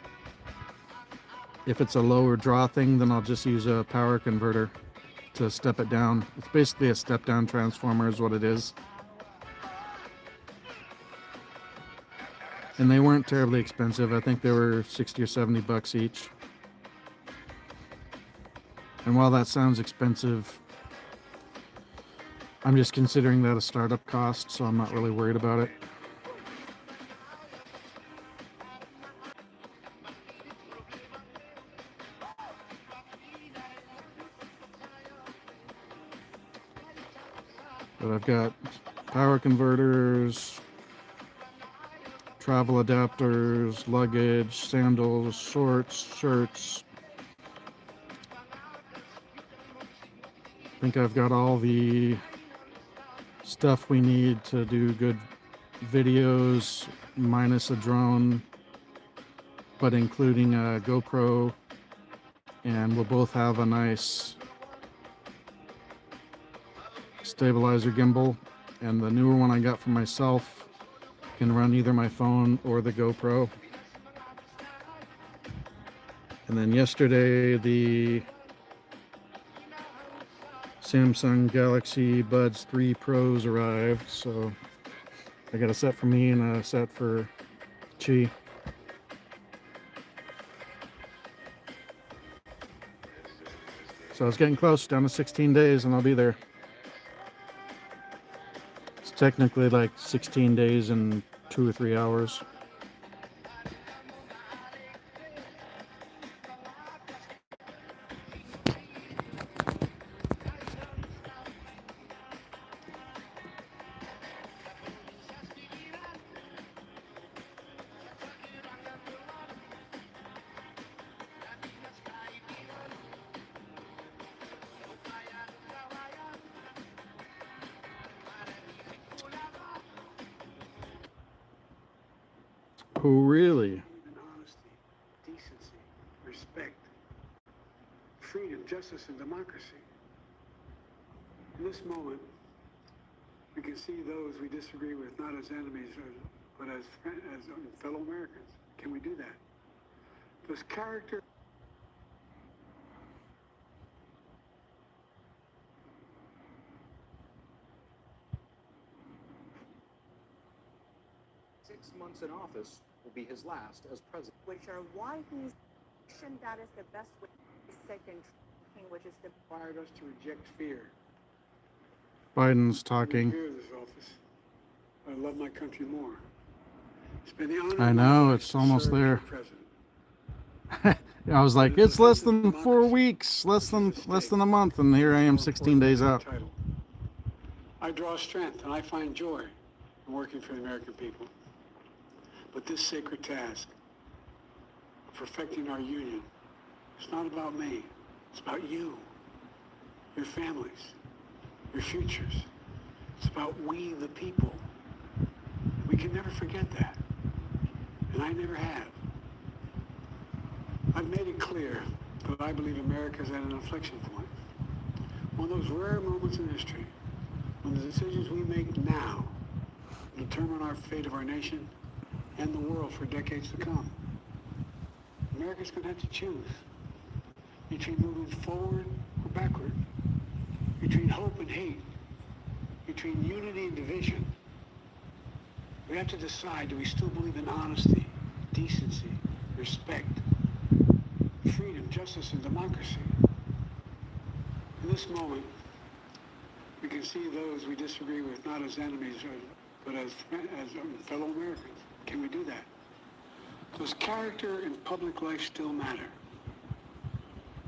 If it's a lower draw thing, then I'll just use a power converter to step it down. It's basically a step-down transformer is what it is. And they weren't terribly expensive. I think they were 60 or 70 bucks each. And while that sounds expensive, I'm just considering that a startup cost, so I'm not really worried about it. But I've got power converters, travel adapters, luggage, sandals, shorts, shirts. I think I've got all the stuff we need to do good videos, minus a drone, but including a GoPro, and we'll both have a nice stabilizer gimbal, and the newer one I got for myself can run either my phone or the GoPro. And then yesterday the Samsung Galaxy Buds 3 Pros arrived, so I got a set for me and a set for Chi. So it's getting close, down to 16 days and I'll be there. It's technically like 16 days and 2 or 3 hours. Oh, really? Honesty, decency, respect, freedom. justice, and democracy. In this moment, we can see those we disagree with not as enemies, but as fellow Americans. Can we do that? Does character... 6 months in office will be his last as president. Which are why he's that is the best way second which is the required us to reject fear. Biden's talking. Fear of this office. I love my country more. It's been the honor I of my know, life it's to almost serve as there. president. I was like, it's less than 4 weeks, less than a month, and here I am 16 days out. Title. I draw strength and I find joy in working for the American people. But this sacred task of perfecting our union, it's not about me. It's about you, your families, your futures. It's about we, the people. We can never forget that. And I never have. I've made it clear that I believe America is at an inflection point. One of those rare moments in history when the decisions we make now determine our fate of our nation and the world for decades to come. America's going to have to choose between moving forward or backward, between hope and hate, between unity and division. We have to decide, do we still believe in honesty, decency, respect, freedom, justice, and democracy? In this moment, we can see those we disagree with not as enemies, but as fellow Americans. Can we do that? Does character in public life still matter?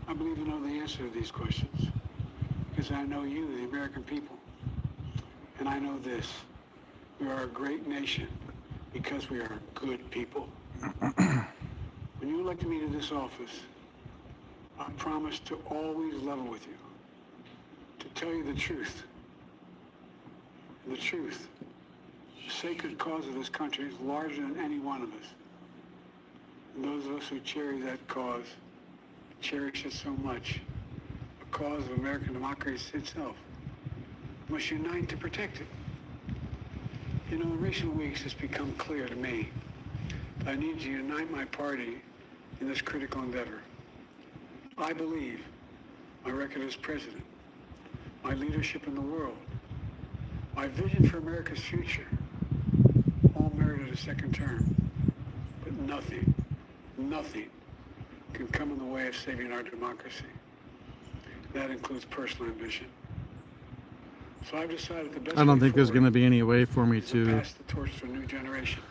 I believe I know the answer to these questions because I know you, the American people. And I know this. We are a great nation because we are good people. When you elected me to this office, I promise to always level with you, to tell you the truth. And the truth, the sacred cause of this country is larger than any one of us. And those of us who cherish that cause, cherish it so much, the cause of American democracy itself, must unite to protect it. You know, in recent weeks, it's become clear to me that I need to unite my party in this critical endeavor. I believe my record as president, my leadership in the world, my vision for America's future, all merited a second term. But nothing can come in the way of saving our democracy. That includes personal ambition. So I've decided the best I don't way think there's going to forward be any way for me is to, pass the torch to a new generation.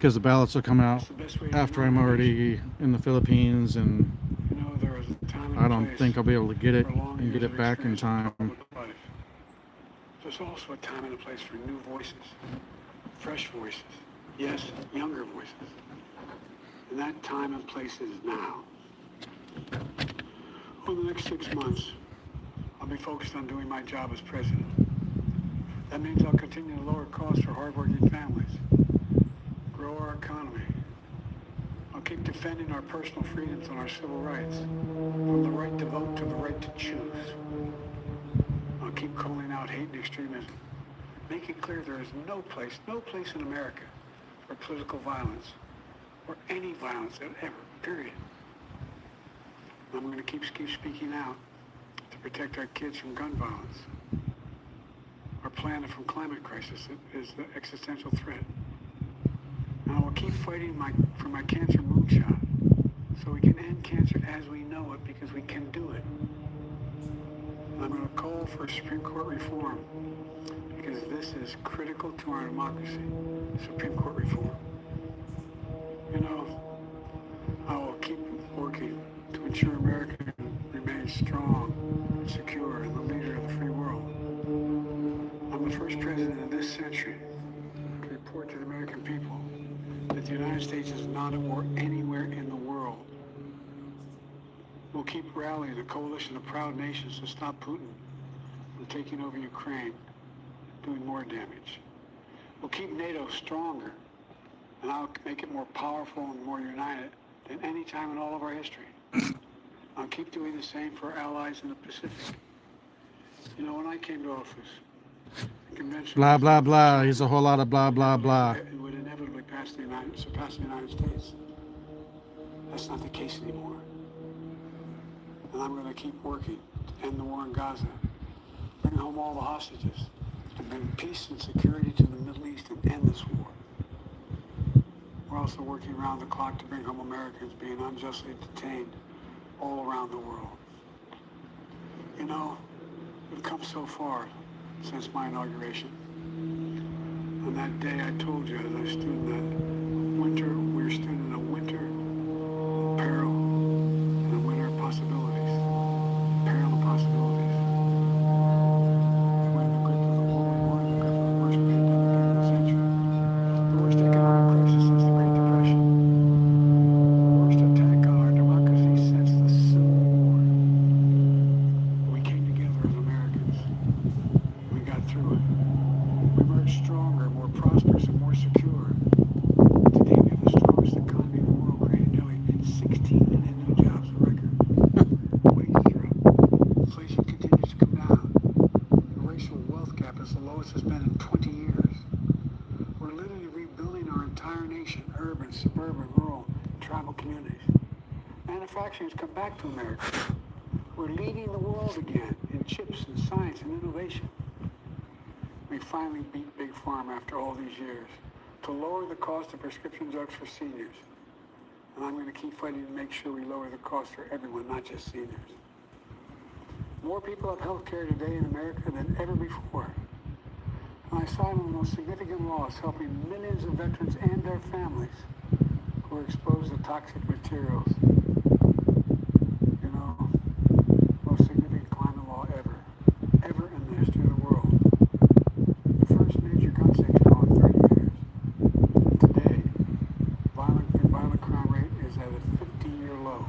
because the ballots will come out It's the best way to after unite I'm our nation. already in the Philippines, and You know, there is a time and I don't place think I'll be able to get it for long and get years it of back in experience time. public life. There's also a time and a place for new voices, fresh voices, yes, younger voices. And that time and place is now. Over the next 6 months, I'll be focused on doing my job as president. That means I'll continue to lower costs for hardworking families, grow our economy. I'll keep defending our personal freedoms and our civil rights, from the right to vote to the right to choose. I'll keep calling out hate and extremism, make it clear there is no place in America for political violence, or any violence ever, period. I'm going to keep speaking out to protect our kids from gun violence, our planet from climate crisis is the existential threat. And I will keep fighting for my cancer moonshot so we can end cancer as we know it, because we can do it. And I'm going to call for Supreme Court reform because this is critical to our democracy, Supreme Court reform. You know, I will keep working to ensure America remains strong, secure, and the leader of the free world. I'm the first president in this century to report to the American people that the United States is not at war anywhere in the world. We'll keep rallying a coalition of proud nations to stop Putin from taking over Ukraine, doing more damage. We'll keep NATO stronger, and I'll make it more powerful and more united than any time in all of our history. I'll keep doing the same for our allies in the Pacific. You know, when I came to office, the convention Blah, was blah, that blah. China He's a whole lot of blah, blah, blah. It would inevitably surpass the United States. That's not the case anymore. And I'm going to keep working to end the war in Gaza, bring home all the hostages, and bring peace and security to the Middle East and end this war. We're also working around the clock to bring home Americans being unjustly detained all around the world. You know, we've come so far since my inauguration. On that day I told you as I stood in that winter, we stood in a winter of peril and a winter of possibilities. Peril and possibilities. We're in the grip of the war, we're in the grip of the worst pandemic in the century. The worst economic crisis since the Great Depression. The worst attack on our democracy since the Civil War. We came together as Americans. We got through it. We emerged stronger, more prosperous, and more secure. Today we have the strongest economy in the world, creating nearly 16 million new jobs a record. Wages are up. Inflation continues to come down. The racial wealth gap is the lowest it's been in 20 years. We're literally rebuilding our entire nation, urban, suburban, rural, tribal communities. Manufacturing's come back to America. We're leading the world again in chips and science and innovation. We finally beat Big Pharma after all these years to lower the cost of prescription drugs for seniors. And I'm going to keep fighting to make sure we lower the cost for everyone, not just seniors. More people have health care today in America than ever before. And I signed one of the most significant laws helping millions of veterans and their families who are exposed to toxic materials. You know, most significant climate law ever in the history of the world. The first major gun safety law in 30 years. Today, the violent crime rate is at a 50-year low.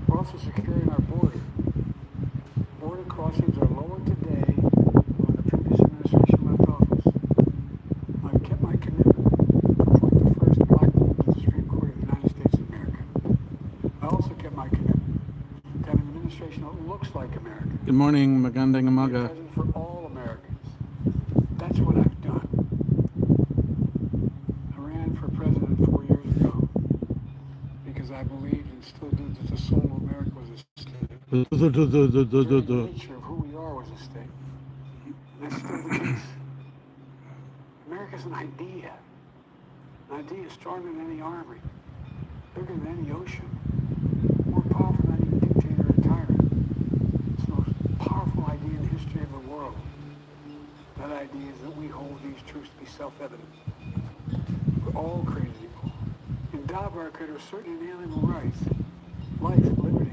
We're also securing our border. Border crossings are lower today than when the previous administration left office. I've kept my commitment to appoint the first black woman to the Supreme Court of the United States of America. I also kept my commitment to have an administration that looks like America. Good morning, Be a Magandangamaga. president for all Americans. That's what I've done. I ran for president 4 years ago because I believed and still do that the soul of America was at stake. The very nature of who we are was at stake. And that's still the case. America's an idea. An idea stronger than any army, bigger than any ocean, more powerful than any dictator or tyrant. It's the most powerful idea in the history of the world. That idea is that we hold these truths to be self-evident. We're all created equal. Endowed by our Creator with certain inalienable rights, life, liberty,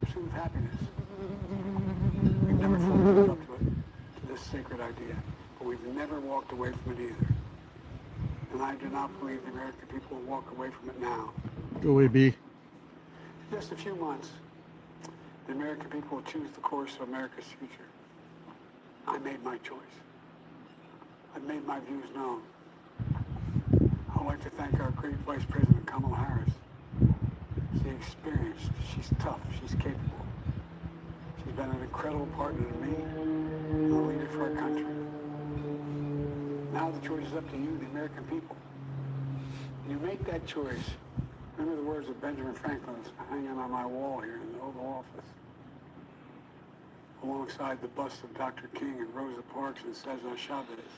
pursuit of happiness. We've never fully lived up to it, to this sacred idea, but we've never walked away from it either. And I do not believe the American people will walk away from it now. Go away, B. In just a few months, the American people will choose the course of America's future. I made my choice. I've made my views known. I would like to thank our great Vice President Kamala Harris. She's experienced, she's tough, she's capable. She's been an incredible partner to me and a leader for our country. Now the choice is up to you, the American people. When you make that choice, remember the words of Benjamin Franklin hanging on my wall here in the Oval Office, alongside the bust of Dr. King and Rosa Parks and Cesar Chavez.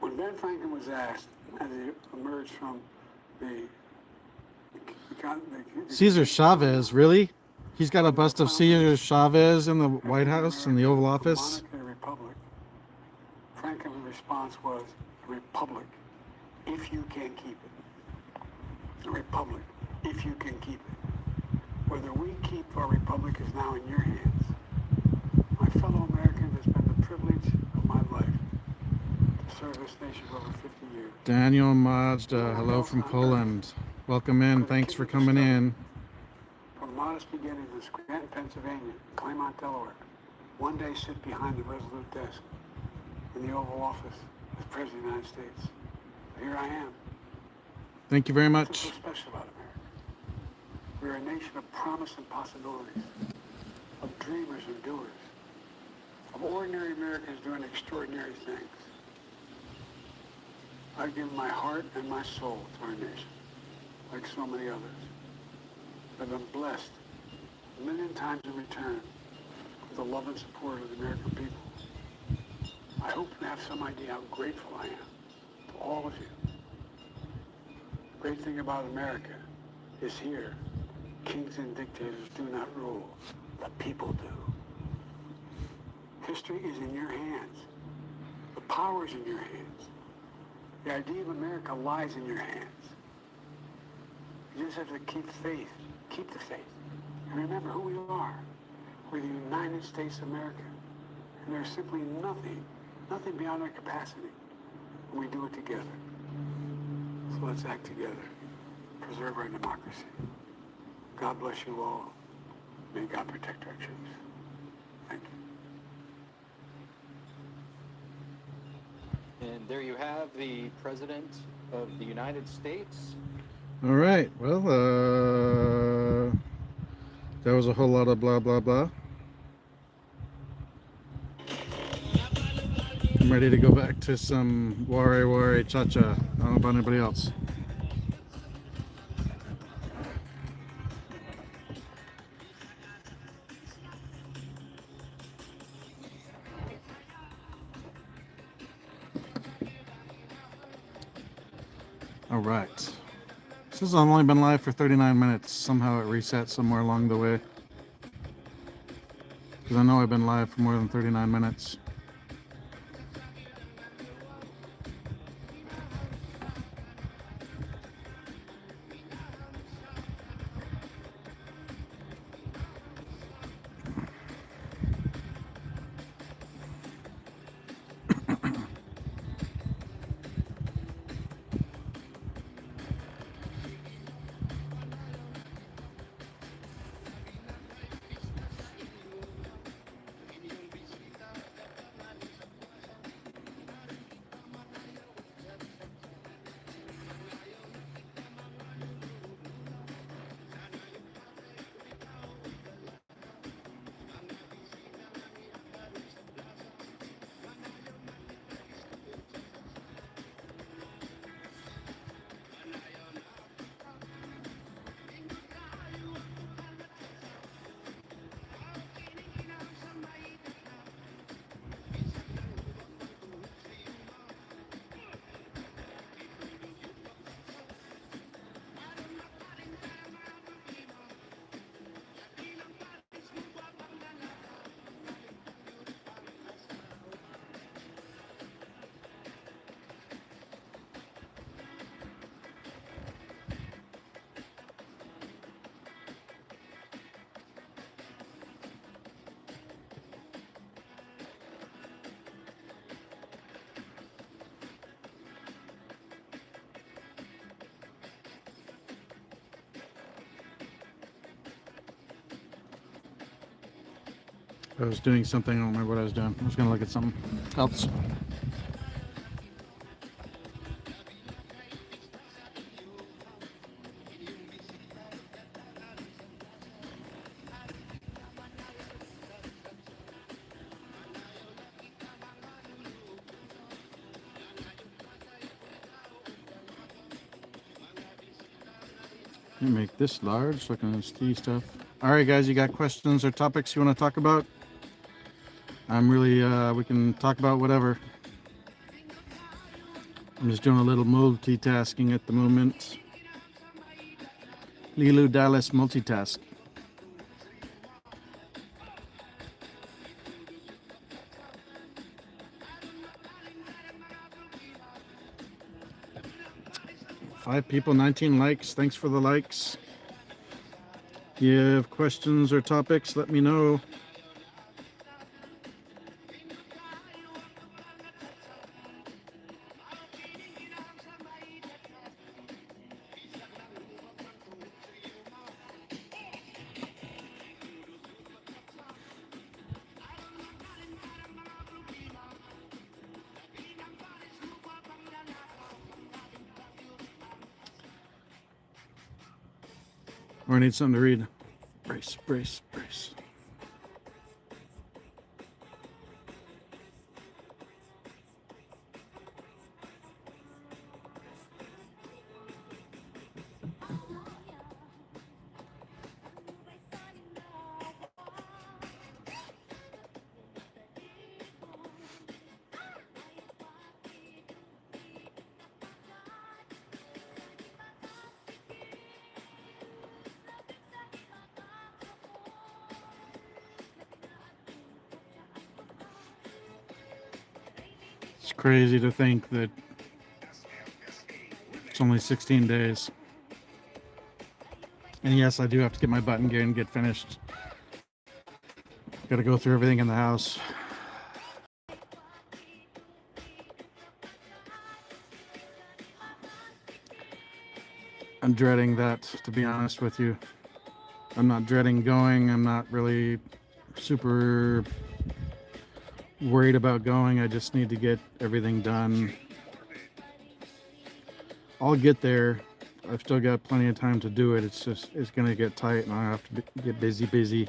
When Ben Franklin was asked, as he emerged from the Cesar Chavez, really? He's got a bust of Cesar Chavez in the White House, in the Oval Office? Monarchy or republic, Franklin's response was, a republic, if you can keep it. A republic, if you can keep it. Whether we keep our republic is now in your hands. My fellow Americans, it's been the privilege of my life to serve this nation for over 50 years. Daniel Mazda, hello from Poland. Welcome in. Thanks for coming in. From modest beginnings in Scranton, Pennsylvania, Claymont, Delaware, one day sit behind the resolute desk in the Oval Office as President of the United States. Here I am. Thank you very What's much. so special about America? We're a nation of promise and possibilities, of dreamers and doers, of ordinary Americans doing extraordinary things. I've given my heart and my soul to our nation, like so many others. I've been blessed a million times in return with the love and support of the American people. I hope you have some idea how grateful I am to all of you. The great thing about America is here, kings and dictators do not rule, the people do. History is in your hands. The power is in your hands. The idea of America lies in your hands. You just have to keep faith. Keep the faith. And remember who we are. We're the United States of America. And there's simply nothing beyond our capacity when we do it together. So let's act together. Preserve our democracy. God bless you all. May God protect our troops. Thank you. And there you have the President of the United States. All right. Well, that was a whole lot of blah, blah, blah. I'm ready to go back to some ware ware cha-cha. I don't know about anybody else. All right. This has only been live for 39 minutes. Somehow it reset somewhere along the way. Because I know I've been live for more than 39 minutes. I was doing something, I don't remember what I was doing. I was going to look at something else. Let me make this large so I can see stuff. All right, guys, you got questions or topics you want to talk about? I'm really, we can talk about whatever. I'm just doing a little multitasking at the moment. Lilu Dallas multitask. Five people, 19 likes. Thanks for the likes. If you have questions or topics, let me know. Or I need something to read. Brace, brace, brace. It's crazy to think that it's only 16 days. And yes, I do have to get my button gear and get finished. Got to go through everything in the house. I'm dreading that, to be honest with you. I'm not dreading going. I'm not really super worried about going. I just need to get everything done. I'll get there. I've still got plenty of time to do it. It's just, it's going to get tight and I have to get busy. Busy.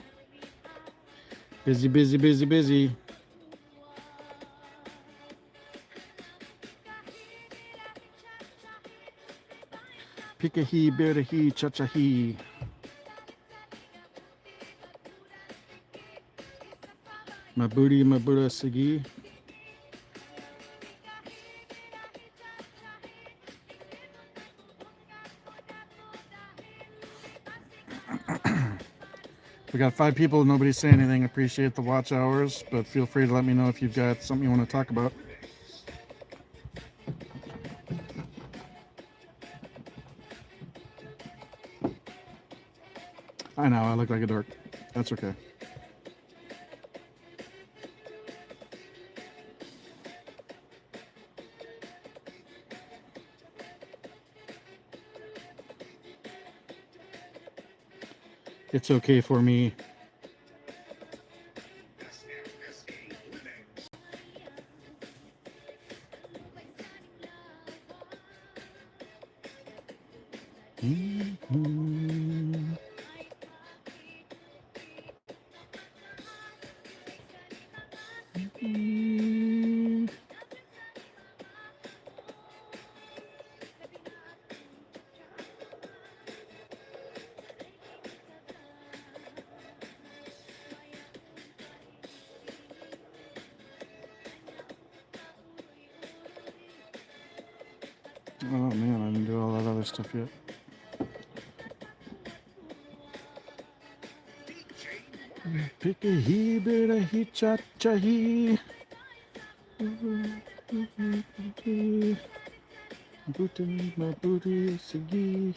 Pikahi, berahi, chachahi. Mabudi, mabuda, sigi. We got 5 people. Nobody's saying anything. Appreciate the watch hours, but feel free to let me know if you've got something you want to talk about. I know, I look like a dork. That's okay. It's okay for me. Oh man, I didn't do all that other stuff yet. Pick a he, better he, cha cha he. Booty, my booty, sigi.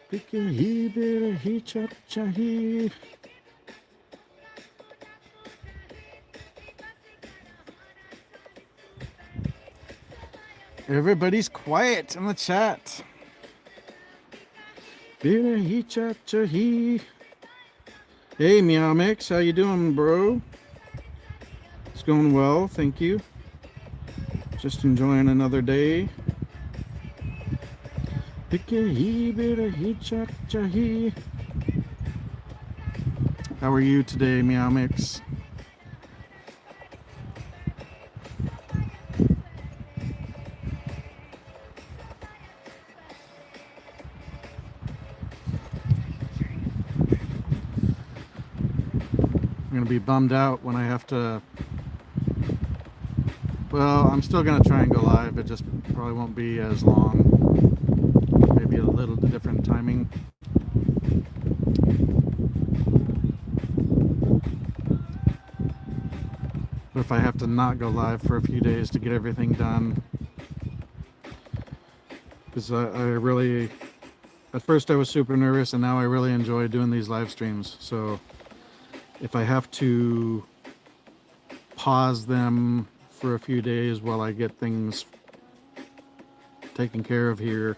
Pick a he, better he, cha cha he. Everybody's quiet in the chat. He cha cha he. Hey Meow Mix, how you doing, bro? It's going well, thank you. Just enjoying another day. He cha cha he. How are you today, Meow Mix? I'm gonna be bummed out when I have to. Well, I'm still gonna try and go live. It just probably won't be as long. Maybe a little different timing. But if I have to not go live for a few days to get everything done, because I really, at first I was super nervous, and now I really enjoy doing these live streams. So if I have to pause them for a few days while I get things taken care of here,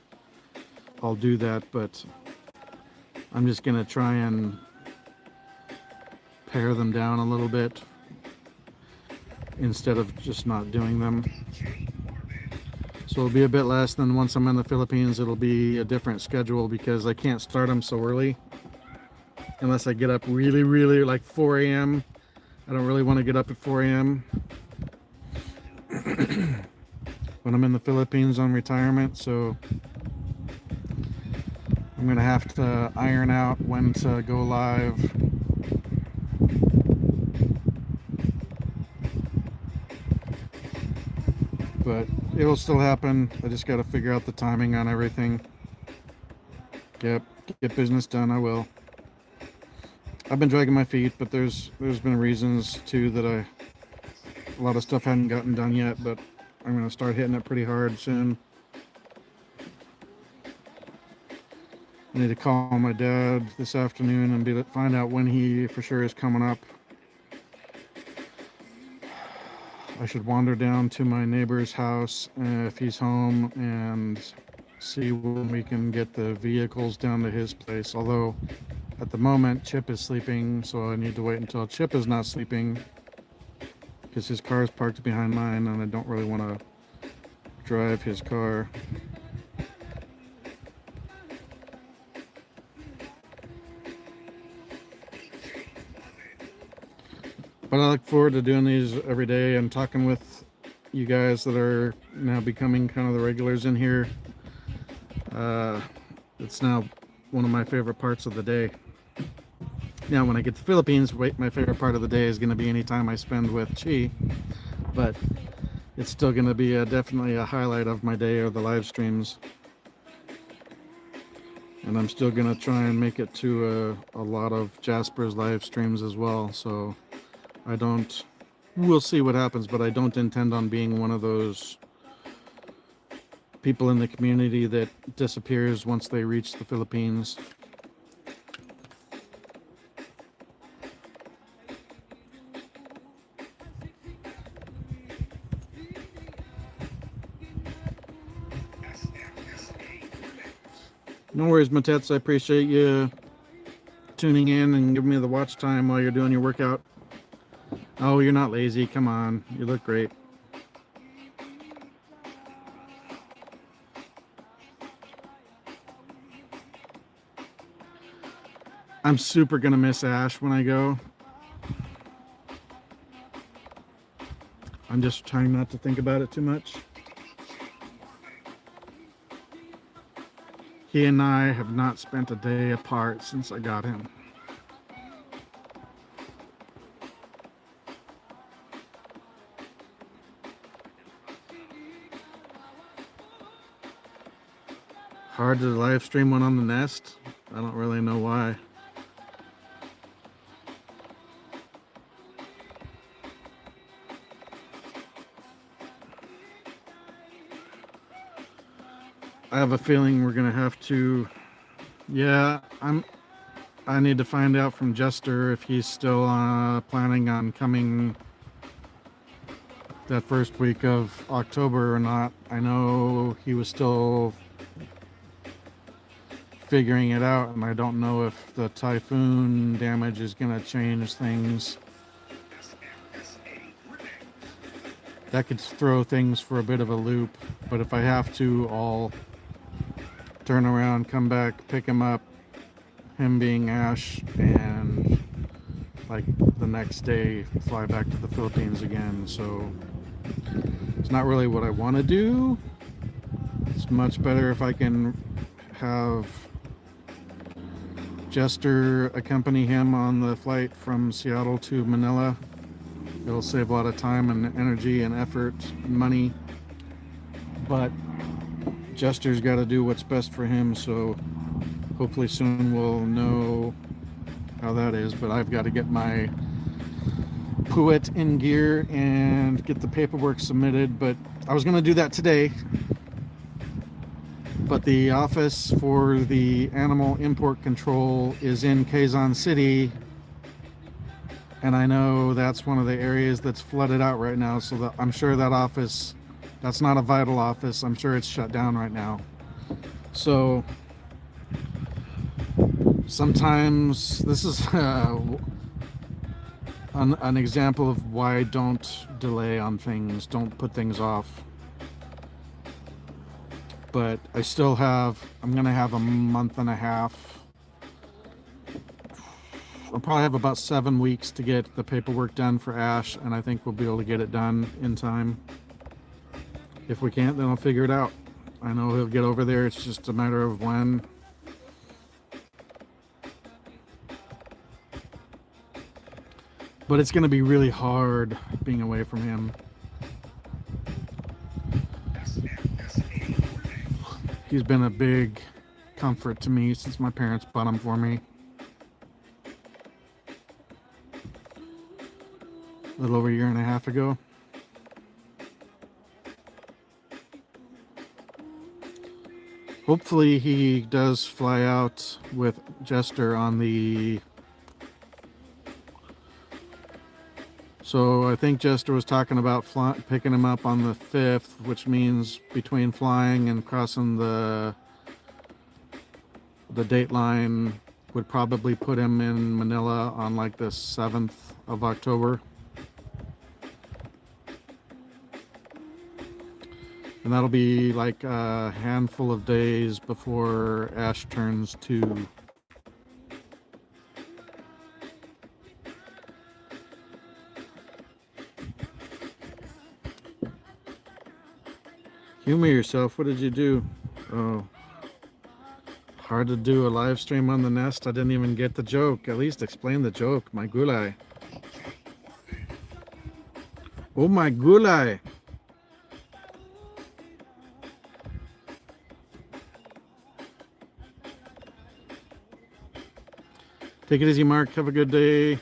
I'll do that, but I'm just gonna try and pare them down a little bit instead of just not doing them. So it'll be a bit less than once I'm in the Philippines. It'll be a different schedule because I can't start them so early unless I get up really, really like 4 a.m. I don't really want to get up at 4 a.m. when I'm in the Philippines on retirement, so I'm gonna have to iron out when to go live. But it will still happen. I just got to figure out the timing on everything. Yep, get business done. I will. I've been dragging my feet, but there's been reasons too that a lot of stuff hadn't gotten done yet. But I'm gonna start hitting it pretty hard soon. I need to call my dad this afternoon and find out when he for sure is coming up. I should wander down to my neighbor's house if he's home and see when we can get the vehicles down to his place. Although at the moment Chip is sleeping, so I need to wait until Chip is not sleeping because his car is parked behind mine and I don't really want to drive his car. But I look forward to doing these every day and talking with you guys that are now becoming kind of the regulars in here. It's now one of my favorite parts of the day. Now, when I get to the Philippines, my favorite part of the day is going to be any time I spend with Chi. But it's still going to be definitely a highlight of my day are the live streams. And I'm still going to try and make it to a lot of Jasper's live streams as well. So we'll see what happens, but I don't intend on being one of those people in the community that disappears once they reach the Philippines. No worries, Matets. I appreciate you tuning in and giving me the watch time while you're doing your workout. Oh, you're not lazy. Come on. You look great. I'm super going to miss Ash when I go. I'm just trying not to think about it too much. He and I have not spent a day apart since I got him. Hard to live stream one on the Nest. I don't really know why. I have a feeling we're gonna have to. Yeah, I need to find out from Jester if he's still planning on coming that first week of October or not. I know he was still figuring it out, and I don't know if the typhoon damage is gonna change things. That could throw things for a bit of a loop, but if I have to, I'll turn around, come back, pick him up, him being Ash, and like the next day fly back to the Philippines again. So it's not really what I want to do. It's much better if I can have Jester accompany him on the flight from Seattle to Manila. It'll save a lot of time and energy and effort and money, but Jester's got to do what's best for him, so hopefully soon we'll know how that is. But I've got to get my Puet in gear and get the paperwork submitted, but I was going to do that today, but the office for the animal import control is in Quezon City, and I know that's one of the areas that's flooded out right now, so I'm sure that office, that's not a vital office, I'm sure it's shut down right now. So sometimes this is an example of why I don't delay on things, don't put things off. but I'm going to have a month and a half. I'll probably have about 7 weeks to get the paperwork done for Ash, and I think we'll be able to get it done in time. If we can't, then I'll figure it out. I know he'll get over there. It's just a matter of when. But it's going to be really hard being away from him. He's been a big comfort to me since my parents bought him for me. A little over a year and a half ago. Hopefully he does fly out with Jester on the... So I think Jester was talking about picking him up on the 5th, which means between flying and crossing the date line would probably put him in Manila on like the 7th of October. And that'll be like a handful of days before Ash turns 2. Humor yourself. What did you do? Oh, hard to do a live stream on the Nest. I didn't even get the joke. At least explain the joke. My gulai. Oh, my gulai. Take it easy, Mark. Have a good day.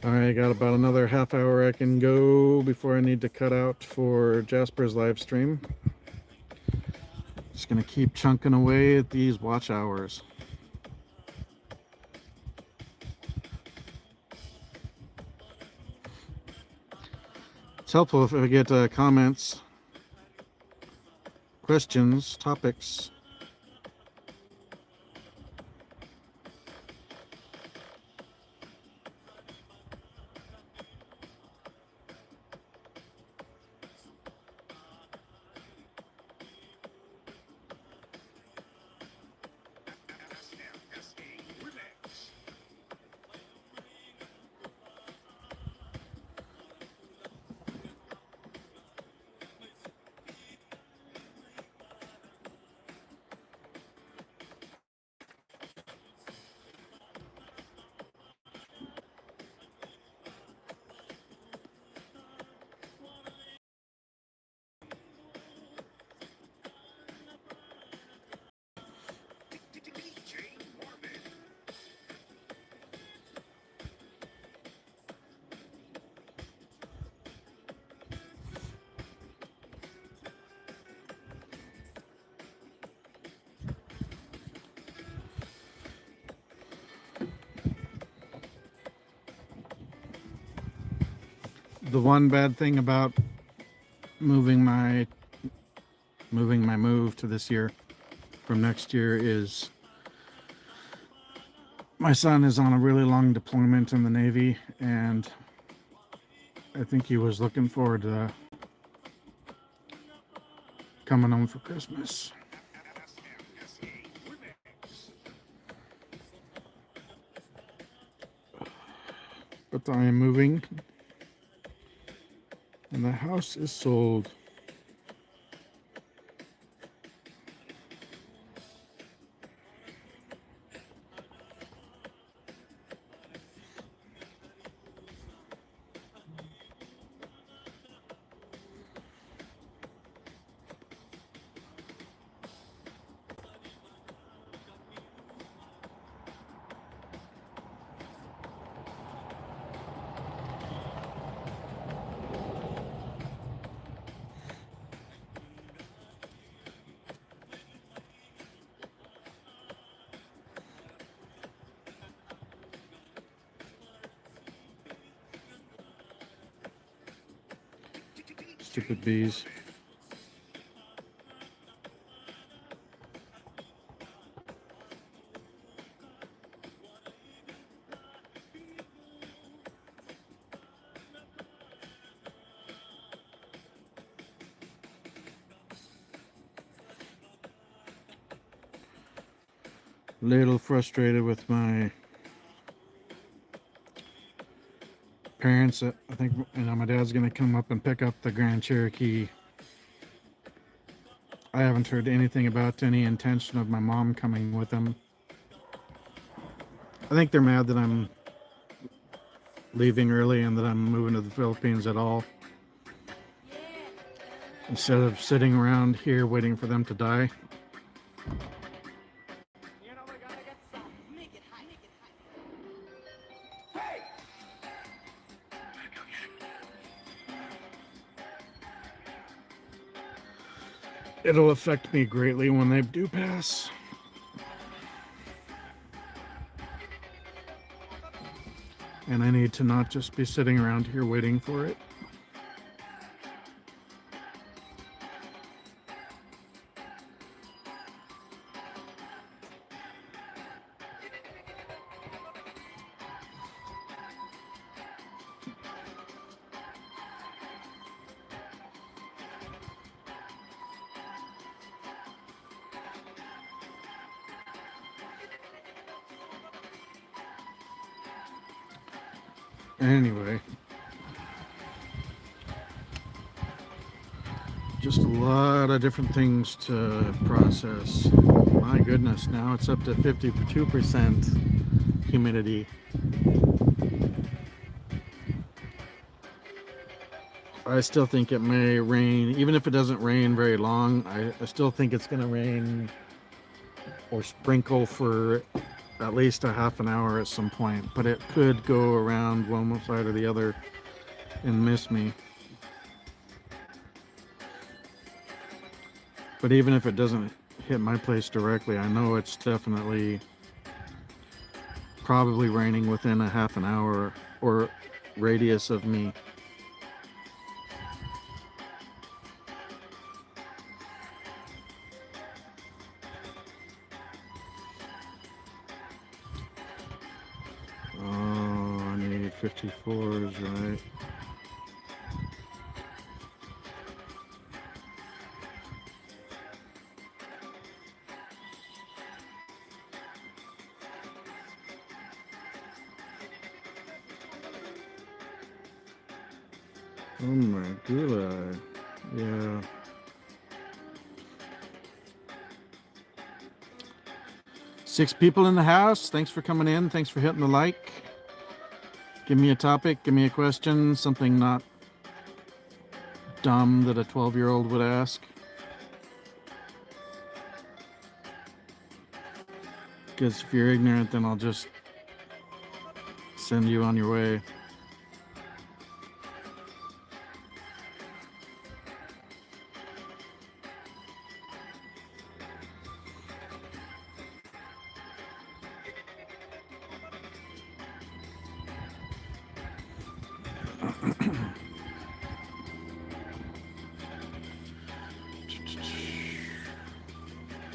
All right, I got about another half hour I can go before I need to cut out for Jasper's live stream. Just gonna keep chunking away at these watch hours. It's helpful if I get comments, questions, topics. The one bad thing about moving my move to this year from next year is my son is on a really long deployment in the Navy, and I think he was looking forward to coming home for Christmas. But I am moving, and the house is sold. Stupid bees. little frustrated with my parents. I think my dad's gonna come up and pick up the Grand Cherokee. I haven't heard anything about any intention of my mom coming with him. I think they're mad that I'm leaving early and that I'm moving to the Philippines at all, instead of sitting around here waiting for them to die. It'll affect me greatly when they do pass. And I need to not just be sitting around here waiting for it. Anyway, just a lot of different things to process. My goodness, now it's up to 52% humidity. I still think it may rain, even if it doesn't rain very long. I still think it's going to rain or sprinkle for at least a half an hour at some point, but it could go around one side or the other and miss me. But even if it doesn't hit my place directly, I know it's definitely probably raining within a half an hour or radius of me. Oh, I need 54s, right? Oh my god. Yeah. Six people in the house. Thanks for coming in. Thanks for hitting the like. Give me a topic. Give me a question. Something not dumb that a 12-year-old would ask. Because if you're ignorant, then I'll just send you on your way.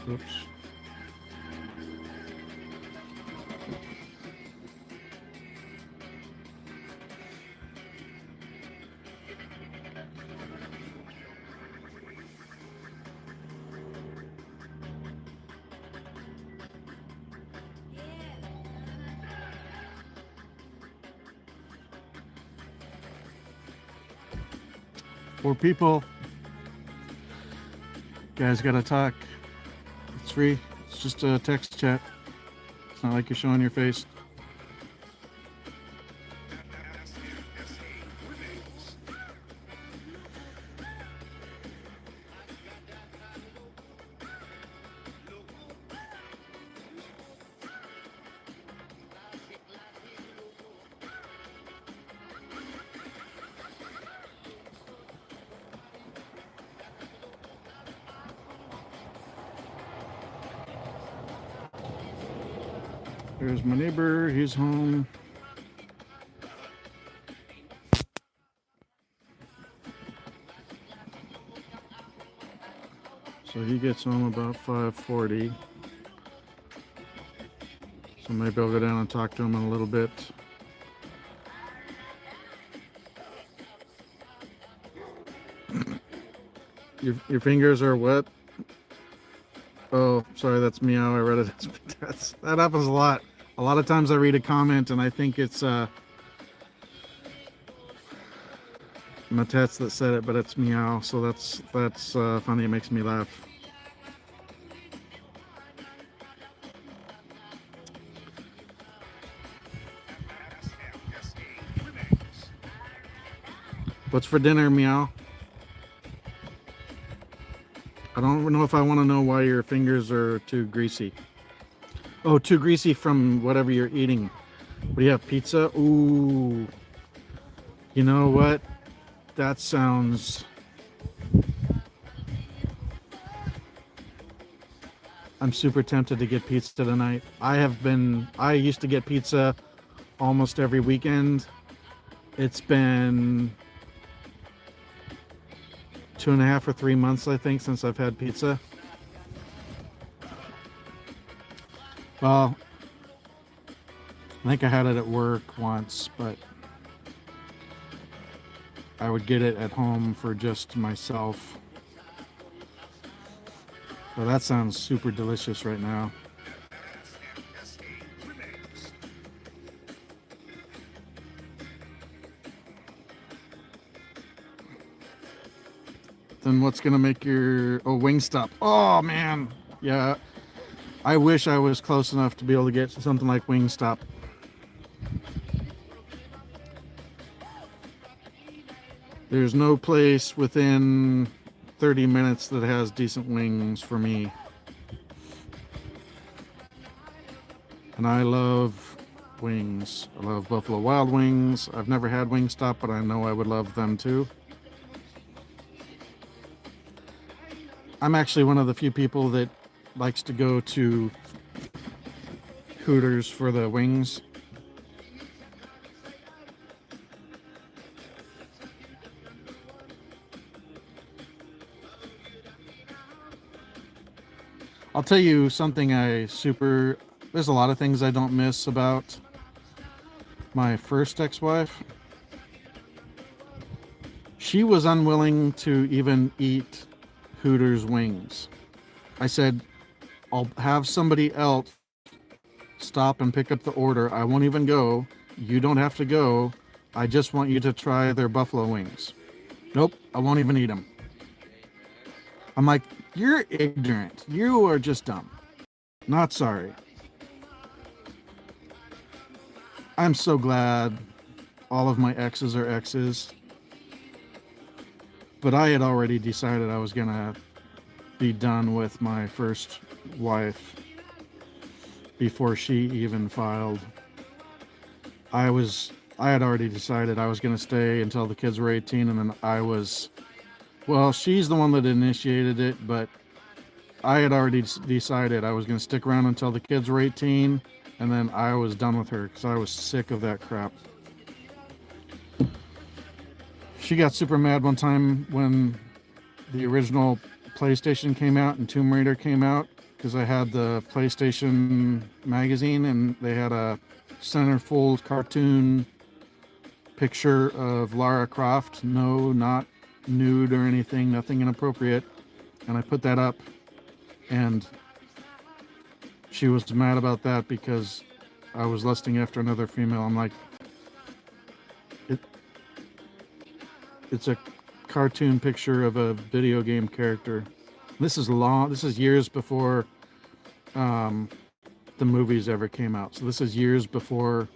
Oops. Four people. Guys gotta talk. It's free. It's just a text chat. It's not like you're showing your face. There's my neighbor, he's home. So he gets home about 5:40. So maybe I'll go down and talk to him in a little bit. Your fingers are wet? Oh, sorry, that's meow. I read it as That happens a lot. A lot of times I read a comment and I think it's Matets that said it, but it's meow. So that's funny. It makes me laugh. What's for dinner, meow? I don't know if I want to know why your fingers are too greasy. Oh, too greasy from whatever you're eating. What do you have, pizza? Ooh. You know what? That sounds... I'm super tempted to get pizza tonight. I used to get pizza almost every weekend. It's been 2.5 or 3 months, I think, since I've had pizza. Well, I think I had it at work once, but I would get it at home for just myself. But that sounds super delicious right now. Then what's gonna make your Wingstop? Oh man, yeah. I wish I was close enough to be able to get something like Wingstop. There's no place within 30 minutes that has decent wings for me. And I love wings. I love Buffalo Wild Wings. I've never had Wingstop, but I know I would love them too. I'm actually one of the few people that likes to go to Hooters for the wings. I'll tell you something there's a lot of things I don't miss about my first ex-wife. She was unwilling to even eat Hooters wings. I said, I'll have somebody else stop and pick up the order. I won't even go. You don't have to go. I just want you to try their buffalo wings. Nope, I won't even eat them. I'm like, you're ignorant. You are just dumb. Not sorry. I'm so glad all of my exes are exes. But I had already decided I was gonna be done with my first wife before she even filed. I had already decided I was gonna stay until the kids were 18, and then well, she's the one that initiated it, but I had already decided I was gonna stick around until the kids were 18, and then I was done with her because I was sick of that crap. She got super mad one time when the original PlayStation came out and Tomb Raider came out, because I had the PlayStation magazine and they had a centerfold cartoon picture of Lara Croft. No, not nude or anything, nothing inappropriate. And I put that up, and she was mad about that because I was lusting after another female. I'm like, it's a cartoon picture of a video game character. This is years before the movies ever came out. So this is years before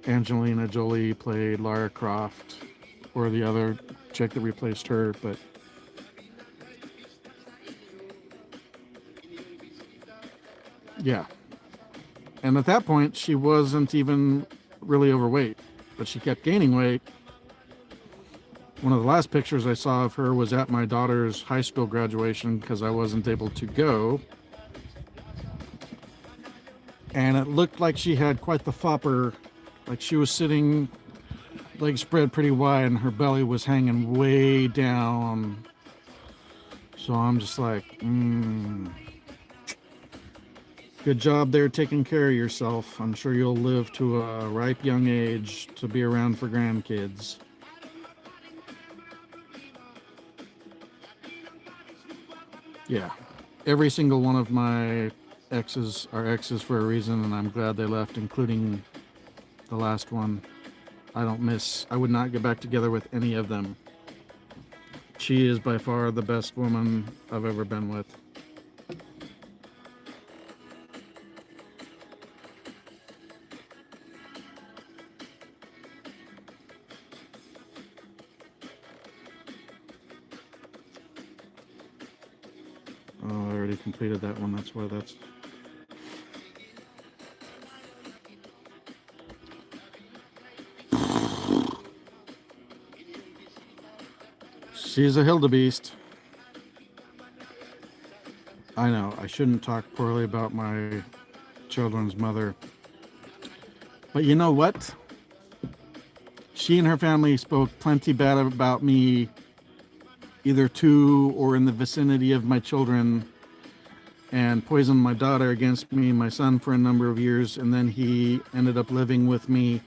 Angelina Jolie played Lara Croft or the other chick that replaced her. But yeah. And at that point, she wasn't even really overweight, but she kept gaining weight. One of the last pictures I saw of her was at my daughter's high school graduation because I wasn't able to go. And it looked like she had quite the fopper. Like she was sitting, legs spread pretty wide, and her belly was hanging way down. So I'm just like, good job there taking care of yourself. I'm sure you'll live to a ripe young age to be around for grandkids. Yeah, every single one of my exes are exes for a reason, and I'm glad they left, including the last one. I would not get back together with any of them. She is by far the best woman I've ever been with. Oh, I already completed that one. That's why that's... She's a wildebeest. I know, I shouldn't talk poorly about my children's mother. But you know what? She and her family spoke plenty bad about me, either to or in the vicinity of my children, and poisoned my daughter against me and my son for a number of years. And then he ended up living with me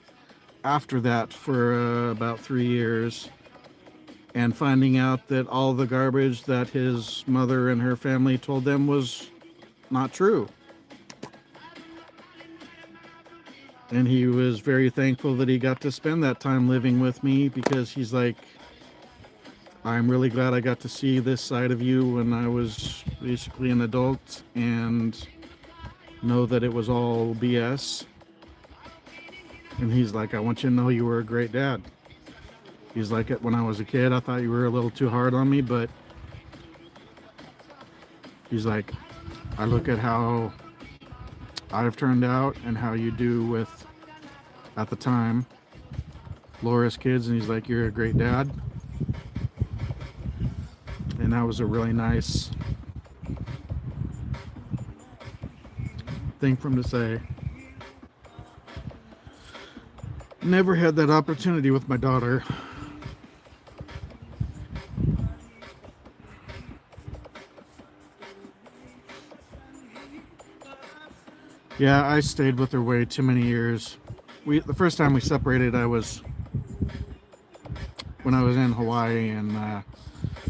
after that for about 3 years. And finding out that all the garbage that his mother and her family told them was not true. And he was very thankful that he got to spend that time living with me, because he's like, I'm really glad I got to see this side of you when I was basically an adult, and know that it was all BS. And he's like, I want you to know you were a great dad. He's like, when I was a kid, I thought you were a little too hard on me, but he's like, I look at how I've turned out and how you do with, at the time, Laura's kids, and he's like, you're a great dad. And that was a really nice thing for him to say. Never had that opportunity with my daughter. Yeah, I stayed with her way too many years. The first time we separated, when I was in Hawaii in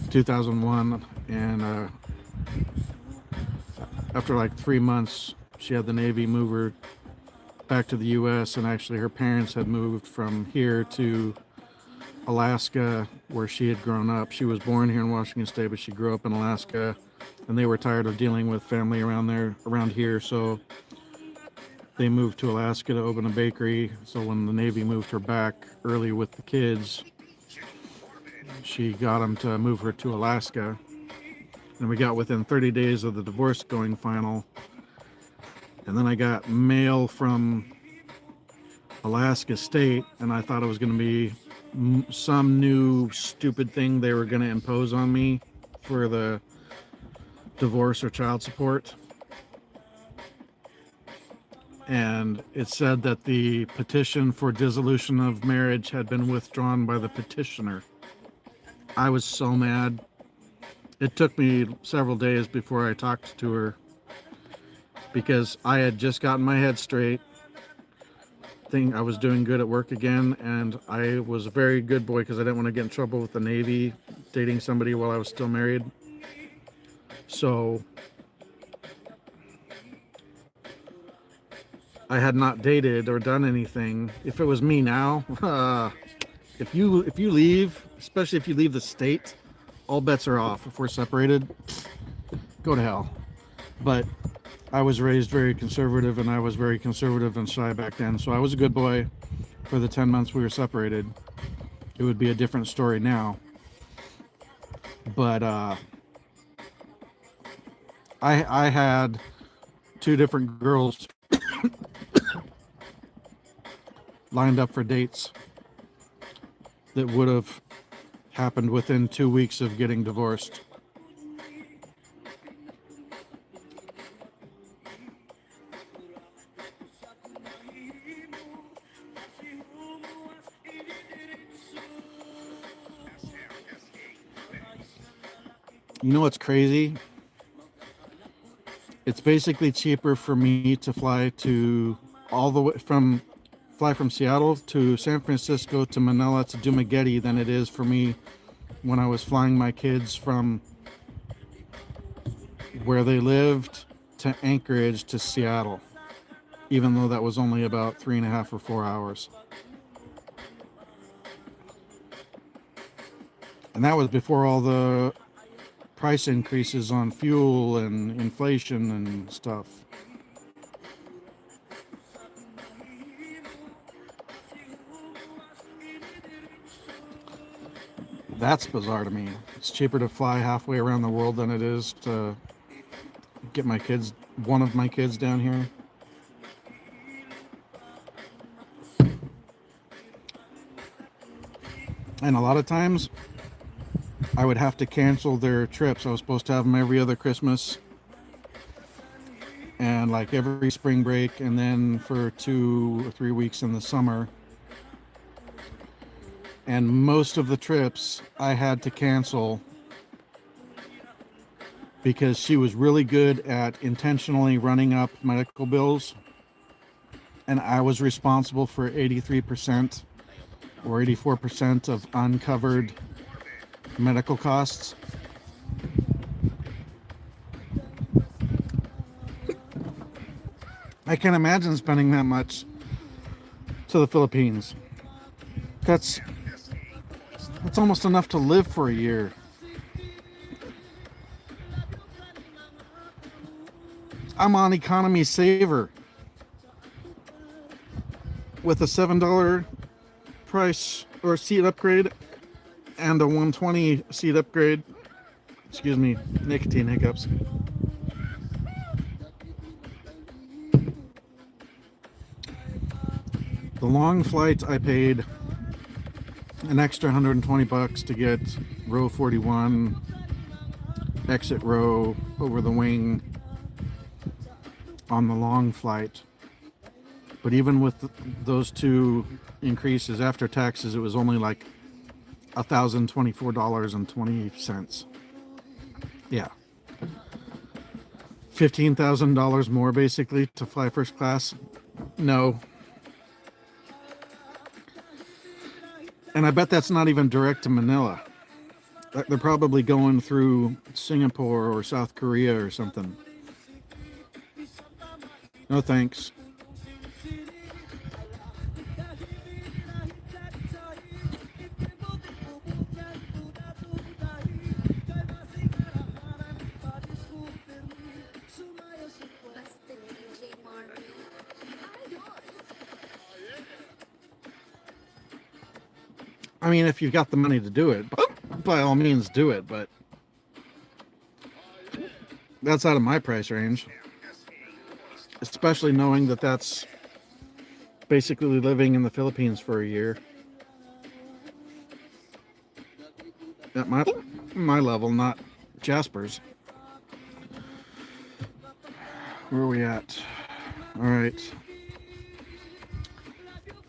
2001, and after like 3 months, she had the Navy move her back to the U.S., and actually her parents had moved from here to Alaska, where she had grown up. She was born here in Washington State, but she grew up in Alaska, and they were tired of dealing with family around here, so they moved to Alaska to open a bakery. So when the Navy moved her back early with the kids, she got them to move her to Alaska. And we got within 30 days of the divorce going final. And then I got mail from Alaska State, and I thought it was going to be some new stupid thing they were going to impose on me for the divorce or child support. And it said that the petition for dissolution of marriage had been withdrawn by the petitioner. I was so mad. It took me several days before I talked to her, because I had just gotten my head straight. I was doing good at work again, and I was a very good boy because I didn't want to get in trouble with the Navy, dating somebody while I was still married. So I had not dated or done anything. If it was me now, if you leave, especially if you leave the state, all bets are off. If we're separated, go to hell. But I was raised very conservative, and I was very conservative and shy back then. So I was a good boy for the 10 months we were separated. It would be a different story now. But I had 2 different girls lined up for dates that would have happened within 2 weeks of getting divorced. You know what's crazy? It's basically cheaper for me to fly from Seattle to San Francisco to Manila to Dumaguete than it is for me when I was flying my kids from where they lived to Anchorage to Seattle, even though that was only about 3.5 or 4 hours. And that was before all the price increases on fuel and inflation and stuff. That's bizarre to me. It's cheaper to fly halfway around the world than it is to get one of my kids down here. And a lot of times I would have to cancel their trips. I was supposed to have them every other Christmas and like every spring break, and then for 2 or 3 weeks in the summer. And most of the trips I had to cancel because she was really good at intentionally running up medical bills, and I was responsible for 83% or 84% of uncovered medical costs. I can't imagine spending that much to the Philippines. That's almost enough to live for a year. I'm on economy saver with a $7 price or seat upgrade and a $120 seat upgrade. Excuse me, nicotine hiccups. The long flight, I paid an extra $120 to get row 41, exit row over the wing on the long flight. But even with those two increases after taxes, it was only like $1,024.20. Yeah. $15,000 more basically to fly first class. No. And I bet that's not even direct to Manila. They're probably going through Singapore or South Korea or something. No thanks. I mean, if you've got the money to do it, by all means do it, but that's out of my price range. Especially knowing that that's basically living in the Philippines for a year. At my level, not Jasper's. Where are we at? All right.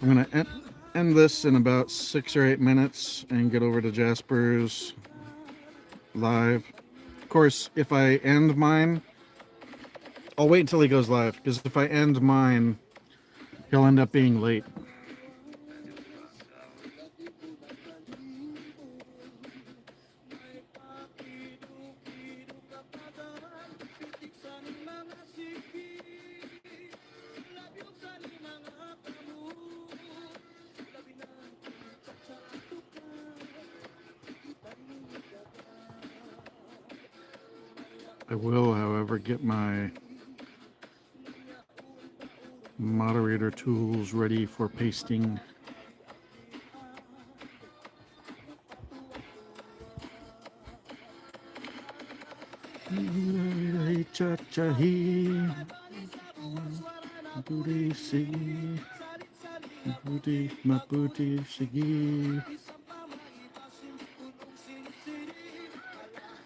I'm going to end this in about 6 or 8 minutes and get over to Jasper's live. Of course, if I end mine, I'll wait until he goes live, because if I end mine, he'll end up being late. I will, however, get my moderator tools ready for pasting.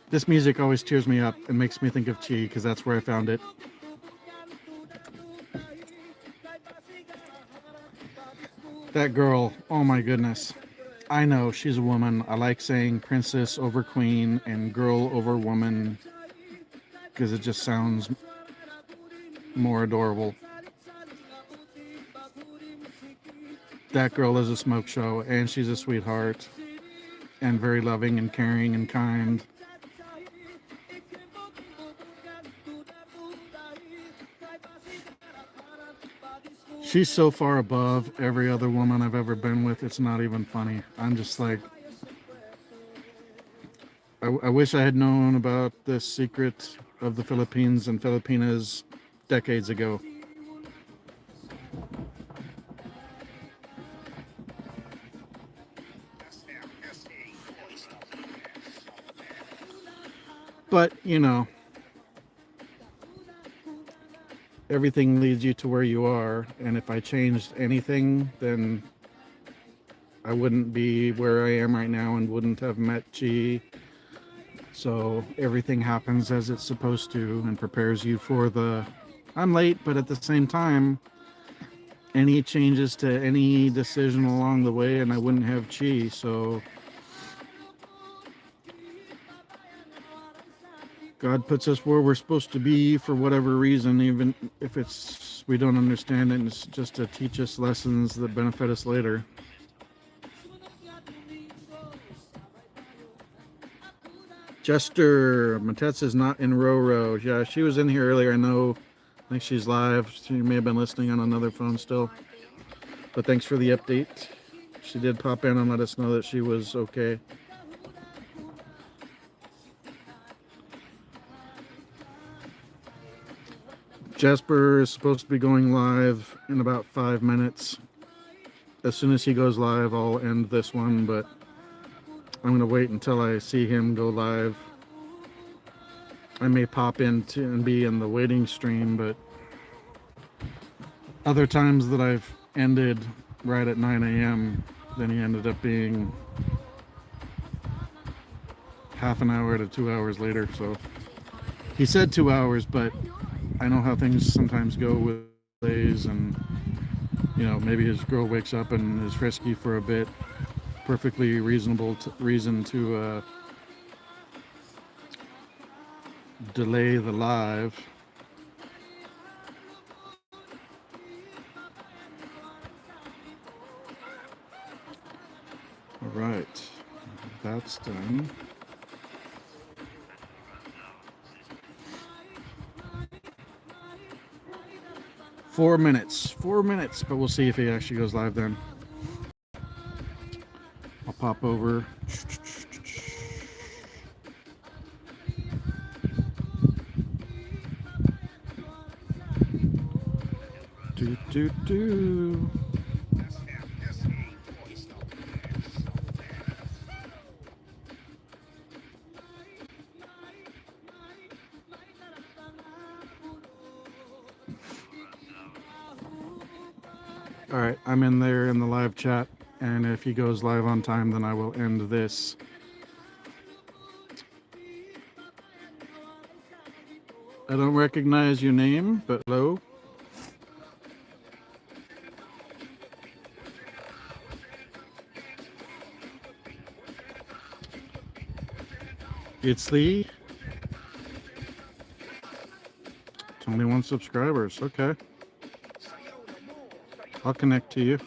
This music always cheers me up and makes me think of Chi, because that's where I found it. That girl, oh my goodness. I know, she's a woman. I like saying princess over queen and girl over woman, because it just sounds more adorable. That girl is a smoke show, and she's a sweetheart, and very loving and caring and kind. She's so far above every other woman I've ever been with. It's not even funny. I'm just like, I wish I had known about this secret of the Philippines and Filipinas decades ago. But, you know, everything leads you to where you are. And if I changed anything, then I wouldn't be where I am right now and wouldn't have met Chi. So everything happens as it's supposed to and prepares you for the... I'm late, but at the same time, any changes to any decision along the way and I wouldn't have Chi. So God puts us where we're supposed to be for whatever reason, even if it's we don't understand it, and it's just to teach us lessons that benefit us later. Jester, Matets is not in Roro. Yeah, she was in here earlier. I think she's live. She may have been listening on another phone still. But thanks for the update. She did pop in and let us know that she was okay. Jasper is supposed to be going live in about 5 minutes. As soon as he goes live, I'll end this one, but I'm going to wait until I see him go live. I may pop in and be in the waiting stream, but other times that I've ended right at 9 a.m., then he ended up being half an hour to 2 hours later. So he said 2 hours, but I know how things sometimes go with days, and you know, maybe his girl wakes up and is frisky for a bit. Perfectly reasonable reason to delay the live. All right, that's done. Four minutes, but we'll see if he actually goes live then. I'll pop over. Do. All right, I'm in there in the live chat, and if he goes live on time, then I will end this. I don't recognize your name, but hello. It's Lee. 21 subscribers. Okay. I'll connect to you.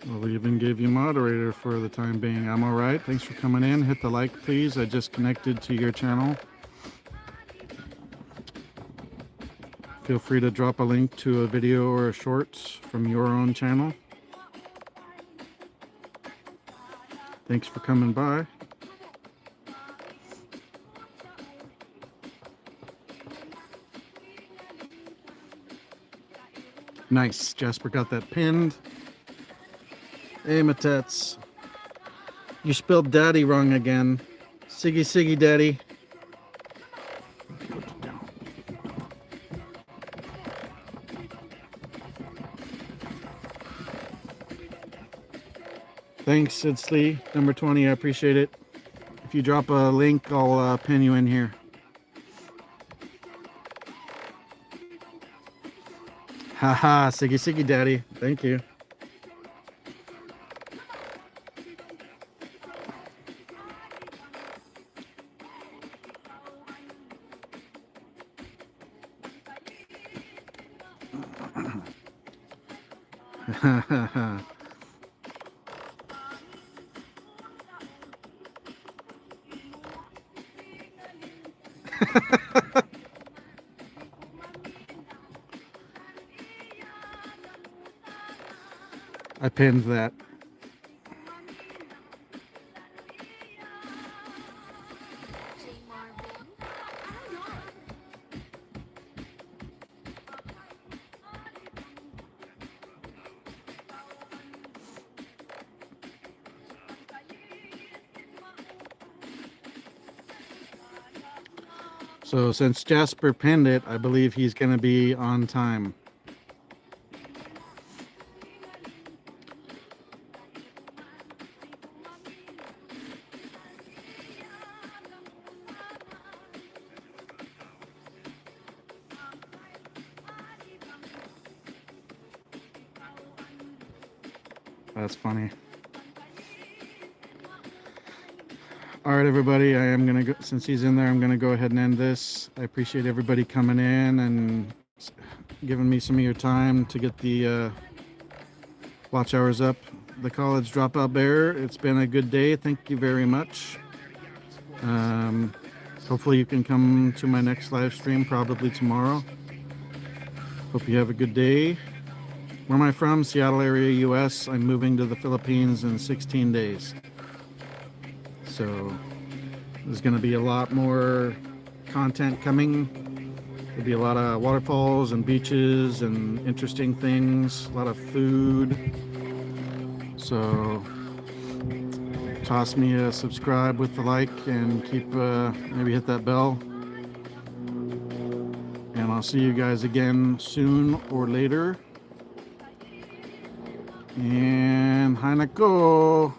I'll even give you moderator for the time being. I'm all right. Thanks for coming in. Hit the like, please. I just connected to your channel. Feel free to drop a link to a video or a short from your own channel. Thanks for coming by. Nice. Jasper got that pinned. Hey, Matets. You spelled daddy wrong again. Siggy daddy. Thanks, it's Lee, number 20. I appreciate it. If you drop a link, I'll pin you in here. Haha, Siggy daddy. Thank you. I pinned that. So since Jasper pinned it, I believe he's going to be on time. That's funny. All right, everybody, I am going to go, since he's in there, I'm going to go ahead and end this. I appreciate everybody coming in and giving me some of your time to get the watch hours up. The College Dropout Bear, it's been a good day. Thank you very much. Hopefully you can come to my next live stream, probably tomorrow. Hope you have a good day. Where am I from? Seattle area, US. I'm moving to the Philippines in 16 days. So there's going to be a lot more content coming. There'll be a lot of waterfalls and beaches and interesting things, a lot of food. So toss me a subscribe with the like and keep, maybe hit that bell. And I'll see you guys again soon or later. And Hanako.